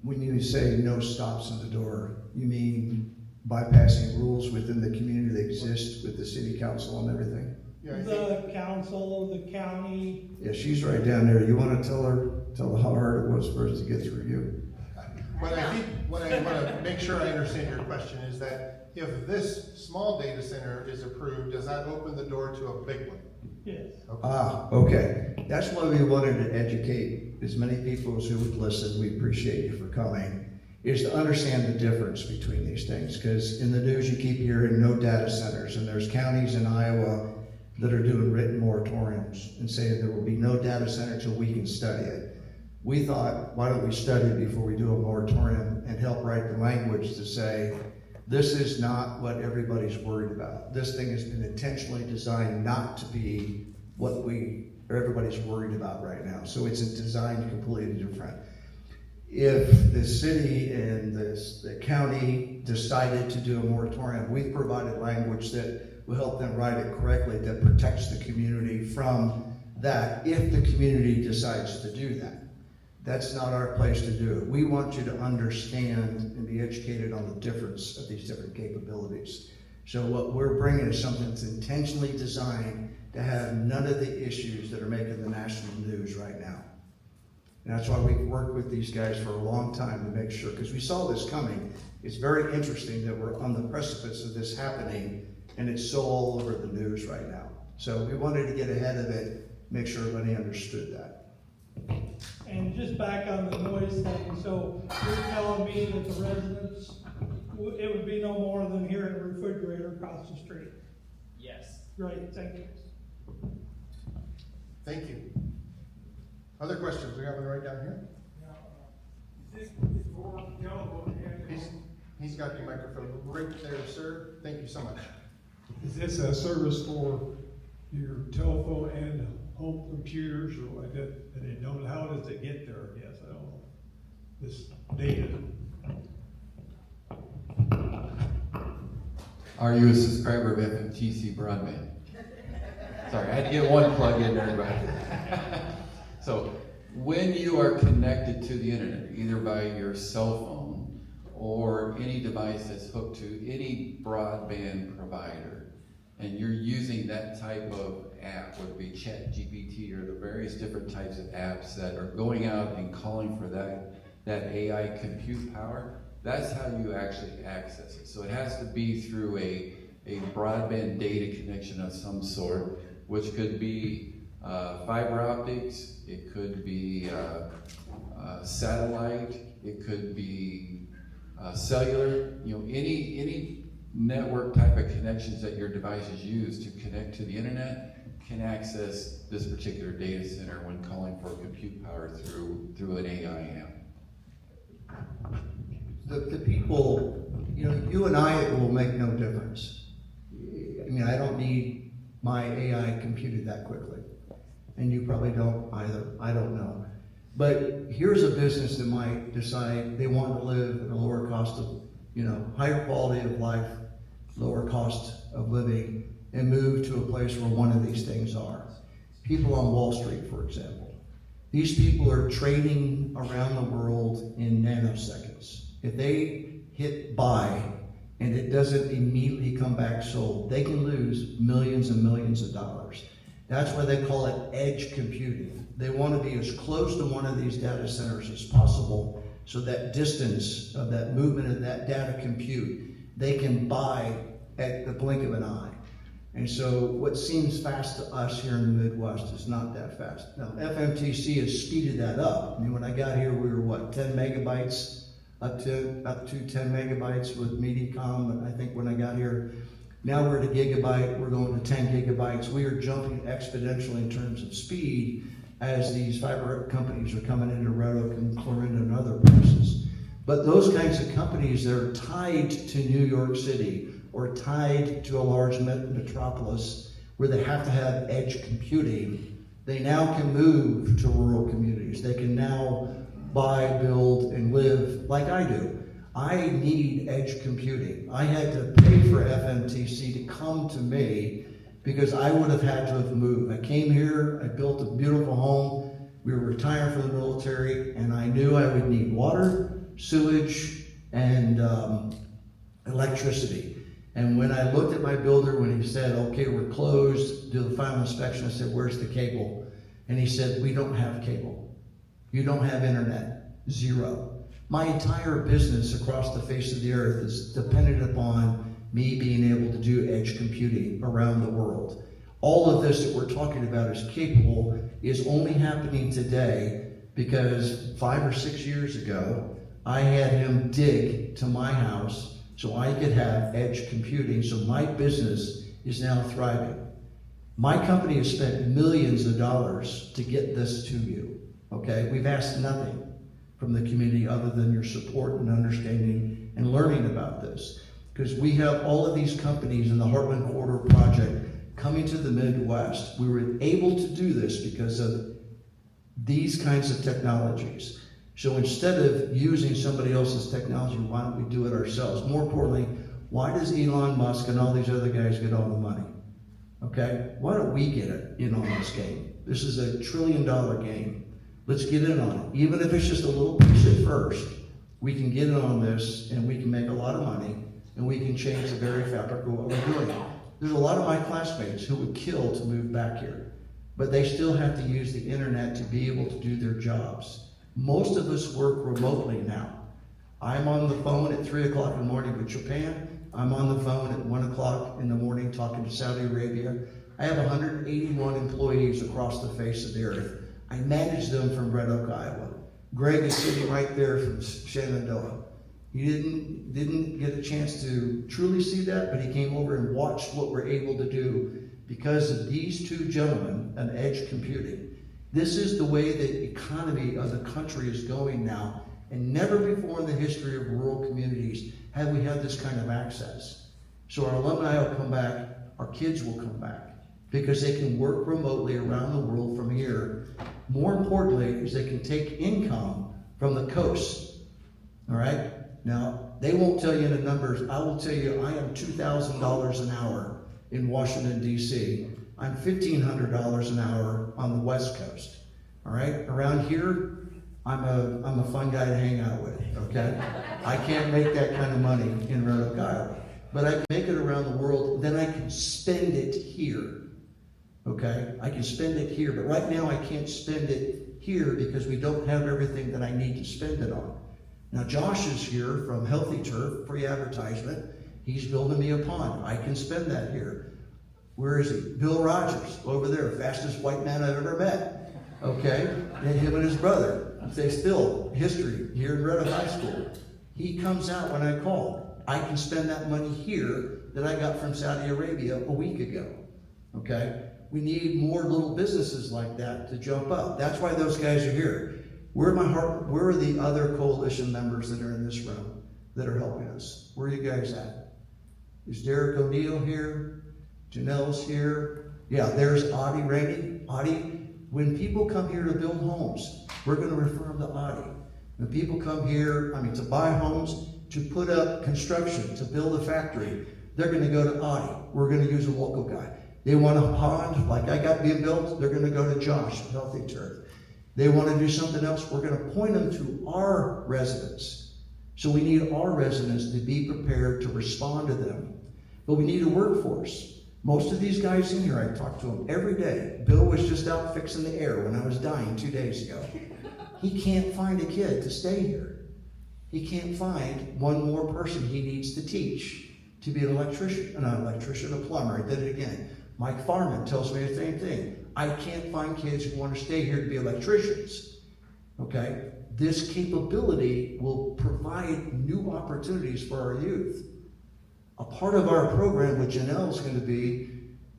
When you say no stops in the door, you mean bypassing rules within the community that exist with the city council and everything? Yeah, The council, the county. Yeah, she's right down there. You want to tell her how hard it was for us to get through you? what I want to make sure I understand your question is that if this small data center is approved, does that open the door to a big one? Yes. Okay. That's why we wanted to educate as many people as who would listen. We appreciate you for coming. Is to understand the difference between these things, because in the news you keep hearing no data centers, and there's counties in Iowa that are doing written moratoriums and saying there will be no data center till we can study it. We thought, why don't we study it before we do a moratorium and help write the language to say, this is not what everybody's worried about. This thing has been intentionally designed not to be what everybody's worried about right now. So it's designed completely different. If the city and the county decided to do a moratorium, we've provided language that will help them write it correctly that protects the community from that if the community decides to do that. That's not our place to do it. We want you to understand and be educated on the difference of these different capabilities. So what we're bringing is something that's intentionally designed to have none of the issues that are making the national news right now. And that's why we've worked with these guys for a long time to make sure, because we saw this coming. It's very interesting that we're on the precipice of this happening, and it's so all over the news right now. So we wanted to get ahead of it, make sure everybody understood that. And just back on the noise thing, so you're telling me that the residents, it would be no more than hearing a refrigerator across the street? Yes. Great, thank you. Thank you. Other questions? We have one right down here. He's got your microphone right there, sir. Thank you so much. Is this a service for your telephone and home computers or like that, and they don't, how does it get there, I guess, I don't know. This data. Are you a subscriber of FMTC broadband? Sorry, I had to get one plug in there, everybody. So, when you are connected to the internet, either by your cell phone or any device that's hooked to any broadband provider, and you're using that type of app, whether it be ChatGPT or the various different types of apps that are going out and calling for that AI compute power, that's how you actually access it. So it has to be through a broadband data connection of some sort, which could be fiber optics, it could be satellite, it could be cellular, any network type of connections that your devices use to connect to the internet can access this particular data center when calling for compute power through an AI app. The people, you and I, it will make no difference. I mean, I don't need my AI computed that quickly. And you probably don't either, I don't know. But here's a business that might decide they want to live at a lower cost of, higher quality of life, lower cost of living, and move to a place where one of these things are. People on Wall Street, for example. These people are trading around the world in nanoseconds. If they hit buy and it doesn't immediately come back sold, they can lose millions and millions of dollars. That's why they call it edge computing. They want to be as close to one of these data centers as possible, so that distance of that movement of that data compute, they can buy at the blink of an eye. And so what seems fast to us here in the Midwest is not that fast. Now, FMTC has speeded that up. I mean, when I got here, we were 10 megabytes, up to 10 megabytes with Mediacom. I think when I got here, now we're at a gigabyte, we're going to 10 gigabytes. We are jumping exponentially in terms of speed as these fiber companies are coming into Red Oak and Clorinda and other places. But those kinds of companies that are tied to New York City or tied to a large metropolis where they have to have edge computing, they now can move to rural communities. They can now buy, build, and live like I do. I need edge computing. I had to pay for FMTC to come to me because I would have had to have moved. I came here, I built a beautiful home, we were retired from the military, and I knew I would need water, sewage, and electricity. And when I looked at my builder, when he said, okay, we're closed, do the final inspection, I said, where's the cable? And he said, we don't have cable. You don't have internet. Zero. My entire business across the face of the earth is dependent upon me being able to do edge computing around the world. All of this that we're talking about is capable, is only happening today because 5 or 6 years ago, I had him dig to my house so I could have edge computing, so my business is now thriving. My company has spent millions of dollars to get this to you, okay? We've asked nothing from the community other than your support and understanding and learning about this. Because we have all of these companies in the Heartland Corridor project coming to the Midwest. We were able to do this because of these kinds of technologies. So instead of using somebody else's technology, why don't we do it ourselves? More importantly, why does Elon Musk and all these other guys get all the money? Okay, why don't we get it in on this game? This is $1 trillion game. Let's get in on it. Even if it's just a little piece at first, we can get in on this and we can make a lot of money and we can change the very fabric of what we're doing. There's a lot of my classmates who would kill to move back here, but they still have to use the internet to be able to do their jobs. Most of us work remotely now. I'm on the phone at 3 o'clock in the morning with Japan. I'm on the phone at 1 o'clock in the morning talking to Saudi Arabia. I have 181 employees across the face of the earth. I manage them from Red Oak, Iowa. Greg is sitting right there from Shenandoah. He didn't get a chance to truly see that, but he came over and watched what we're able to do because of these two gentlemen and edge computing. This is the way the economy of the country is going now, and never before in the history of rural communities have we had this kind of access. So our alumni will come back, our kids will come back. because they can work remotely around the world from here. More importantly, is they can take income from the coast. All right? Now, they won't tell you the numbers. I will tell you, I am $2,000 an hour in Washington, D.C. I'm $1,500 an hour on the West Coast. All right? Around here, I'm a fun guy to hang out with, okay? I can't make that kind of money in Roanoke, Iowa. But I can make it around the world, then I can spend it here, okay? I can spend it here, but right now I can't spend it here because we don't have everything that I need to spend it on. Now Josh is here from Healthy Turf, free advertisement. He's building me a pond. I can spend that here. Where is he? Bill Rogers, over there, fastest white man I've ever met, okay? And him and his brother, they still history here in Roanoke High School. He comes out when I call. I can spend that money here that I got from Saudi Arabia a week ago, okay? We need more little businesses like that to jump up. That's why those guys are here. Where are the other coalition members that are in this room that are helping us? Where are you guys at? Is Derek O'Neill here? Janelle's here? Yeah, there's Audie Rainey. Audie, when people come here to build homes, we're going to refer them to Audie. When people come here, to buy homes, to put up construction, to build a factory, they're going to go to Audie. We're going to use a local guy. They want a pond like I got being built, they're going to go to Josh at Healthy Turf. They want to do something else, we're going to point them to our residents. So we need our residents to be prepared to respond to them. But we need a workforce. Most of these guys in here, I talk to them every day. Bill was just out fixing the air when I was dying 2 days ago. He can't find a kid to stay here. He can't find one more person he needs to teach to be an electrician, a plumber. I did it again. Mike Farman tells me the same thing. I can't find kids who want to stay here to be electricians, okay? This capability will provide new opportunities for our youth. A part of our program with Janelle is going to be,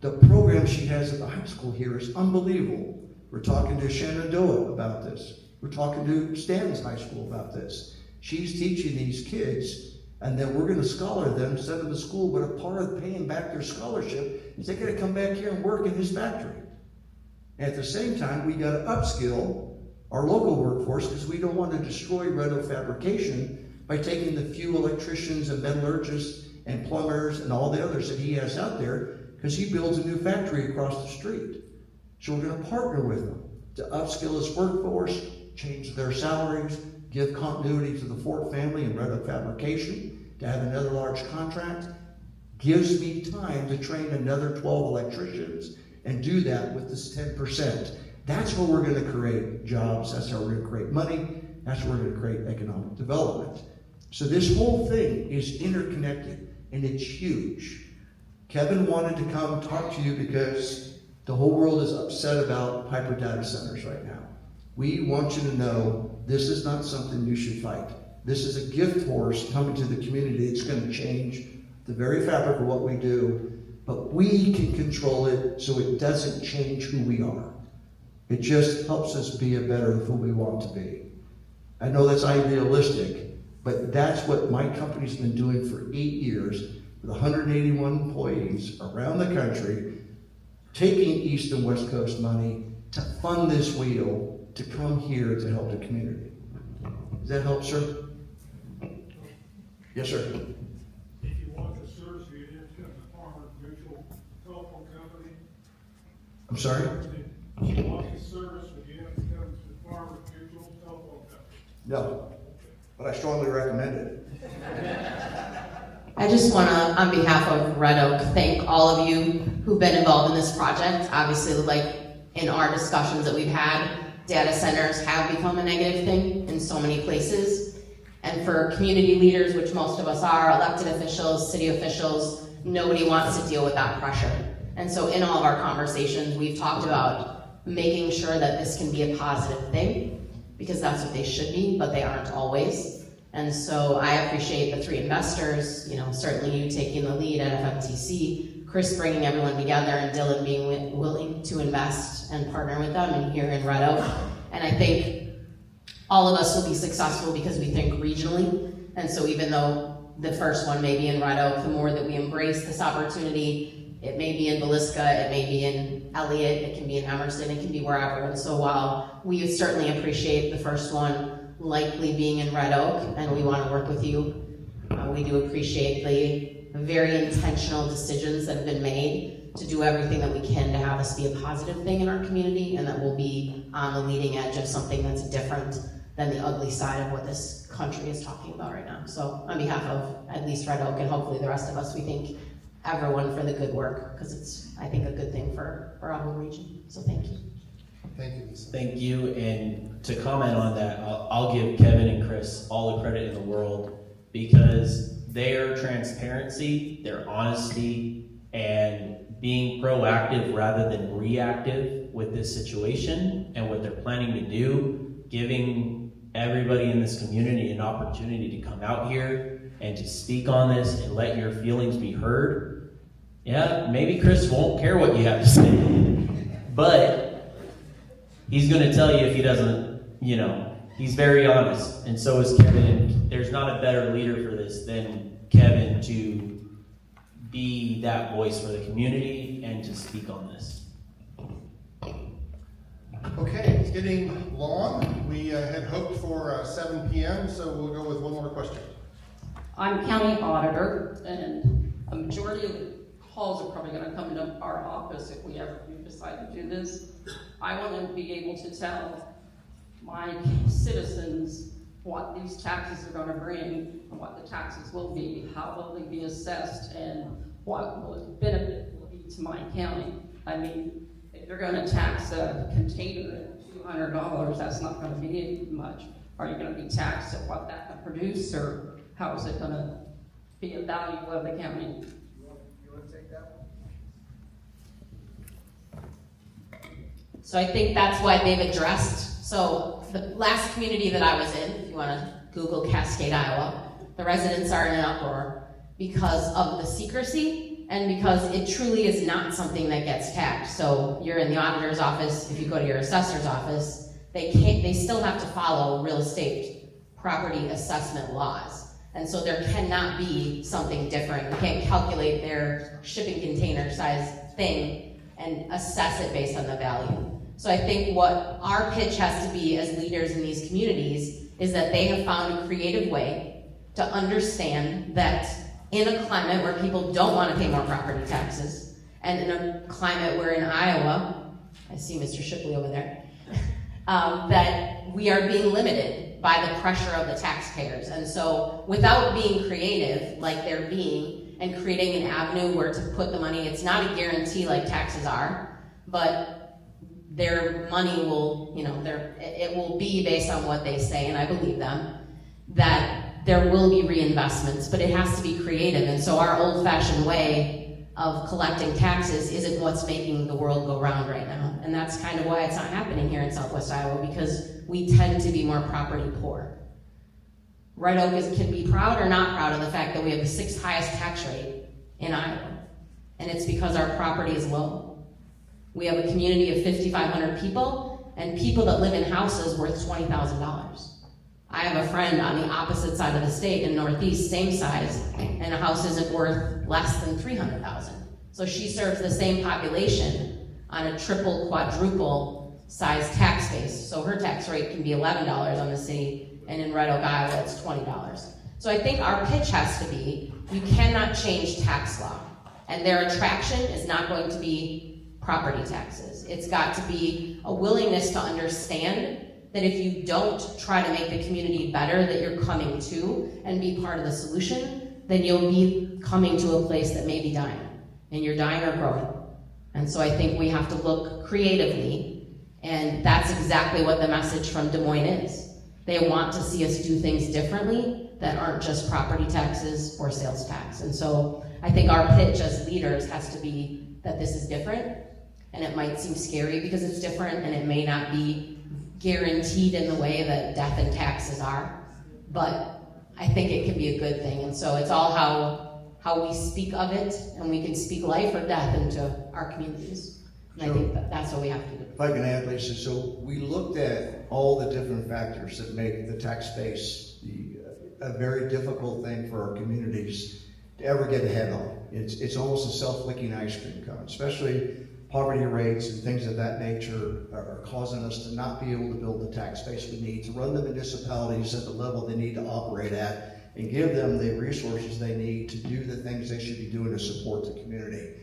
the program she has at the high school here is unbelievable. We're talking to Shenandoah about this. We're talking to Stan's high school about this. She's teaching these kids, and then we're going to scholar them, send them to school, but a part of paying back their scholarship is they're going to come back here and work in his factory. At the same time, we got to upskill our local workforce because we don't want to destroy Roanoke fabrication by taking the few electricians and metallurgists and plumbers and all the others that he has out there, because he builds a new factory across the street. So we're going to partner with him to upskill his workforce, change their salaries, give continuity to the Fort family and Roanoke fabrication, to have another large contract. Gives me time to train another 12 electricians and do that with this 10%. That's where we're going to create jobs. That's how we're going to create money. That's where we're going to create economic development. So this whole thing is interconnected, and it's huge. Kevin wanted to come talk to you because the whole world is upset about hyper data centers right now. We want you to know this is not something you should fight. This is a gift horse coming to the community. It's going to change the very fabric of what we do, but we can control it so it doesn't change who we are. It just helps us be a better who we want to be. I know that's idealistic, but that's what my company's been doing for 8 years with 181 employees around the country, taking East and West Coast money to fund this wheel to come here to help the community. Does that help, sir? Yes, sir. If you want the service, you have to come to Farmer Mutual Telephone Company. I'm sorry? If you want the service, you have to come to Farmer Mutual Telephone Company. No, but I strongly recommend it. I just want to, on behalf of Red Oak, thank all of you who've been involved in this project. Obviously, like in our discussions that we've had, data centers have become a negative thing in so many places. And for community leaders, which most of us are, elected officials, city officials, nobody wants to deal with that pressure. And so in all of our conversations, we've talked about making sure that this can be a positive thing, because that's what they should be, but they aren't always. And so I appreciate the three investors, certainly you taking the lead at FMTC, Chris bringing everyone together, and Dylan being willing to invest and partner with them and here in Red Oak. And I think all of us will be successful because we think regionally. And so even though the first one may be in Red Oak, the more that we embrace this opportunity It may be in Villisca, it may be in Elliott, it can be in Emerson, it can be wherever. And so while we certainly appreciate the first one likely being in Red Oak, and we want to work with you, we do appreciate the very intentional decisions that have been made to do everything that we can to have this be a positive thing in our community, and that we'll be on the leading edge of something that's different than the ugly side of what this country is talking about right now. So on behalf of at least Red Oak and hopefully the rest of us, we thank everyone for the good work, because it's, I think, a good thing for our whole region. So thank you. Thank you, Lisa. Thank you, and to comment on that, I'll give Kevin and Chris all the credit in the world, because their transparency, their honesty, and being proactive rather than reactive with this situation and what they're planning to do, giving everybody in this community an opportunity to come out here and to speak on this and let your feelings be heard. Yeah, maybe Chris won't care what you have to say, but he's going to tell you if he doesn't, he's very honest, and so is Kevin. There's not a better leader for this than Kevin to be that voice for the community and to speak on this. Okay, it's getting long. We had hoped for 7 p.m., so we'll go with one more question. I'm county auditor, and a majority of the calls are probably going to come into our office if we ever do decide to do this. I want to be able to tell my citizens what these taxes are going to bring, and what the taxes will be, how will they be assessed, and what will the benefit will be to my county. I mean, if they're going to tax a container at $200, that's not going to be much. Are you going to be taxed at what that can produce, or how is it going to be a value of the county? You want to take that one? So I think that's why they've addressed. So the last community that I was in, if you want to Google Cascade, Iowa, the residents are in an uproar because of the secrecy and because it truly is not something that gets taxed. So you're in the auditor's office, if you go to your assessor's office, they still have to follow real estate property assessment laws. And so there cannot be something different. You can't calculate their shipping container size thing and assess it based on the value. So I think what our pitch has to be as leaders in these communities is that they have found a creative way to understand that in a climate where people don't want to pay more property taxes, and in a climate where in Iowa, I see Mr. Shipley over there, that we are being limited by the pressure of the taxpayers. And so without being creative like they're being and creating an avenue where to put the money, it's not a guarantee like taxes are, but their money will, it will be based on what they say, and I believe them, that there will be reinvestments, but it has to be creative. And so our old-fashioned way of collecting taxes isn't what's making the world go round right now. And that's kind of why it's not happening here in Southwest Iowa, because we tend to be more property poor. Red Oak can be proud or not proud of the fact that we have the 6th highest tax rate in Iowa. And it's because our property is low. We have a community of 5,500 people, and people that live in houses worth $20,000. I have a friend on the opposite side of the state in Northeast, same size, and a house isn't worth less than $300,000. So she serves the same population on a triple, quadruple size tax base. So her tax rate can be $11 on the city, and in Red Oak, Iowa, it's $20. So I think our pitch has to be, you cannot change tax law, and their attraction is not going to be property taxes. It's got to be a willingness to understand that if you don't try to make the community better that you're coming to and be part of the solution, then you'll be coming to a place that may be dying, and you're dying or growing. And so I think we have to look creatively, and that's exactly what the message from Des Moines is. They want to see us do things differently that aren't just property taxes or sales tax. And so I think our pitch as leaders has to be that this is different, and it might seem scary because it's different, and it may not be guaranteed in the way that death and taxes are, but I think it can be a good thing. And so it's all how we speak of it, and we can speak life or death into our communities. And I think that's what we have to do. If I can add, Lisa, so we looked at all the different factors that make the tax base a very difficult thing for our communities to ever get ahead on. It's almost a self-licking ice cream cone, especially poverty rates and things of that nature are causing us to not be able to build the tax base we need to run the municipalities at the level they need to operate at and give them the resources they need to do the things they should be doing to support the community.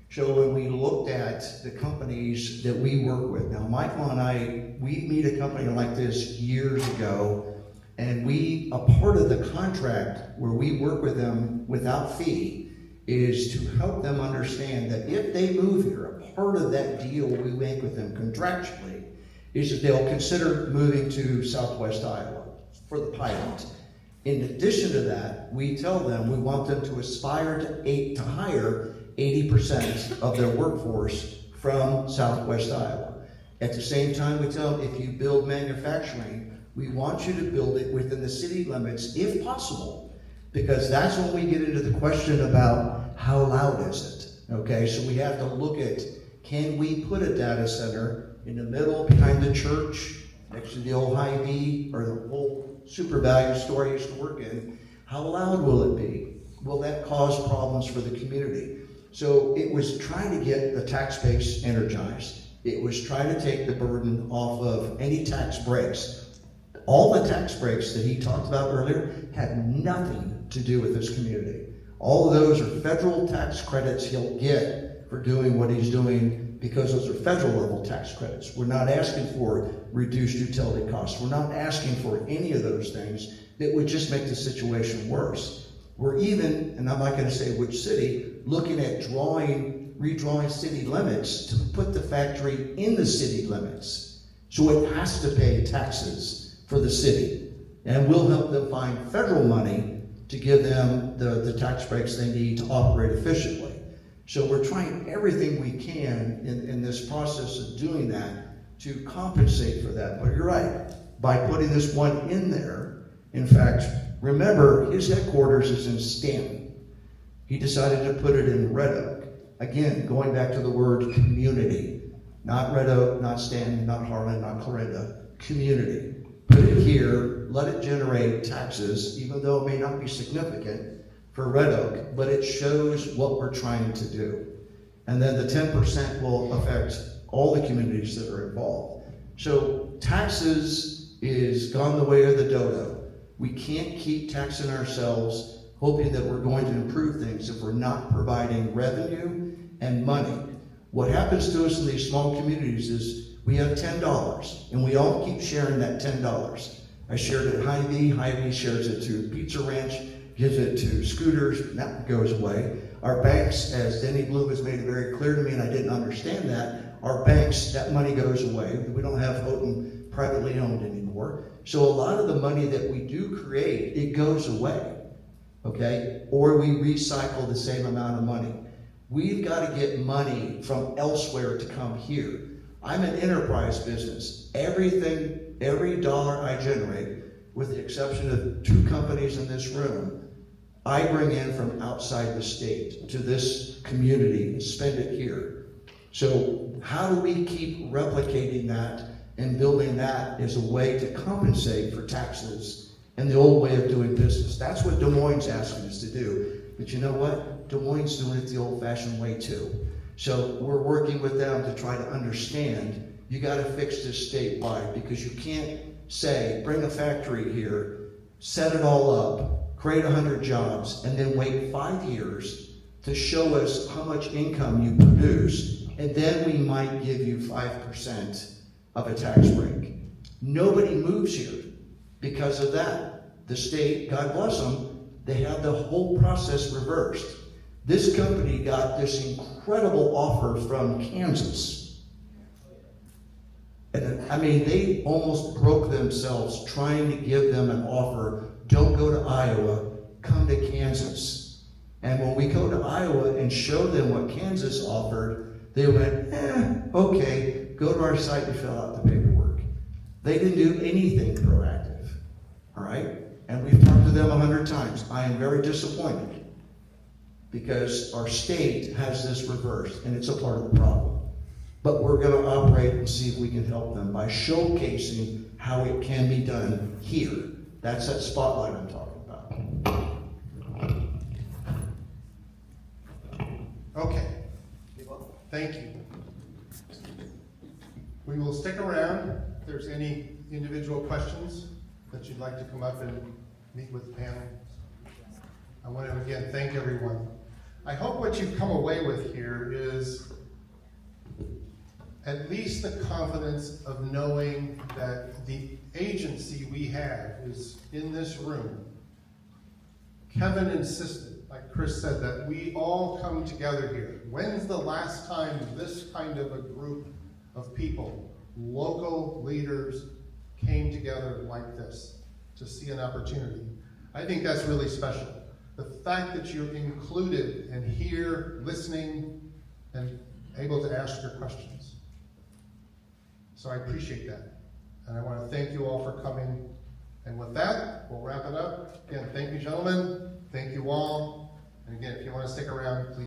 So when we looked at the companies that we work with, now Michael and I, we meet a company like this years ago, and a part of the contract where we work with them without fee is to help them understand that if they move here, a part of that deal we make with them contractually is that they'll consider moving to Southwest Iowa for the pilot. In addition to that, we tell them we want them to aspire to hire 80% of their workforce from Southwest Iowa. At the same time, we tell them if you build manufacturing, we want you to build it within the city limits if possible, because that's when we get into the question about how loud is it, okay? So we have to look at, can we put a data center in the middle behind the church, next to the old Hy-Vee or the old super value store I used to work in? How loud will it be? Will that cause problems for the community? So it was trying to get the tax base energized. It was trying to take the burden off of any tax breaks. All the tax breaks that he talked about earlier had nothing to do with this community. All of those are federal tax credits he'll get for doing what he's doing because those are federal level tax credits. We're not asking for reduced utility costs. We're not asking for any of those things that would just make the situation worse. We're even, and I'm not going to say which city, looking at redrawing city limits to put the factory in the city limits. So it has to pay taxes for the city. And we'll help them find federal money to give them the tax breaks they need to operate efficiently. So we're trying everything we can in this process of doing that to compensate for that. But you're right, by putting this one in there, in fact, remember his headquarters is in Stanton. He decided to put it in Red Oak. Again, going back to the word community, not Red Oak, not Stanton, not Harlan, not Clarinda, community. Put it here, let it generate taxes, even though it may not be significant for Red Oak, but it shows what we're trying to do. And then the 10% will affect all the communities that are involved. So taxes is gone the way of the dodo. We can't keep taxing ourselves, hoping that we're going to improve things if we're not providing revenue and money. What happens to us in these small communities is we have $10, and we all keep sharing that $10. I shared it at Hy-Vee, Hy-Vee shares it to Pizza Ranch, gives it to Scooters, and that goes away. Our banks, as Denny Bloom has made it very clear to me, and I didn't understand that, our banks, that money goes away. We don't have Houghton privately owned anymore. So a lot of the money that we do create, it goes away, okay? Or we recycle the same amount of money. We've got to get money from elsewhere to come here. I'm an enterprise business. Every dollar I generate, with the exception of 2 companies in this room, I bring in from outside the state to this community and spend it here. So how do we keep replicating that and building that as a way to compensate for taxes and the old way of doing business? That's what Des Moines is asking us to do. But you know what? Des Moines is doing it the old-fashioned way too. So we're working with them to try to understand, you got to fix this statewide, because you can't say, bring a factory here, set it all up, create 100 jobs, and then wait 5 years to show us how much income you produce, and then we might give you 5% of a tax break. Nobody moves here because of that. The state, God bless them, they have the whole process reversed. This company got this incredible offer from Kansas. And I mean, they almost broke themselves trying to give them an offer. Don't go to Iowa, come to Kansas. And when we go to Iowa and show them what Kansas offered, they went, okay, go to our site and fill out the paperwork. They didn't do anything proactive, all right? And we've talked to them 100 times. I am very disappointed, because our state has this reversed, and it's a part of the problem. But we're going to operate and see if we can help them by showcasing how it can be done here. That's that spotlight I'm talking about. Thank you. We will stick around. If there's any individual questions that you'd like to come up and meet with the panel. I want to again thank everyone. I hope what you've come away with here is at least the confidence of knowing that the agency we have is in this room. Kevin insisted, like Chris said, that we all come together here. When's the last time this kind of a group of people, local leaders, came together like this to see an opportunity? I think that's really special. The fact that you're included and here listening and able to ask your questions. So I appreciate that. And I want to thank you all for coming. And with that, we'll wrap it up. Again, thank you, gentlemen. Thank you all. And again, if you want to stick around, please.